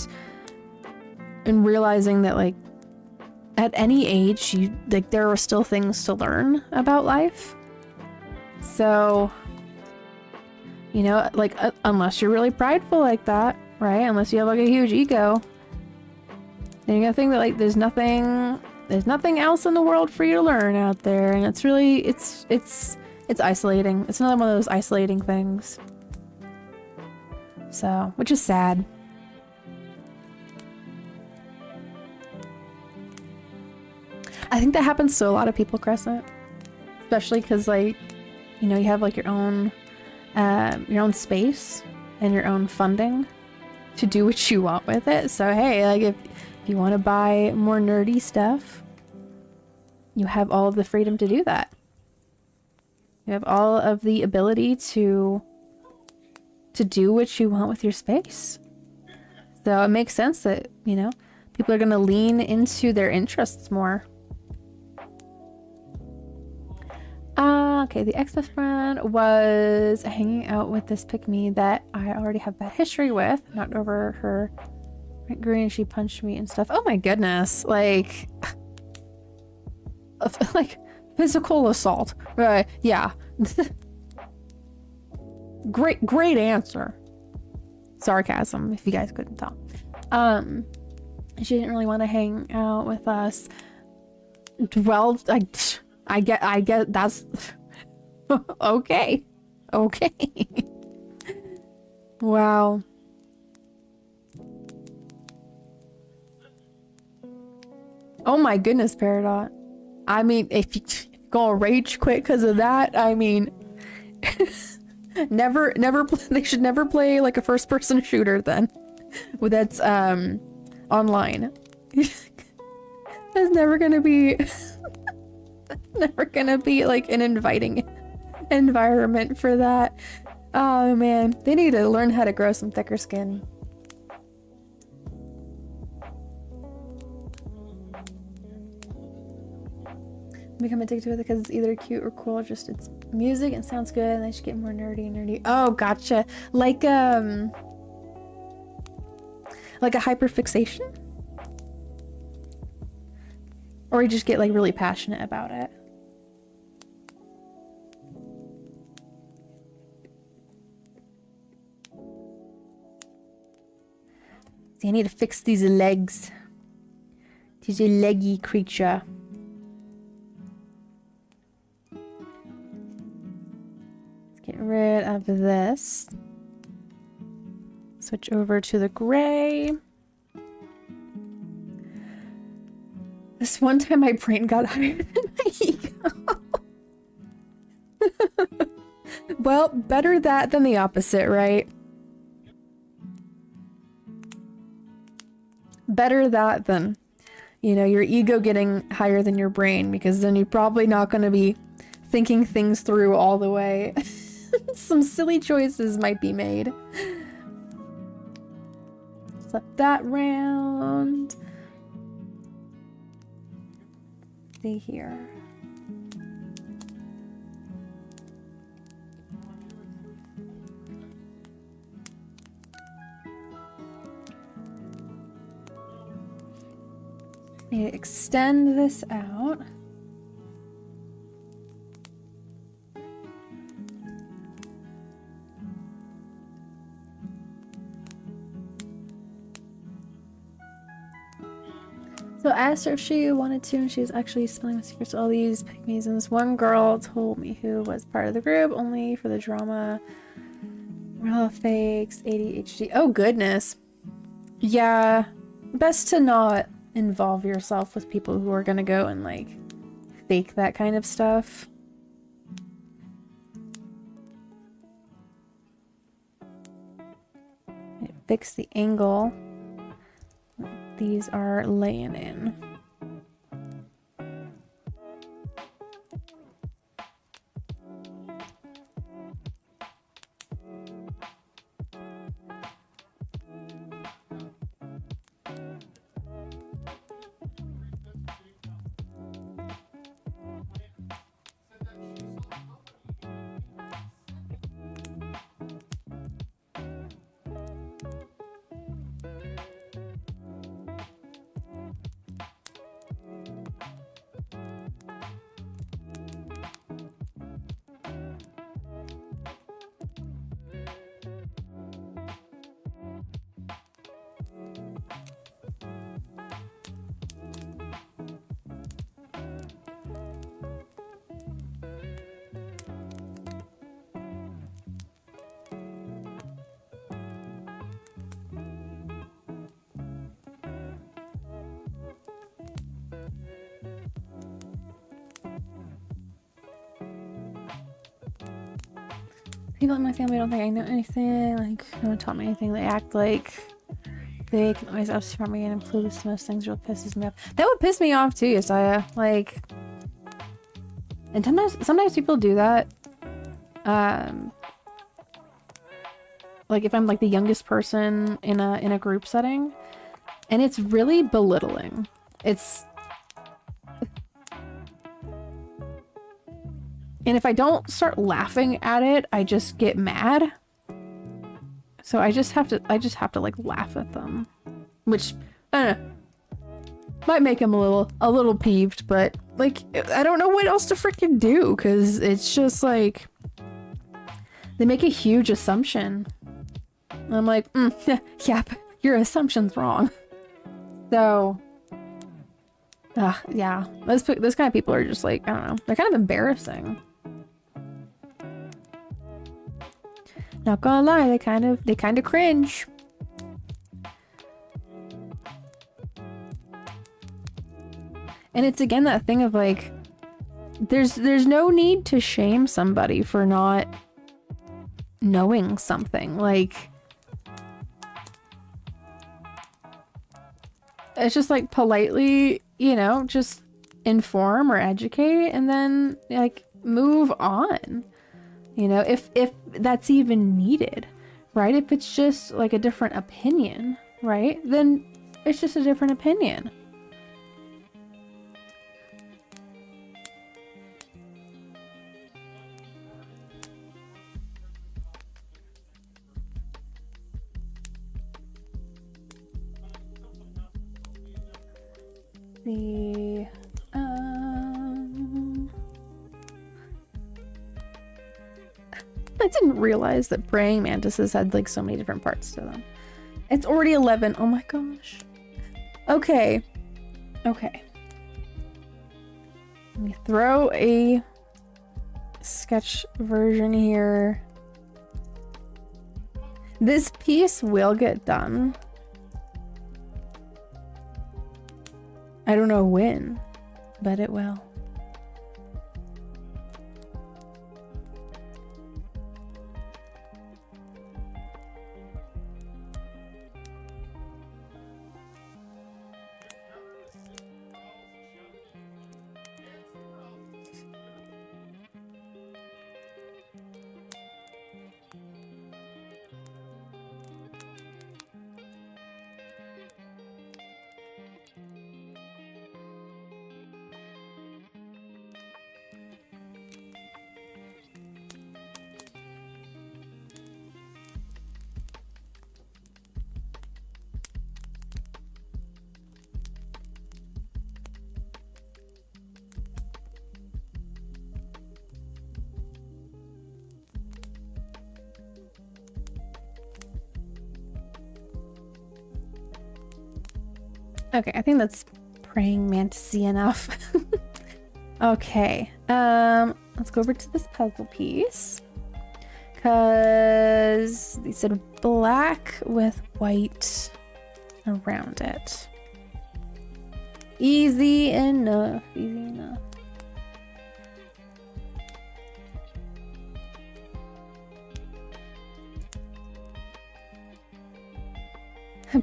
realizing that like at any age you like there are still things to learn about life. So, you know, like unless you're really prideful like that, right? Unless you have like a huge ego, then you gotta think that like there's nothing else in the world for you to learn out there, and it's really it's isolating. It's another one of those isolating things. So, which is sad. I think that happens to a lot of people, Crescent. Especially because, like, you know, you have like your own space and your own funding to do what you want with it. So hey, like if you want to buy more nerdy stuff, you have all of the freedom to do that. You have all of the ability to do what you want with your space. So it makes sense that, you know, people are going to lean into their interests more. Okay, the ex-best friend was hanging out with this pick-me that I already have bad history with. Knocked over her green, she punched me and stuff. Oh my goodness, like Physical assault. Yeah. Great answer. Sarcasm, if you guys couldn't tell. She didn't really want to hang out with us. Well, I get that's okay. Okay. Wow. Oh my goodness, Peridot. I mean, if you gonna rage quit because of that, I mean, never, they should never play like a first-person shooter then. That's online. That's never gonna be, never gonna be like an inviting environment for that. Oh man, they need to learn how to grow some thicker skin. Become addicted to it because it's either cute or cool, just it's music and sounds good, and they should get more nerdy. Oh, gotcha. Like a hyperfixation? Or you just get like really passionate about it. See, I need to fix these legs. She's a leggy creature. Let's get rid of this. Switch over to the gray. This one time my brain got higher than my ego. Well, better that than the opposite, right? Better that than, you know, your ego getting higher than your brain, because then you're probably not going to be thinking things through all the way. Some silly choices might be made. Flip that round. See here. Need to extend this out. So I asked her if she wanted to, and she was actually spilling my secrets to all these pygmies. And this one girl told me who was part of the group, only for the drama. Real fakes, ADHD. Oh goodness. Yeah, best to not involve yourself with people who are gonna go and like fake that kind of stuff. Fix the angle these are laying in. People in my family don't think I know anything, like, no one taught me anything. They act like they can always outsmart me and clueless to most things. Really pisses me off. That would piss me off too, Yesaya. Like, and sometimes people do that. Like if I'm like the youngest person in a group setting, and it's really belittling. And if I don't start laughing at it, I just get mad. So I just have to like laugh at them, which I don't know, might make them a little peeved, but like, I don't know what else to freaking do, because it's just like, they make a huge assumption. And I'm like, yeah, but your assumption's wrong. So, yeah, those kind of people are just like, I don't know, they're kind of embarrassing. Not gonna lie, they kind of cringe. And it's again that thing of like, there's no need to shame somebody for not knowing something. Like, it's just like politely, you know, just inform or educate and then like move on. You know, if that's even needed, right? If it's just like a different opinion, right? Then it's just a different opinion. I didn't realize that praying mantises had like so many different parts to them. It's already 11. Oh my gosh. Okay. Okay. Let me throw a sketch version here. This piece will get done. I don't know when, but it will. Okay, I think that's praying mantisy enough. Okay, let's go over to this puzzle piece. Cause they said black with white around it. Easy enough, easy enough.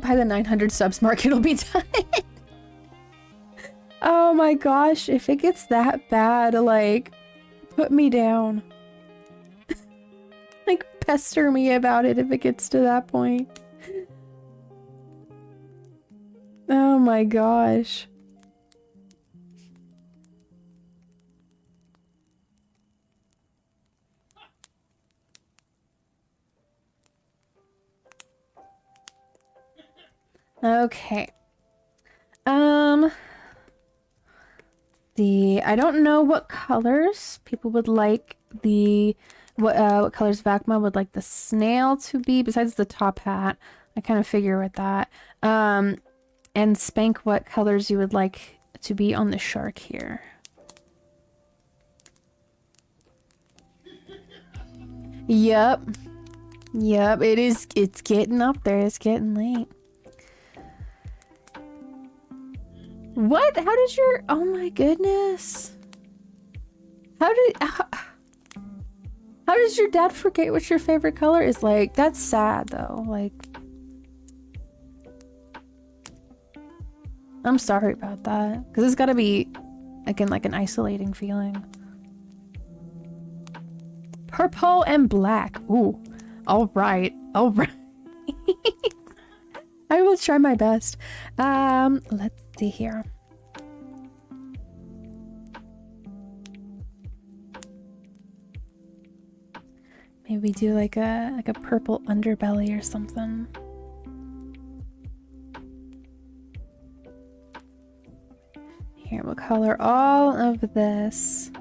By the 900 subs mark, it'll be done. Oh my gosh, if it gets that bad, like, put me down. Like, pester me about it if it gets to that point. Oh my gosh. Okay. I don't know what colors people would like what colors Vacma would like the snail to be besides the top hat. I kind of figure with that. And Spank, what colors you would like to be on the shark here. Yep. Yep, it's getting up there. It's getting late. What? How did your... Oh my goodness. How does your dad forget what your favorite color is? Like, that's sad though. Like, I'm sorry about that. Because it's gotta be, again, like an isolating feeling. Purple and black. Ooh. Alright. Alright. I will try my best. Let's see here. Maybe do like a purple underbelly or something. Here, we'll color all of this.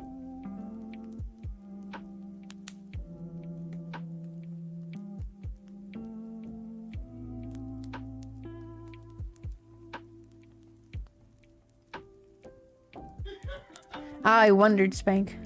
I wondered, Spank.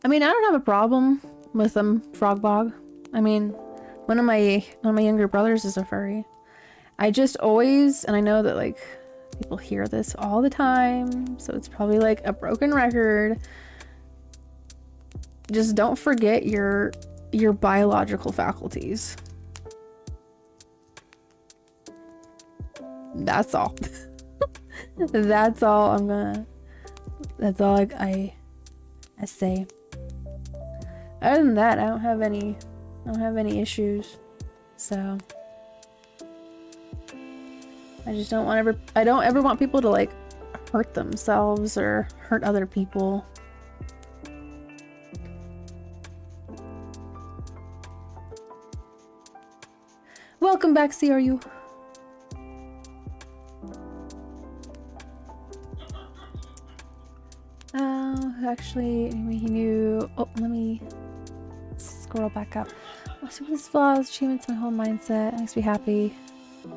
I mean, I don't have a problem with frog bog. I mean, one of my younger brothers is a furry. I just always, and I know that like people hear this all the time, so it's probably like a broken record. Just don't forget your biological faculties. That's all. That's all I say. Other than that, I don't have any issues. So I just don't want I don't ever want people to like hurt themselves or hurt other people. Welcome back, CRU. Actually, anyway, he knew. Oh, let me scroll back up. Some of his flaws, achievements, my whole mindset. It makes me happy,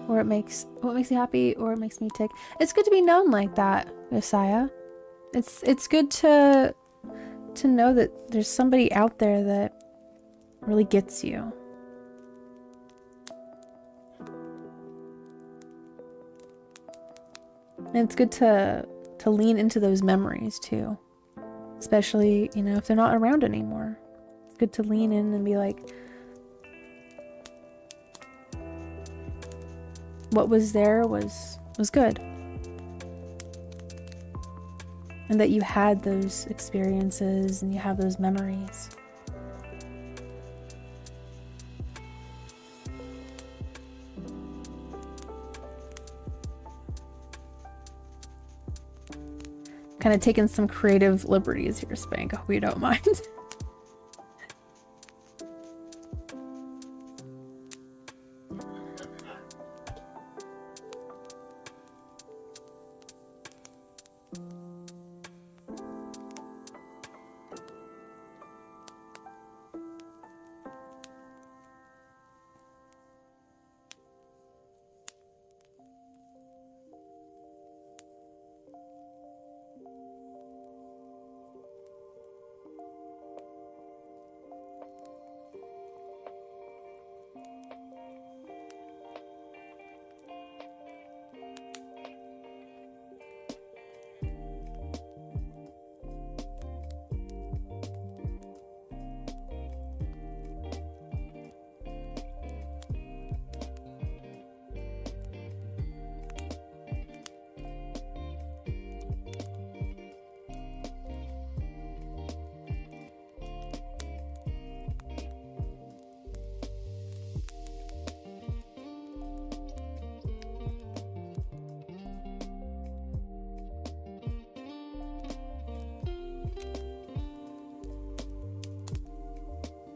or it makes me happy, or it makes me tick. It's good to be known like that, Josiah. It's good to know that there's somebody out there that really gets you. And it's good to lean into those memories too. Especially, you know, if they're not around anymore. It's good to lean in and be like, what was there was good. And that you had those experiences and you have those memories. Kind of taking some creative liberties here, Spank. I hope you don't mind.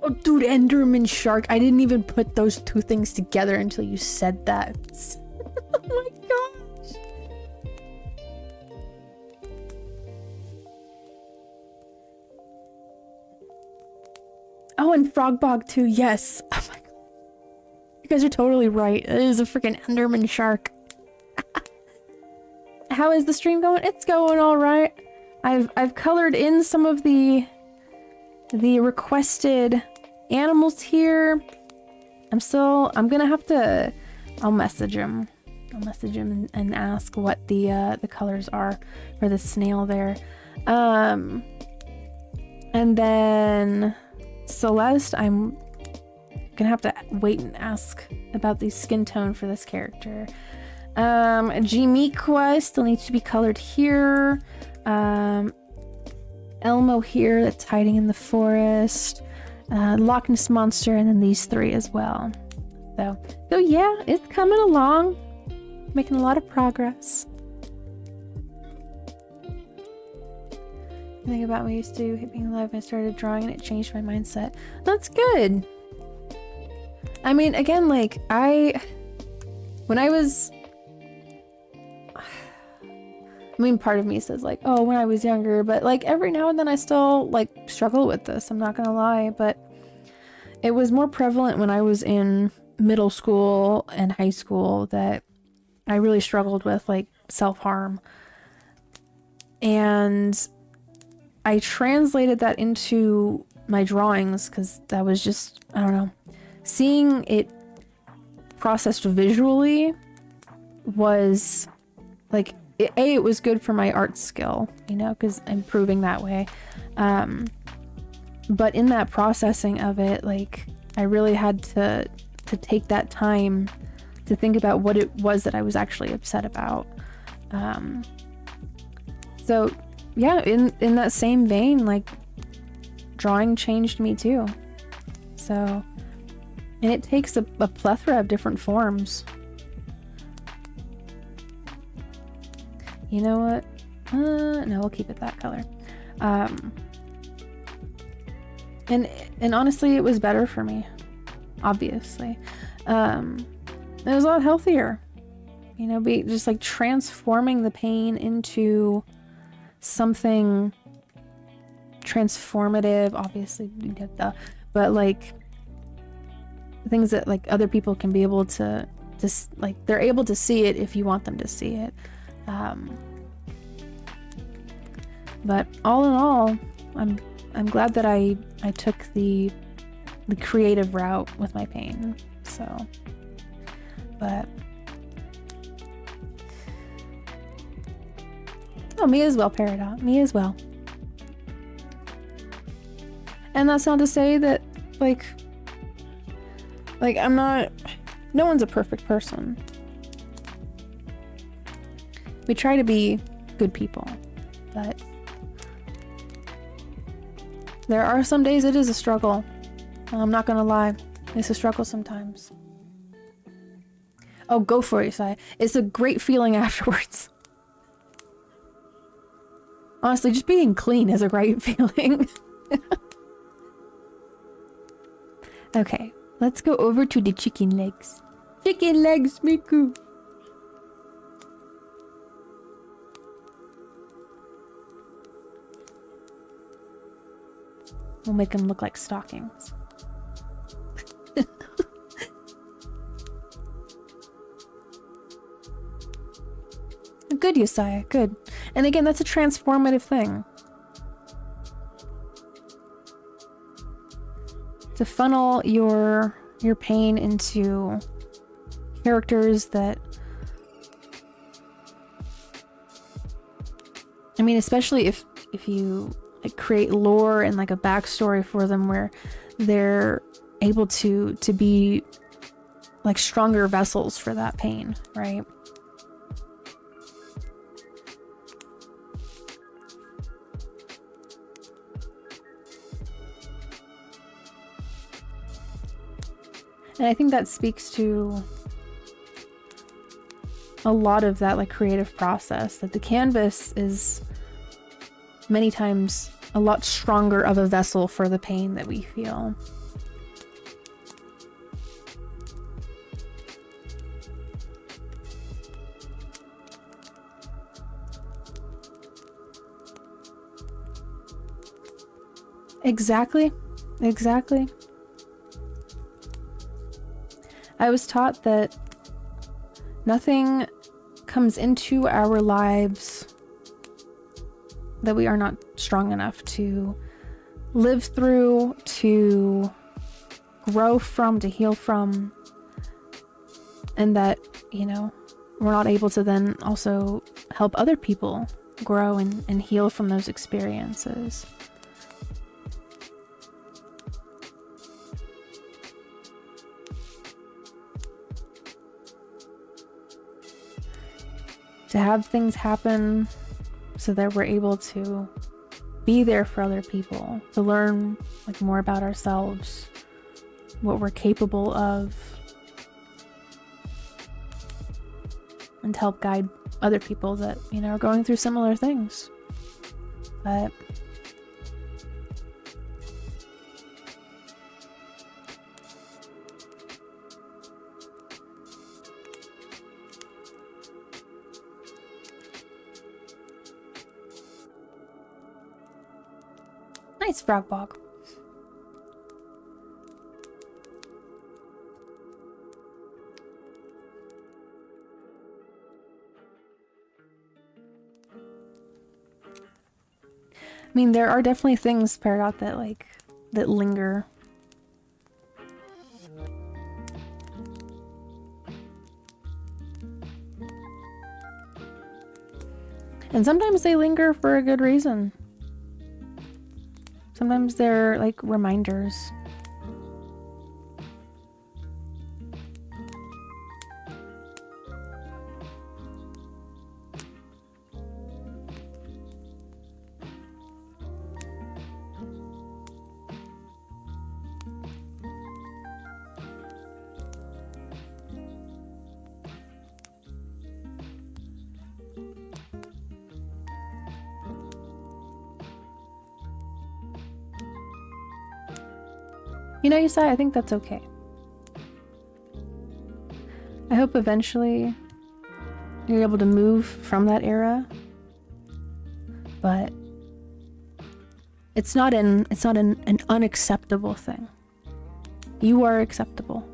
Oh, dude, Enderman Shark. I didn't even put those two things together until you said that. Oh my gosh. Oh, and Frogbog too. Yes. Oh my god. You guys are totally right. It is a freaking Enderman Shark. How is the stream going? It's going all right. I've colored in some of the requested animals here. I'm gonna have to, I'll message him and ask what the colors are for the snail there. And then Celeste, I'm gonna have to wait and ask about the skin tone for this character. Jimiqua still needs to be colored here. Elmo here that's hiding in the forest, Loch Ness Monster, and then these three as well. So yeah, it's coming along, making a lot of progress. Think about what I used to hate being alive, and I started drawing and it changed my mindset. That's good. I mean, again, like when I was, I mean, part of me says like, oh, when I was younger, but like every now and then I still like struggle with this. I'm not gonna lie, but it was more prevalent when I was in middle school and high school that I really struggled with like self-harm. And I translated that into my drawings because that was just, I don't know, seeing it processed visually was like, it was good for my art skill, you know, because I'm improving that way. But in that processing of it, like, I really had to take that time to think about what it was that I was actually upset about. So yeah, in that same vein, like, drawing changed me too. So, and it takes a plethora of different forms. You know what? No, we'll keep it that color. And honestly, it was better for me. Obviously, it was a lot healthier. You know, just like transforming the pain into something transformative. Obviously, you get the, but like things that like other people can be able to just like they're able to see it if you want them to see it. But all in all, I'm glad that I took the creative route with my pain. So, but oh, me as well, Peridot. Me as well. And that's not to say that like I'm not. No one's a perfect person. We try to be good people, but there are some days it is a struggle. I'm not gonna lie. It's a struggle sometimes. Oh, go for it, Sai. It's a great feeling afterwards. Honestly, just being clean is a great feeling. Okay, let's go over to the chicken legs. Chicken legs, Miku! We'll make them look like stockings. Good, Yesiah, good. And again, that's a transformative thing. To funnel your pain into characters that, I mean, especially if you like create lore and like a backstory for them where they're able to be like stronger vessels for that pain, right? And I think that speaks to a lot of that like creative process, that the canvas is many times a lot stronger of a vessel for the pain that we feel. Exactly. Exactly. I was taught that nothing comes into our lives that we are not strong enough to live through, to grow from, to heal from, and that, you know, we're not able to then also help other people grow and heal from those experiences. To have things happen so that we're able to be there for other people, to learn like more about ourselves, what we're capable of, and to help guide other people that, you know, are going through similar things. But nice frog bog. I mean, there are definitely things paired out that like that linger. And sometimes they linger for a good reason. Sometimes they're like reminders. You know, Yusai, I think that's okay. I hope eventually you're able to move from that era, but it's not an unacceptable thing. You are acceptable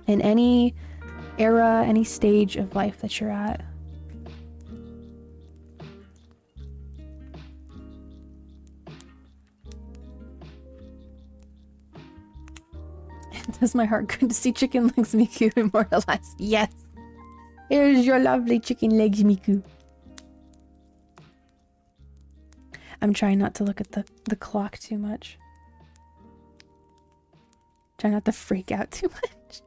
in any era, any stage of life that you're at. Does my heart good to see chicken legs Miku immortalized? Yes! Here's your lovely chicken legs Miku. I'm trying not to look at the clock too much. Try not to freak out too much.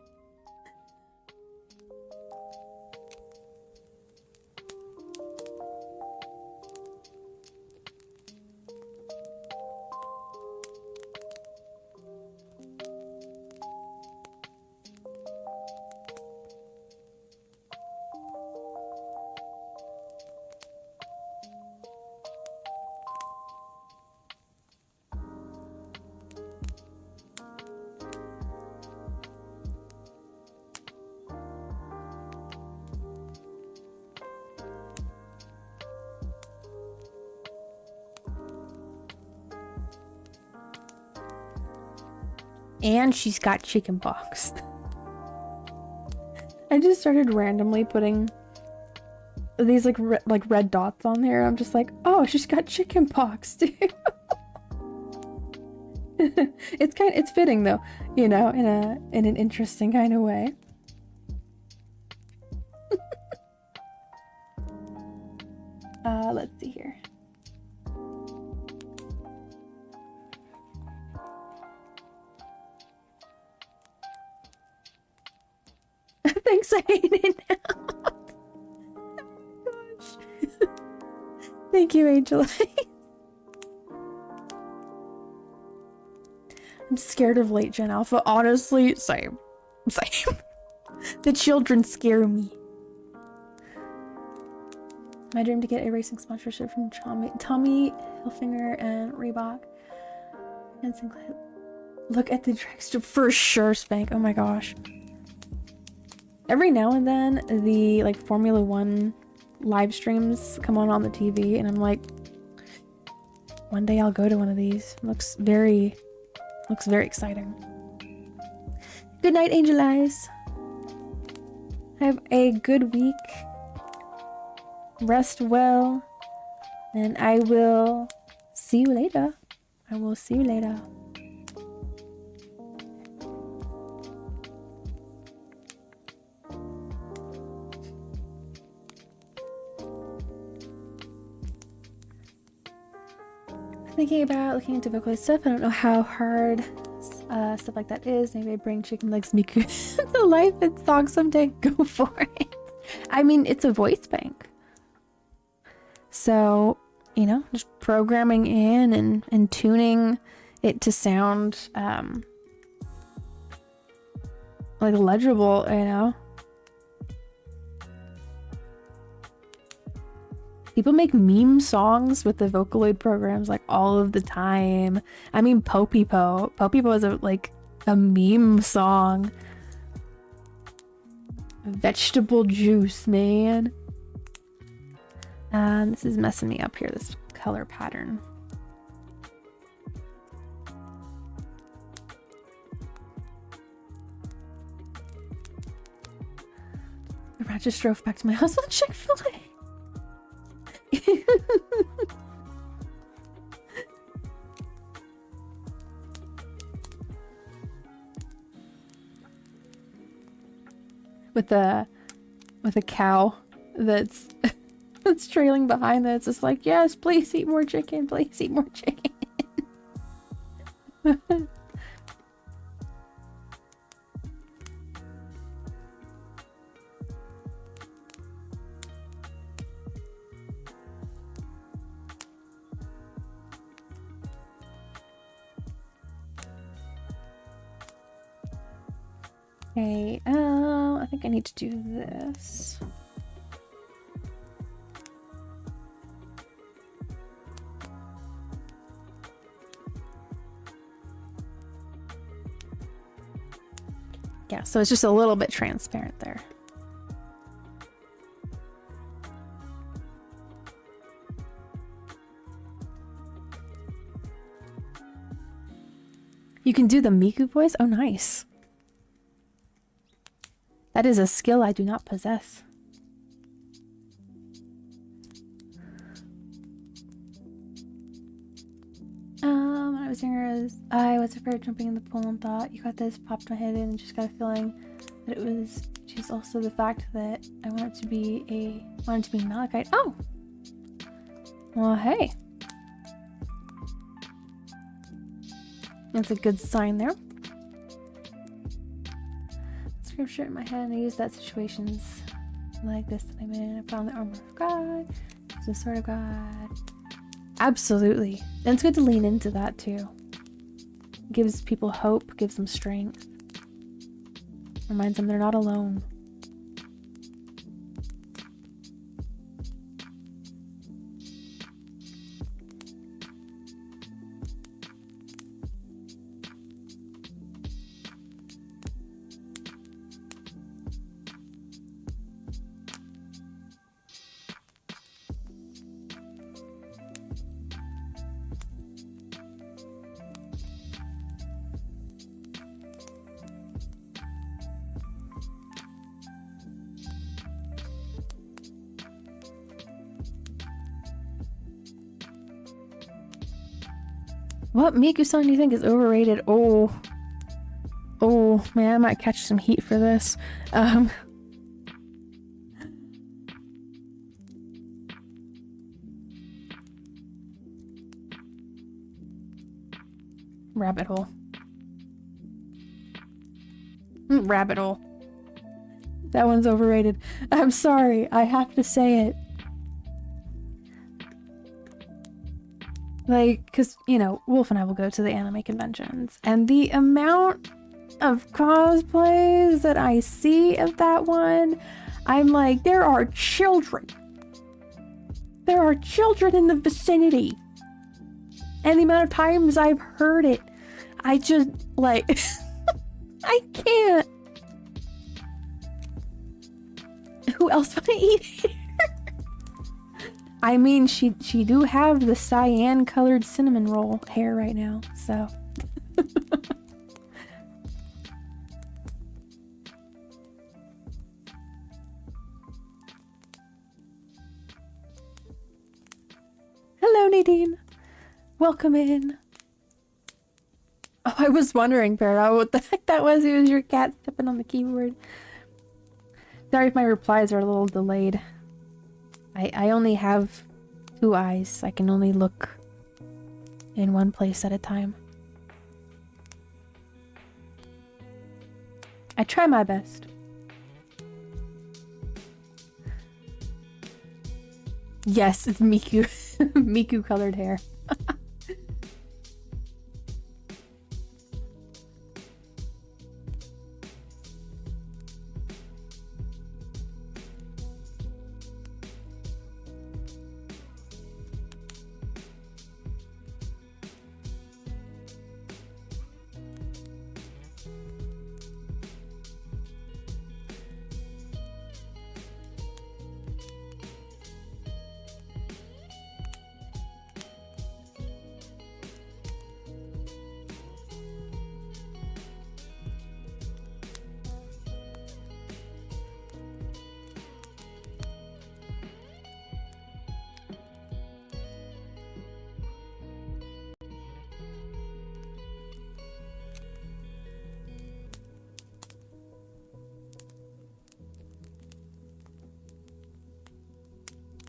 And she's got chicken pox. I just started randomly putting these like red dots on there. I'm just like, oh, she's got chicken pox too. It's fitting though, you know, in an interesting kind of way. Let's see here. Thanks, I hate it now. Oh, gosh. Thank you, Angel. I'm scared of late gen alpha. Honestly, same. The children scare me. My dream to get a racing sponsorship from Tommy Hilfiger and Reebok. And Sinclair. Look at the dragster for sure, Spank. Oh my gosh. Every now and then, the like Formula One live streams come on the TV, and I'm like, one day I'll go to one of these. Looks very exciting. Good night, Angel Eyes. Have a good week. Rest well, and I will see you later. I will see you later. Thinking about looking into vocalized stuff. I don't know how hard stuff like that is. Maybe I bring Chicken Legs Miku to life in song someday. Go for it. I mean, it's a voice bank. So you know, just programming in and tuning it to sound like legible, you know. People make meme songs with the Vocaloid programs like all of the time. I mean, Popipo is a meme song. Vegetable juice, man. This is messing me up here, this color pattern. The rat just drove back to my house on Chick-fil-A. with a cow that's that's trailing behind that. It's just like, yes, please eat more chicken, please eat more chicken. Okay, I think I need to do this. Yeah, so it's just a little bit transparent there. You can do the Miku voice? Oh, nice. That is a skill I do not possess. When I was younger, I was afraid of jumping in the pool and thought, you got this, popped my head in, and just got a feeling that it was just also the fact that I wanted to be Malachite. Oh! Well, hey. That's a good sign there. Scripture in my head, and I use that situations like this that I'm in. I found the armor of God, it's the sword of God. Absolutely. And it's good to lean into that too. Gives people hope, gives them strength. Reminds them they're not alone. What Miku-san do you think is overrated? Oh man, I might catch some heat for this. Rabbit hole. Rabbit hole. That one's overrated. I'm sorry, I have to say it. Like, because, you know, Wolf and I will go to the anime conventions, and the amount of cosplays that I see of that one, I'm like, there are children. There are children in the vicinity. And the amount of times I've heard it, I just, like, I can't. Who else would I eat here? I mean, she do have the cyan colored cinnamon roll hair right now, so. Hello, Nadine. Welcome in. Oh, I was wondering, Parrot, what the heck that was. It was your cat stepping on the keyboard. Sorry if my replies are a little delayed. I only have 2 eyes. I can only look in one place at a time. I try my best. Yes, it's Miku. Miku colored hair.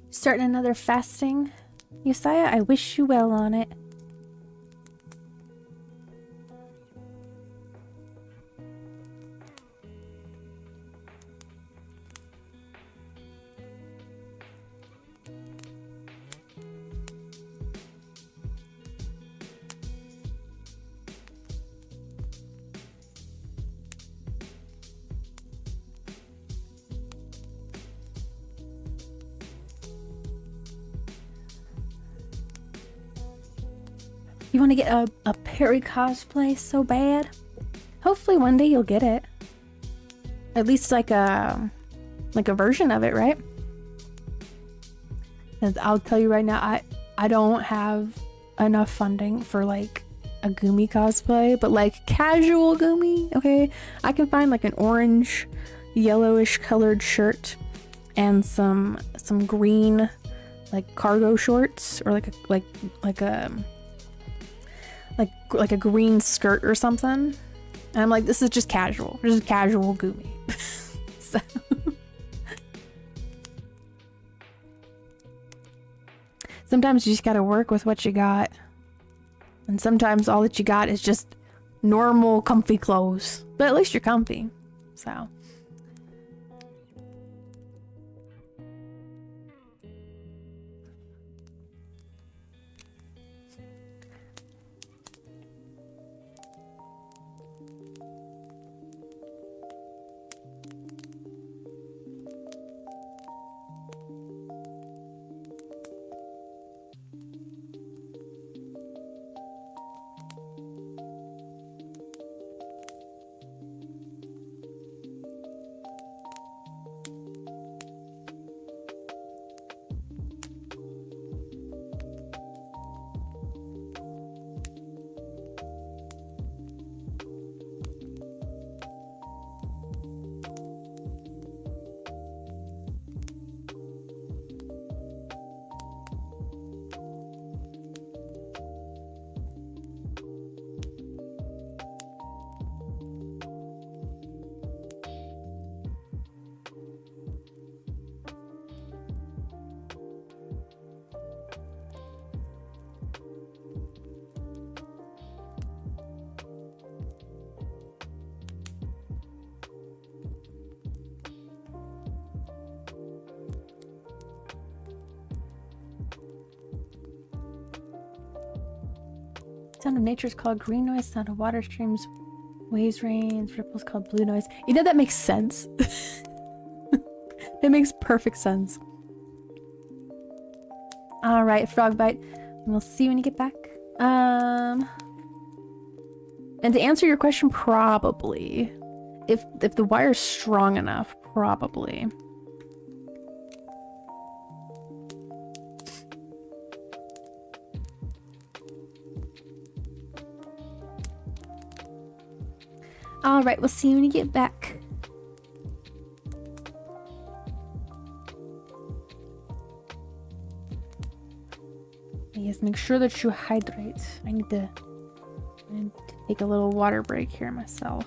Starting another fasting? Yesiah, I wish you well on it. You want to get a Perry cosplay so bad? Hopefully one day you'll get it. At least like a version of it, right? 'Cause I'll tell you right now, I don't have enough funding for like a Gumi cosplay, but like casual Gumi, okay? I can find like an orange, yellowish colored shirt and some green like cargo shorts, or like a green skirt or something. And I'm like, this is just casual. This is casual Gumi. So sometimes you just gotta work with what you got. And sometimes all that you got is just normal, comfy clothes. But at least you're comfy. So sound of nature is called green noise, sound of water streams, waves, rains, ripples called blue noise. You know, that makes sense. It makes perfect sense. All right, Frogbite. We'll see you when you get back. And to answer your question, probably. If the wire's strong enough, probably. All right, we'll see you when you get back. Yes, make sure that you hydrate. I need to take a little water break here myself.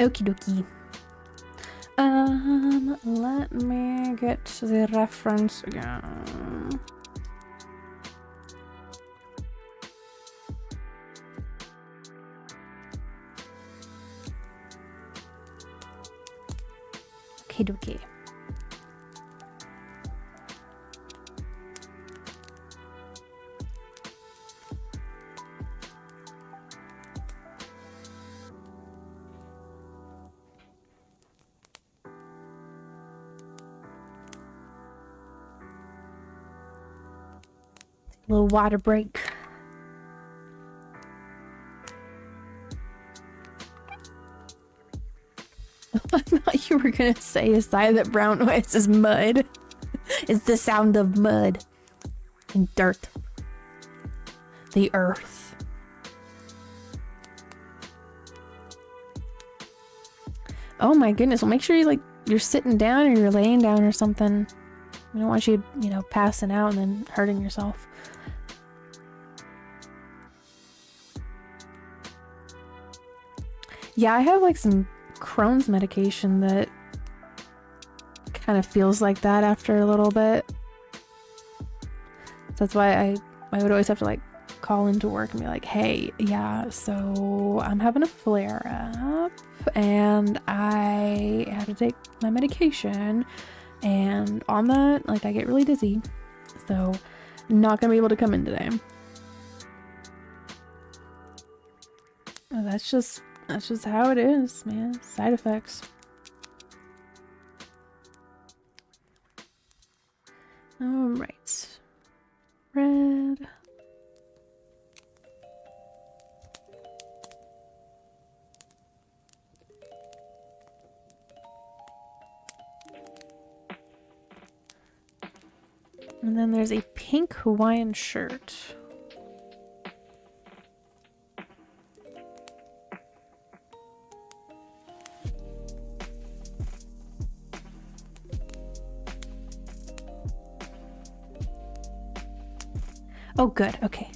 Okie dokie. Let me get the reference again. Okie dokie. Little water break. I thought you were gonna say a sigh that brown noise is mud. It's the sound of mud and dirt. The earth. Oh my goodness. Well, make sure you're sitting down or you're laying down or something. We don't want you, passing out and then hurting yourself. Yeah, I have like some Crohn's medication that kind of feels like that after a little bit. That's why I would always have to like call into work and be like, hey, yeah, so I'm having a flare up and I have to take my medication, and on that, like, I get really dizzy, so not gonna be able to come in today. Oh, that's just how it is, man. Side effects. All right. Red. And then there's a pink Hawaiian shirt. Oh, good. Okay.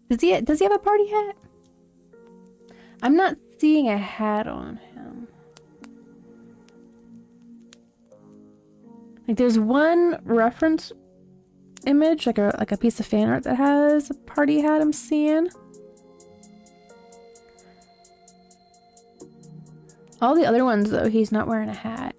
Does he have a party hat? I'm not seeing a hat on him. Like, there's one reference image, like a piece of fan art that has a party hat I'm seeing. All the other ones, though, he's not wearing a hat.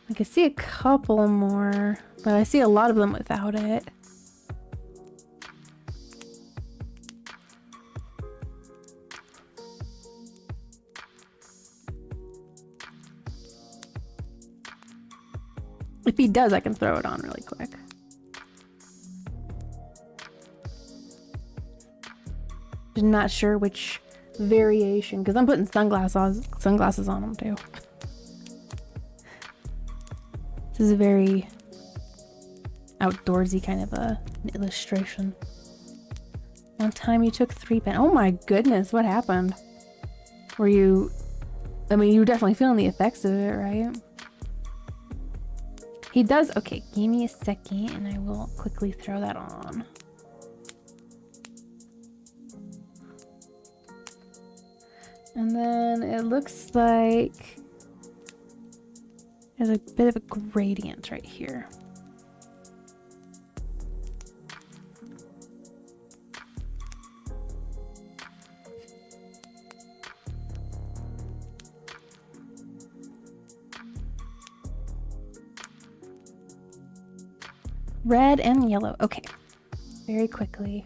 I can see a couple more, but I see a lot of them without it. If he does, I can throw it on really quick. Just not sure which variation, because I'm putting sunglasses on him too. This is a very outdoorsy kind of an illustration. One time you took 3 pen. Oh my goodness, what happened? Were you... I mean, you were definitely feeling the effects of it, right? He does... Okay, give me a second and I will quickly throw that on. And then it looks like there's a bit of a gradient right here. Red and yellow. Okay. Very quickly.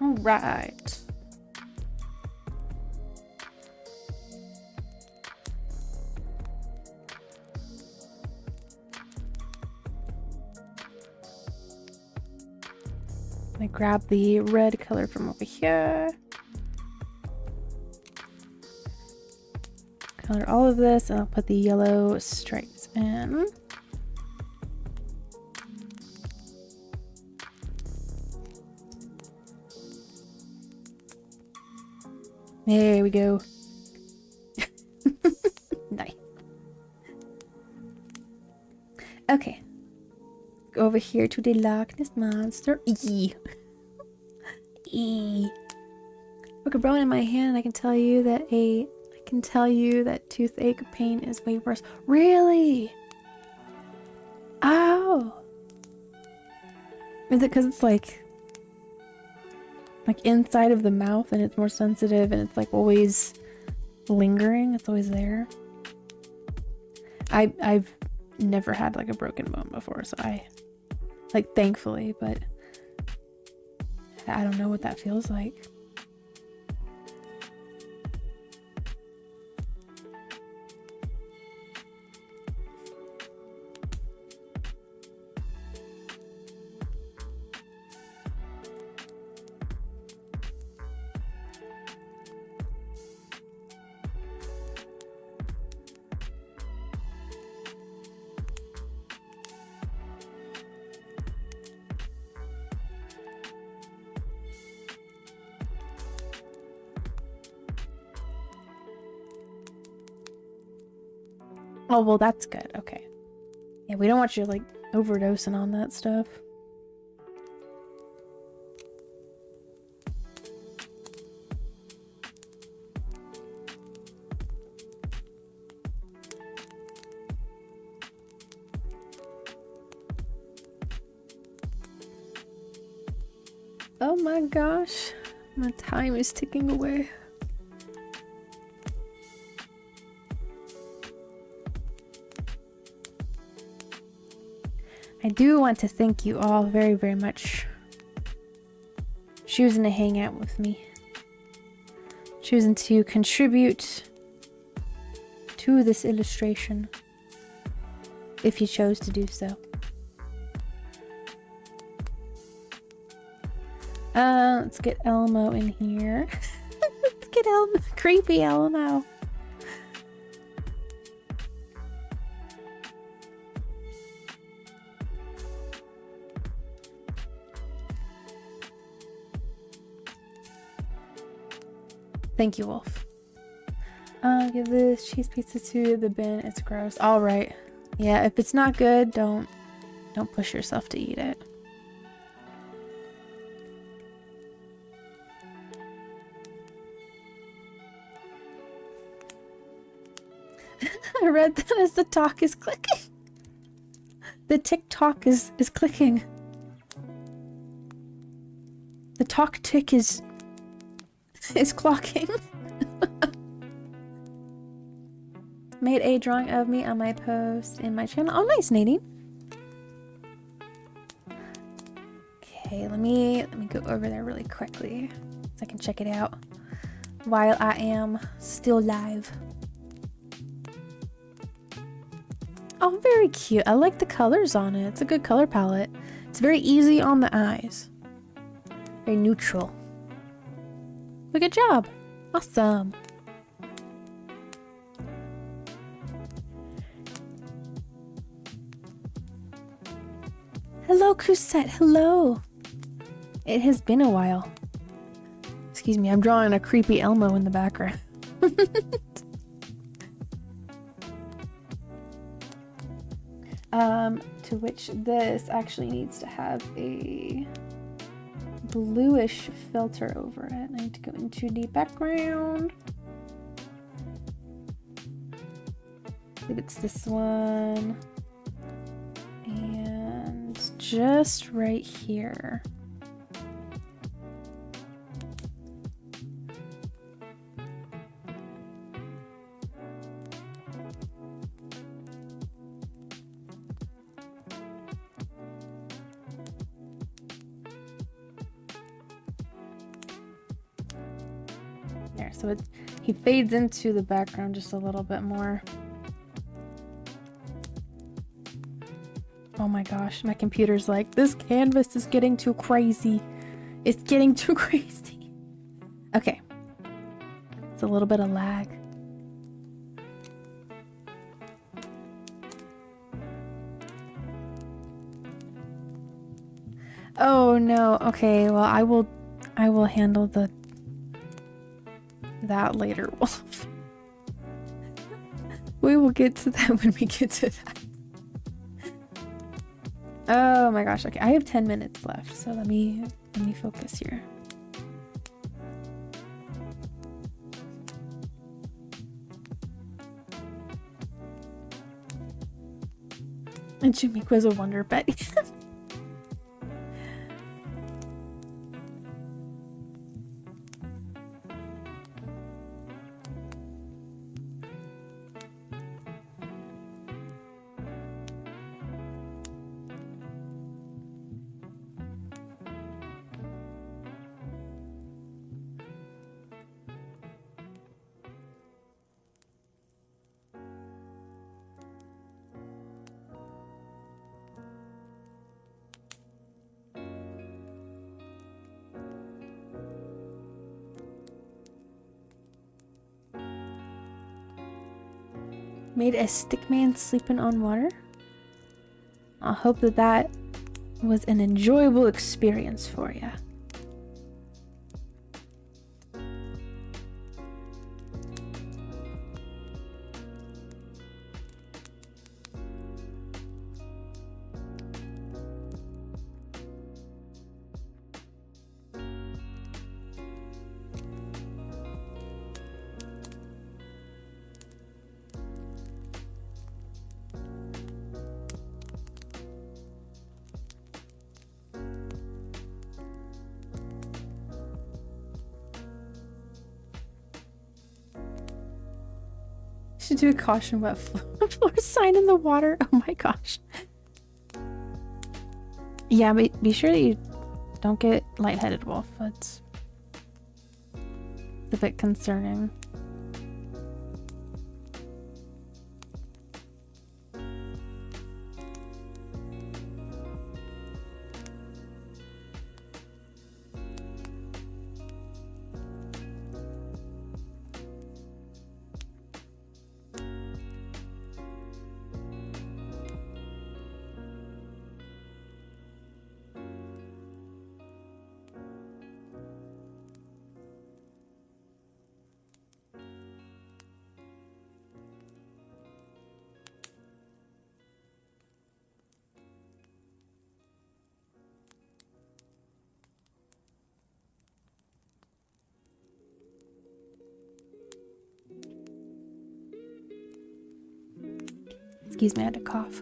All right. I grab the red color from over here. Color all of this, and I'll put the yellow stripes in. There we go. Nice. Okay. Go over here to the Loch Ness Monster. Look a bone in my hand. I can tell you that toothache pain is way worse. Really? Oh. Is it because it's like inside of the mouth and it's more sensitive and it's like always lingering? It's always there. I've never had like a broken bone before, so thankfully, but I don't know what that feels like. Oh, well, that's good. Okay. Yeah, we don't want you, like, overdosing on that stuff. Oh my gosh. My time is ticking away. I do want to thank you all very, very much. Choosing to hang out with me. Choosing to contribute to this illustration. If you chose to do so. Let's get Elmo in here. Let's get Elmo. Creepy Elmo. Thank you, Wolf. I'll give this cheese pizza to the bin. It's gross. All right. Yeah, if it's not good, don't push yourself to eat it. I read that as the talk is clicking. The TikTok is clicking. talk tick is clocking. Made a drawing of me on my post in my channel. Oh, nice, Nadine. Okay, let me go over there really quickly so I can check it out while I am still live. Oh, very cute. I like the colors on it. It's a good color palette. It's very easy on the eyes. Very neutral. Well, good job. Awesome. Hello, Cusette. Hello. It has been a while. Excuse me, I'm drawing a creepy Elmo in the background. To which this actually needs to have a bluish filter over it. I need to go into the background. I believe it's this one. And just right here. There, so he fades into the background just a little bit more. Oh my gosh, my computer's like, this canvas is getting too crazy. It's getting too crazy. Okay. It's a little bit of lag. Oh no. Okay, well I will handle that later, Wolf. We will get to that when we get to that. Oh my gosh, okay. I have 10 minutes left, so let me focus here. And Jimiqua's a wonder bet. Made a stick man sleeping on water. I hope that was an enjoyable experience for you. Should do a caution wet floor sign in the water. Oh my gosh. Yeah, but be sure that you don't get lightheaded, Wolf. It's a bit concerning. Excuse me, I had to cough.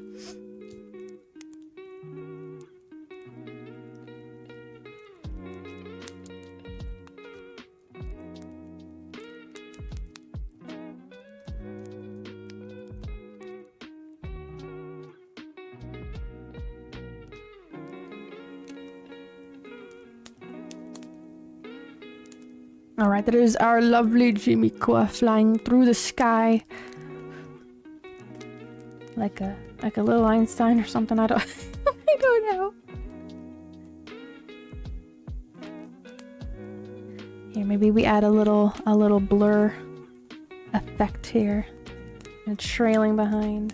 Alright, that is our lovely Jimikwa flying through the sky. Like a little Einstein or something, I don't I don't know. Here, maybe we add a little blur effect here. And trailing behind.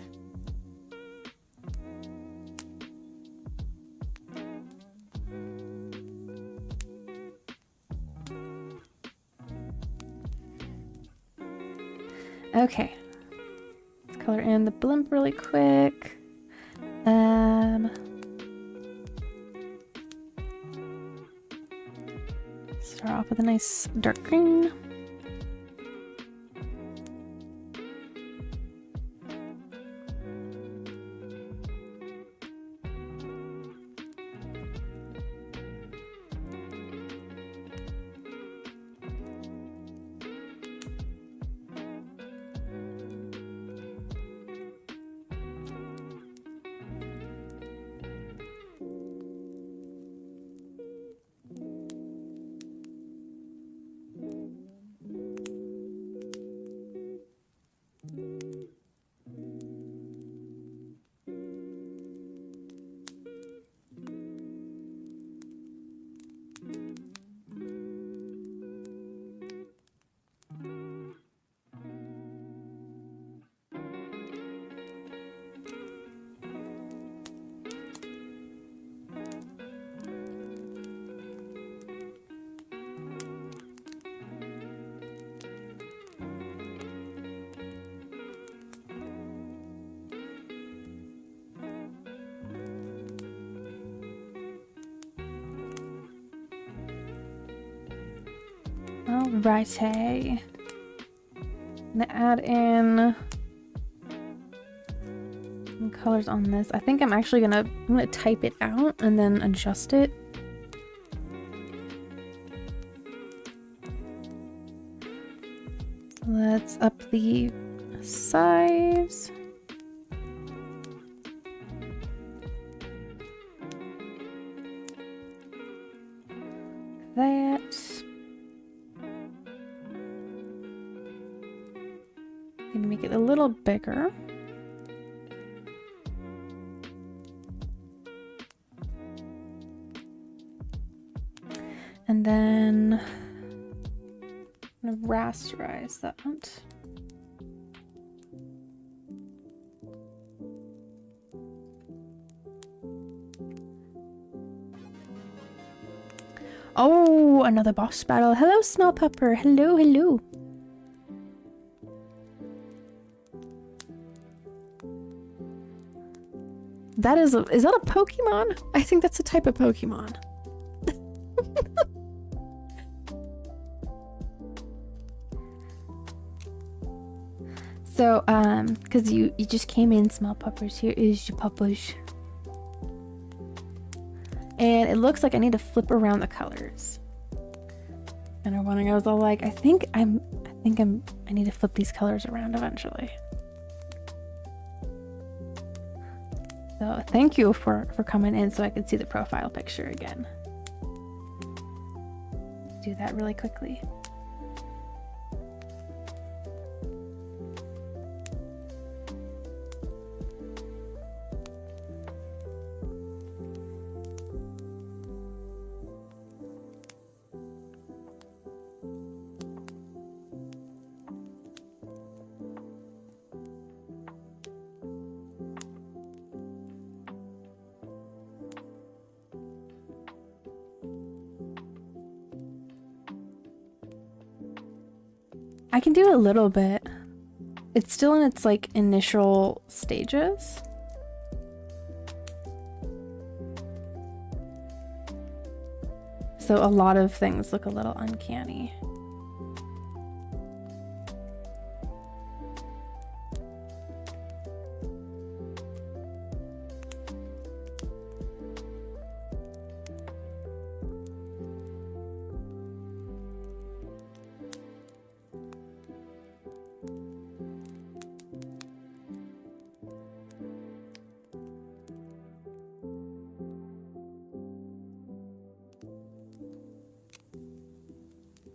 Okay. Let's color in the blimp really quick. Start off with a nice dark green. Alrighty. I'm gonna add in some colors on this. I think I'm actually I'm gonna type it out and then adjust it. Let's up the size. That. Gonna make it a little bigger. And then I'm gonna rasterize that. Oh, another boss battle. Hello, Smell Pepper. Hello, hello. Is that a Pokemon? I think that's a type of Pokemon. So, because you just came in, Smell Puppers. Here is your puppers. And it looks like I need to flip around the colors. And I was all like, I think I need to flip these colors around eventually. So thank you for coming in so I could see the profile picture again. Do that really quickly. I can do a little bit. It's still in its like initial stages. So a lot of things look a little uncanny.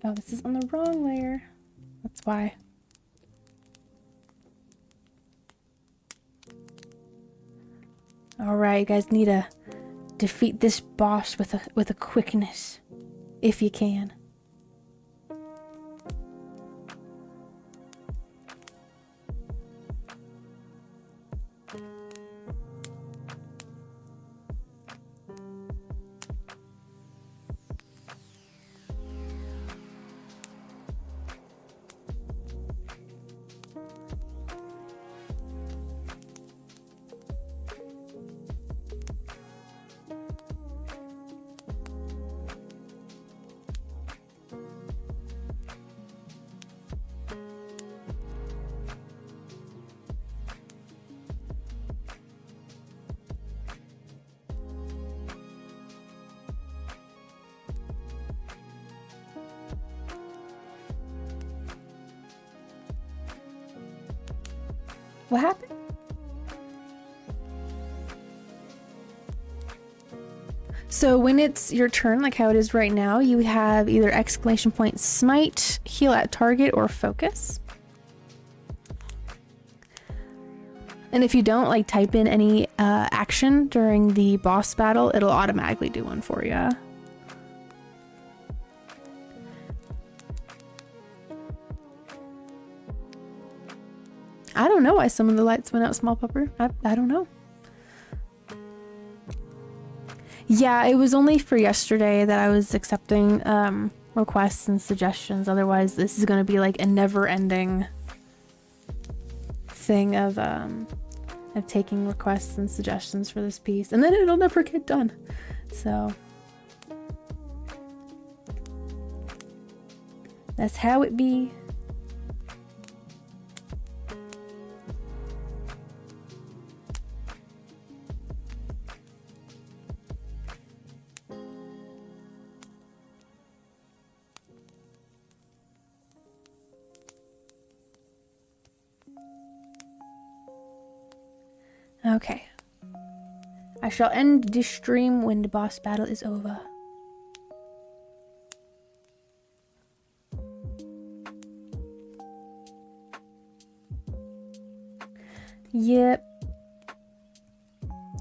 Oh, this is on the wrong layer. That's why. Alright, you guys need to defeat this boss with a quickness. If you can. What happened? So when it's your turn, like how it is right now, you have either exclamation point smite, heal at target, or focus. And if you don't like type in any action during the boss battle, it'll automatically do one for you. I don't know why some of the lights went out, Small Pupper. I don't know. Yeah, it was only for yesterday that I was accepting requests and suggestions. Otherwise, this is going to be like a never-ending thing of taking requests and suggestions for this piece. And then it'll never get done. So that's how it be. Okay. I shall end this stream when the boss battle is over. Yep.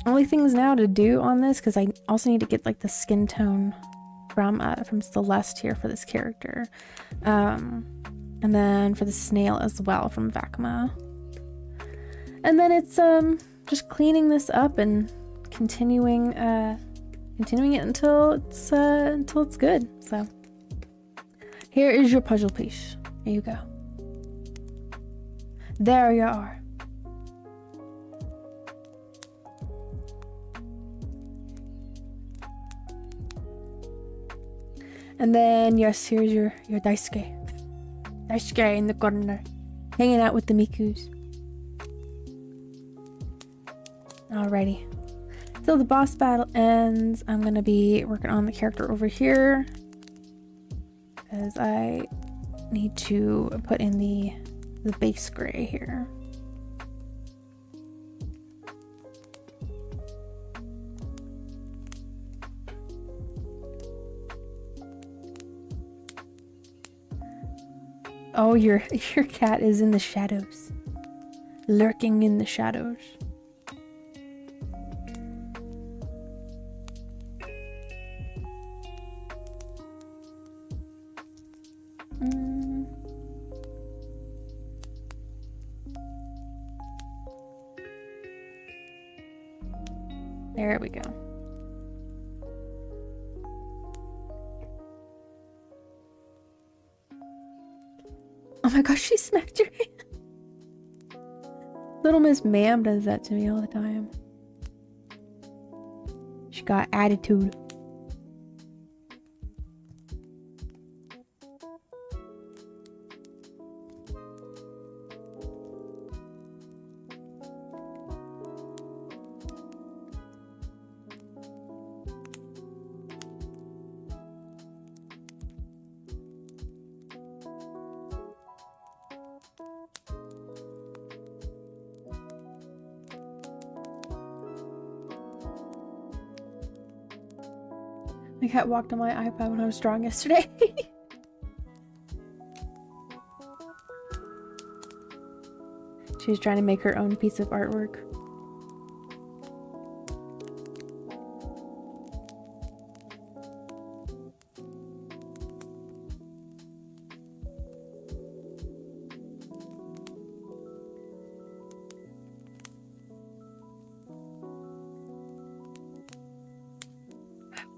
Only things now to do on this, because I also need to get like the skin tone from Celeste here for this character. And then for the snail as well from Vacma. And then it's just cleaning this up and continuing it until it's good. So here is your puzzle piece. Here you go. There you are. And then yes, here's your Daisuke. Daisuke in the corner, hanging out with the Mikus. Alrighty. Till the boss battle ends, I'm gonna be working on the character over here, because I need to put in the base gray here. Oh, your cat is in the shadows, lurking in the shadows. There we go. Oh my gosh, she smacked your hand. Little Miss Ma'am does that to me all the time. She got attitude. My cat walked on my iPad when I was drawing yesterday. She's trying to make her own piece of artwork.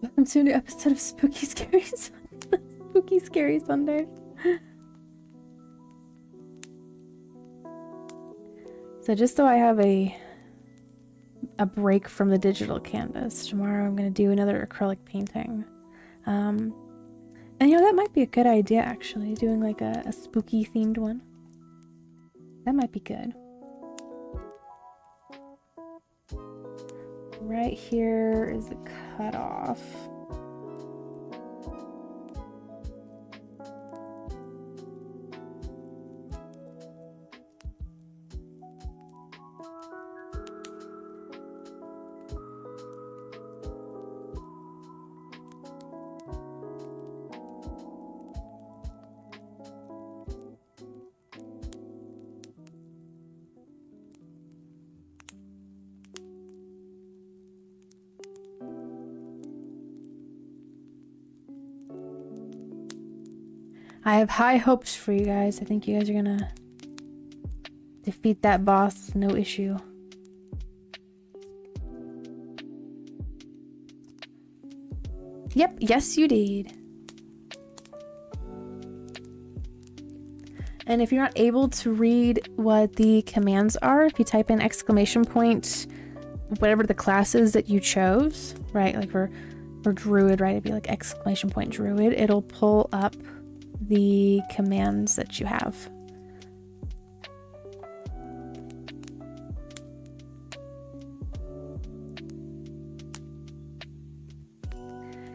Welcome to a new episode of Spooky Scary Spooky Scary Sunday. So just so I have a break from the digital canvas, tomorrow I'm going to do another acrylic painting. And you know, that might be a good idea actually, doing like a spooky themed one. That might be good. Right here is the cutoff. I have high hopes for you guys. I think you guys are gonna defeat that boss, no issue. Yep, yes you did. And if you're not able to read what the commands are, if you type in exclamation point, whatever the class is that you chose, right? Like for druid, right? It'd be like exclamation point druid. It'll pull up the commands that you have.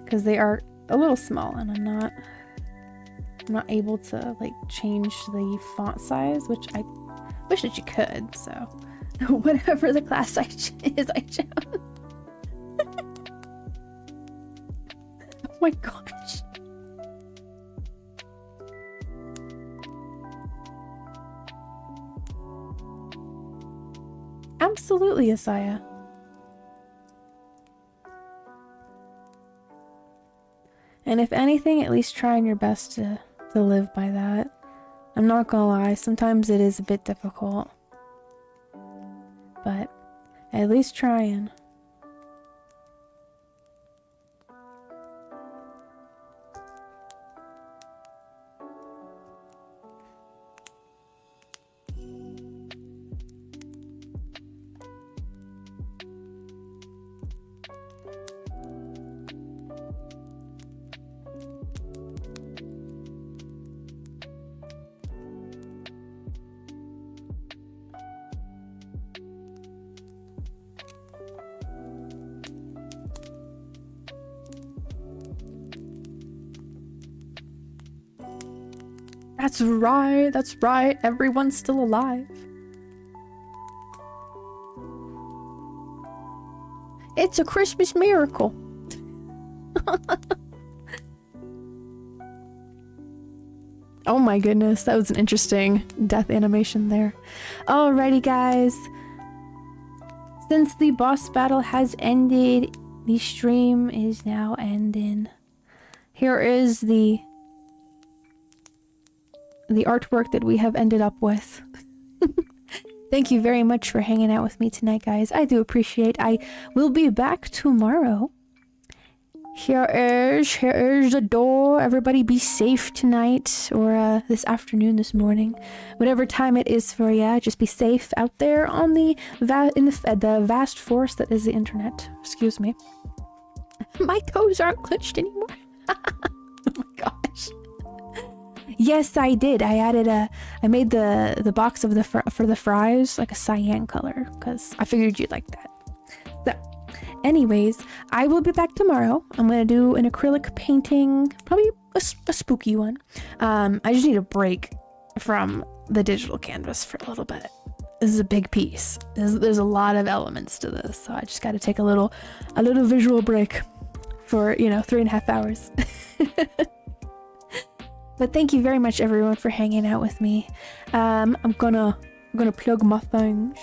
Because they are a little small and I'm not able to like change the font size, which I wish that you could, so whatever the class size is, I chose. Oh my gosh. Absolutely, Asaya. And if anything, at least trying your best to live by that. I'm not gonna lie, sometimes it is a bit difficult. But at least trying. That's right, everyone's still alive. It's a Christmas miracle. Oh my goodness, that was an interesting death animation there. Alrighty guys, since the boss battle has ended, the stream is now ending. Here is the artwork that we have ended up with. Thank you very much for hanging out with me tonight, guys. I do appreciate. I will be back tomorrow. Here is the door. Everybody be safe tonight, or this afternoon, this morning, whatever time it is for ya. Just be safe out there on the vast forest that is the internet. Excuse me. My toes aren't clenched anymore. Oh my gosh. Yes, I did. I made the box of for the fries like a cyan color because I figured you'd like that. So, anyways, I will be back tomorrow. I'm gonna do an acrylic painting, probably a spooky one. I just need a break from the digital canvas for a little bit. This is a big piece. There's a lot of elements to this, so I just got to take a little visual break for 3.5 hours. But thank you very much everyone for hanging out with me. I'm gonna I'm gonna plug my things.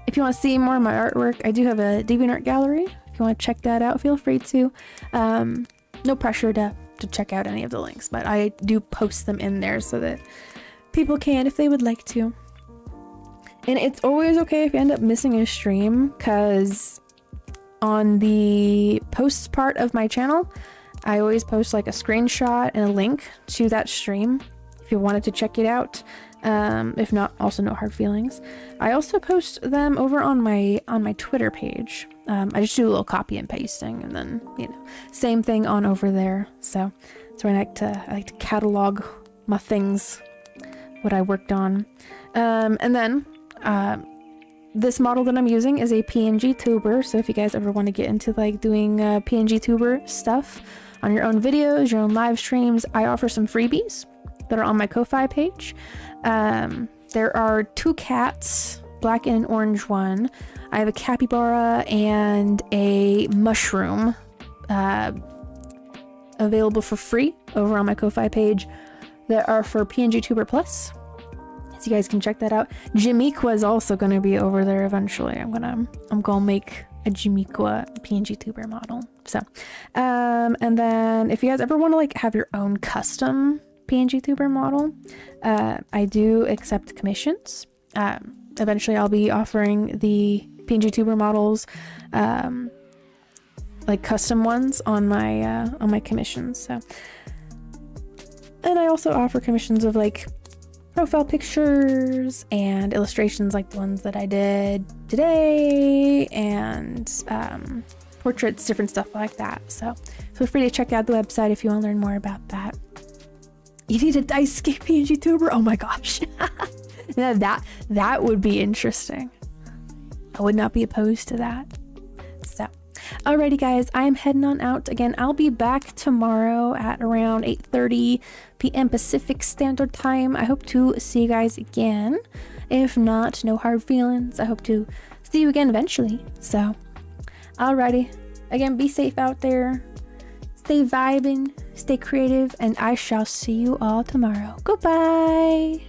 If you want to see more of my artwork, I do have a DeviantArt gallery. If you want to check that out, feel free to. No pressure to check out any of the links, but I do post them in there so that people can if they would like to. And it's always okay if you end up missing a stream, because on the posts part of my channel, I always post like a screenshot and a link to that stream if you wanted to check it out. If not, also no hard feelings. I also post them over on my Twitter page. I just do a little copy and pasting, and then, you know, same thing on over there. So that's where I like to catalog my things, what I worked on. And then this model that I'm using is a PNG tuber. So if you guys ever want to get into like doing PNG tuber stuff on your own videos, your own live streams, I offer some freebies that are on my Ko-Fi page. There are 2 cats, black and an orange one. I have a capybara and a mushroom available for free over on my Ko-Fi page that are for PNG Tuber Plus. So you guys can check that out. Jamiqua is also going to be over there eventually. I'm gonna make a Jamiqua PNG Tuber model. So, and then if you guys ever want to like have your own custom PNG Tuber model, I do accept commissions. Eventually I'll be offering the PNG Tuber models, like custom ones on my commissions. So, and I also offer commissions of like profile pictures and illustrations like the ones that I did today, and portraits, different stuff like that. So feel free to check out the website if you want to learn more about that. You need a dice skate PNG tuber? Oh my gosh. that would be interesting. I would not be opposed to that. So, alrighty guys, I am heading on out. Again, I'll be back tomorrow at around 8:30 p.m. Pacific Standard Time. I hope to see you guys again. If not, no hard feelings. I hope to see you again eventually. So, alrighty. Again, be safe out there. Stay vibing, stay creative, and I shall see you all tomorrow. Goodbye!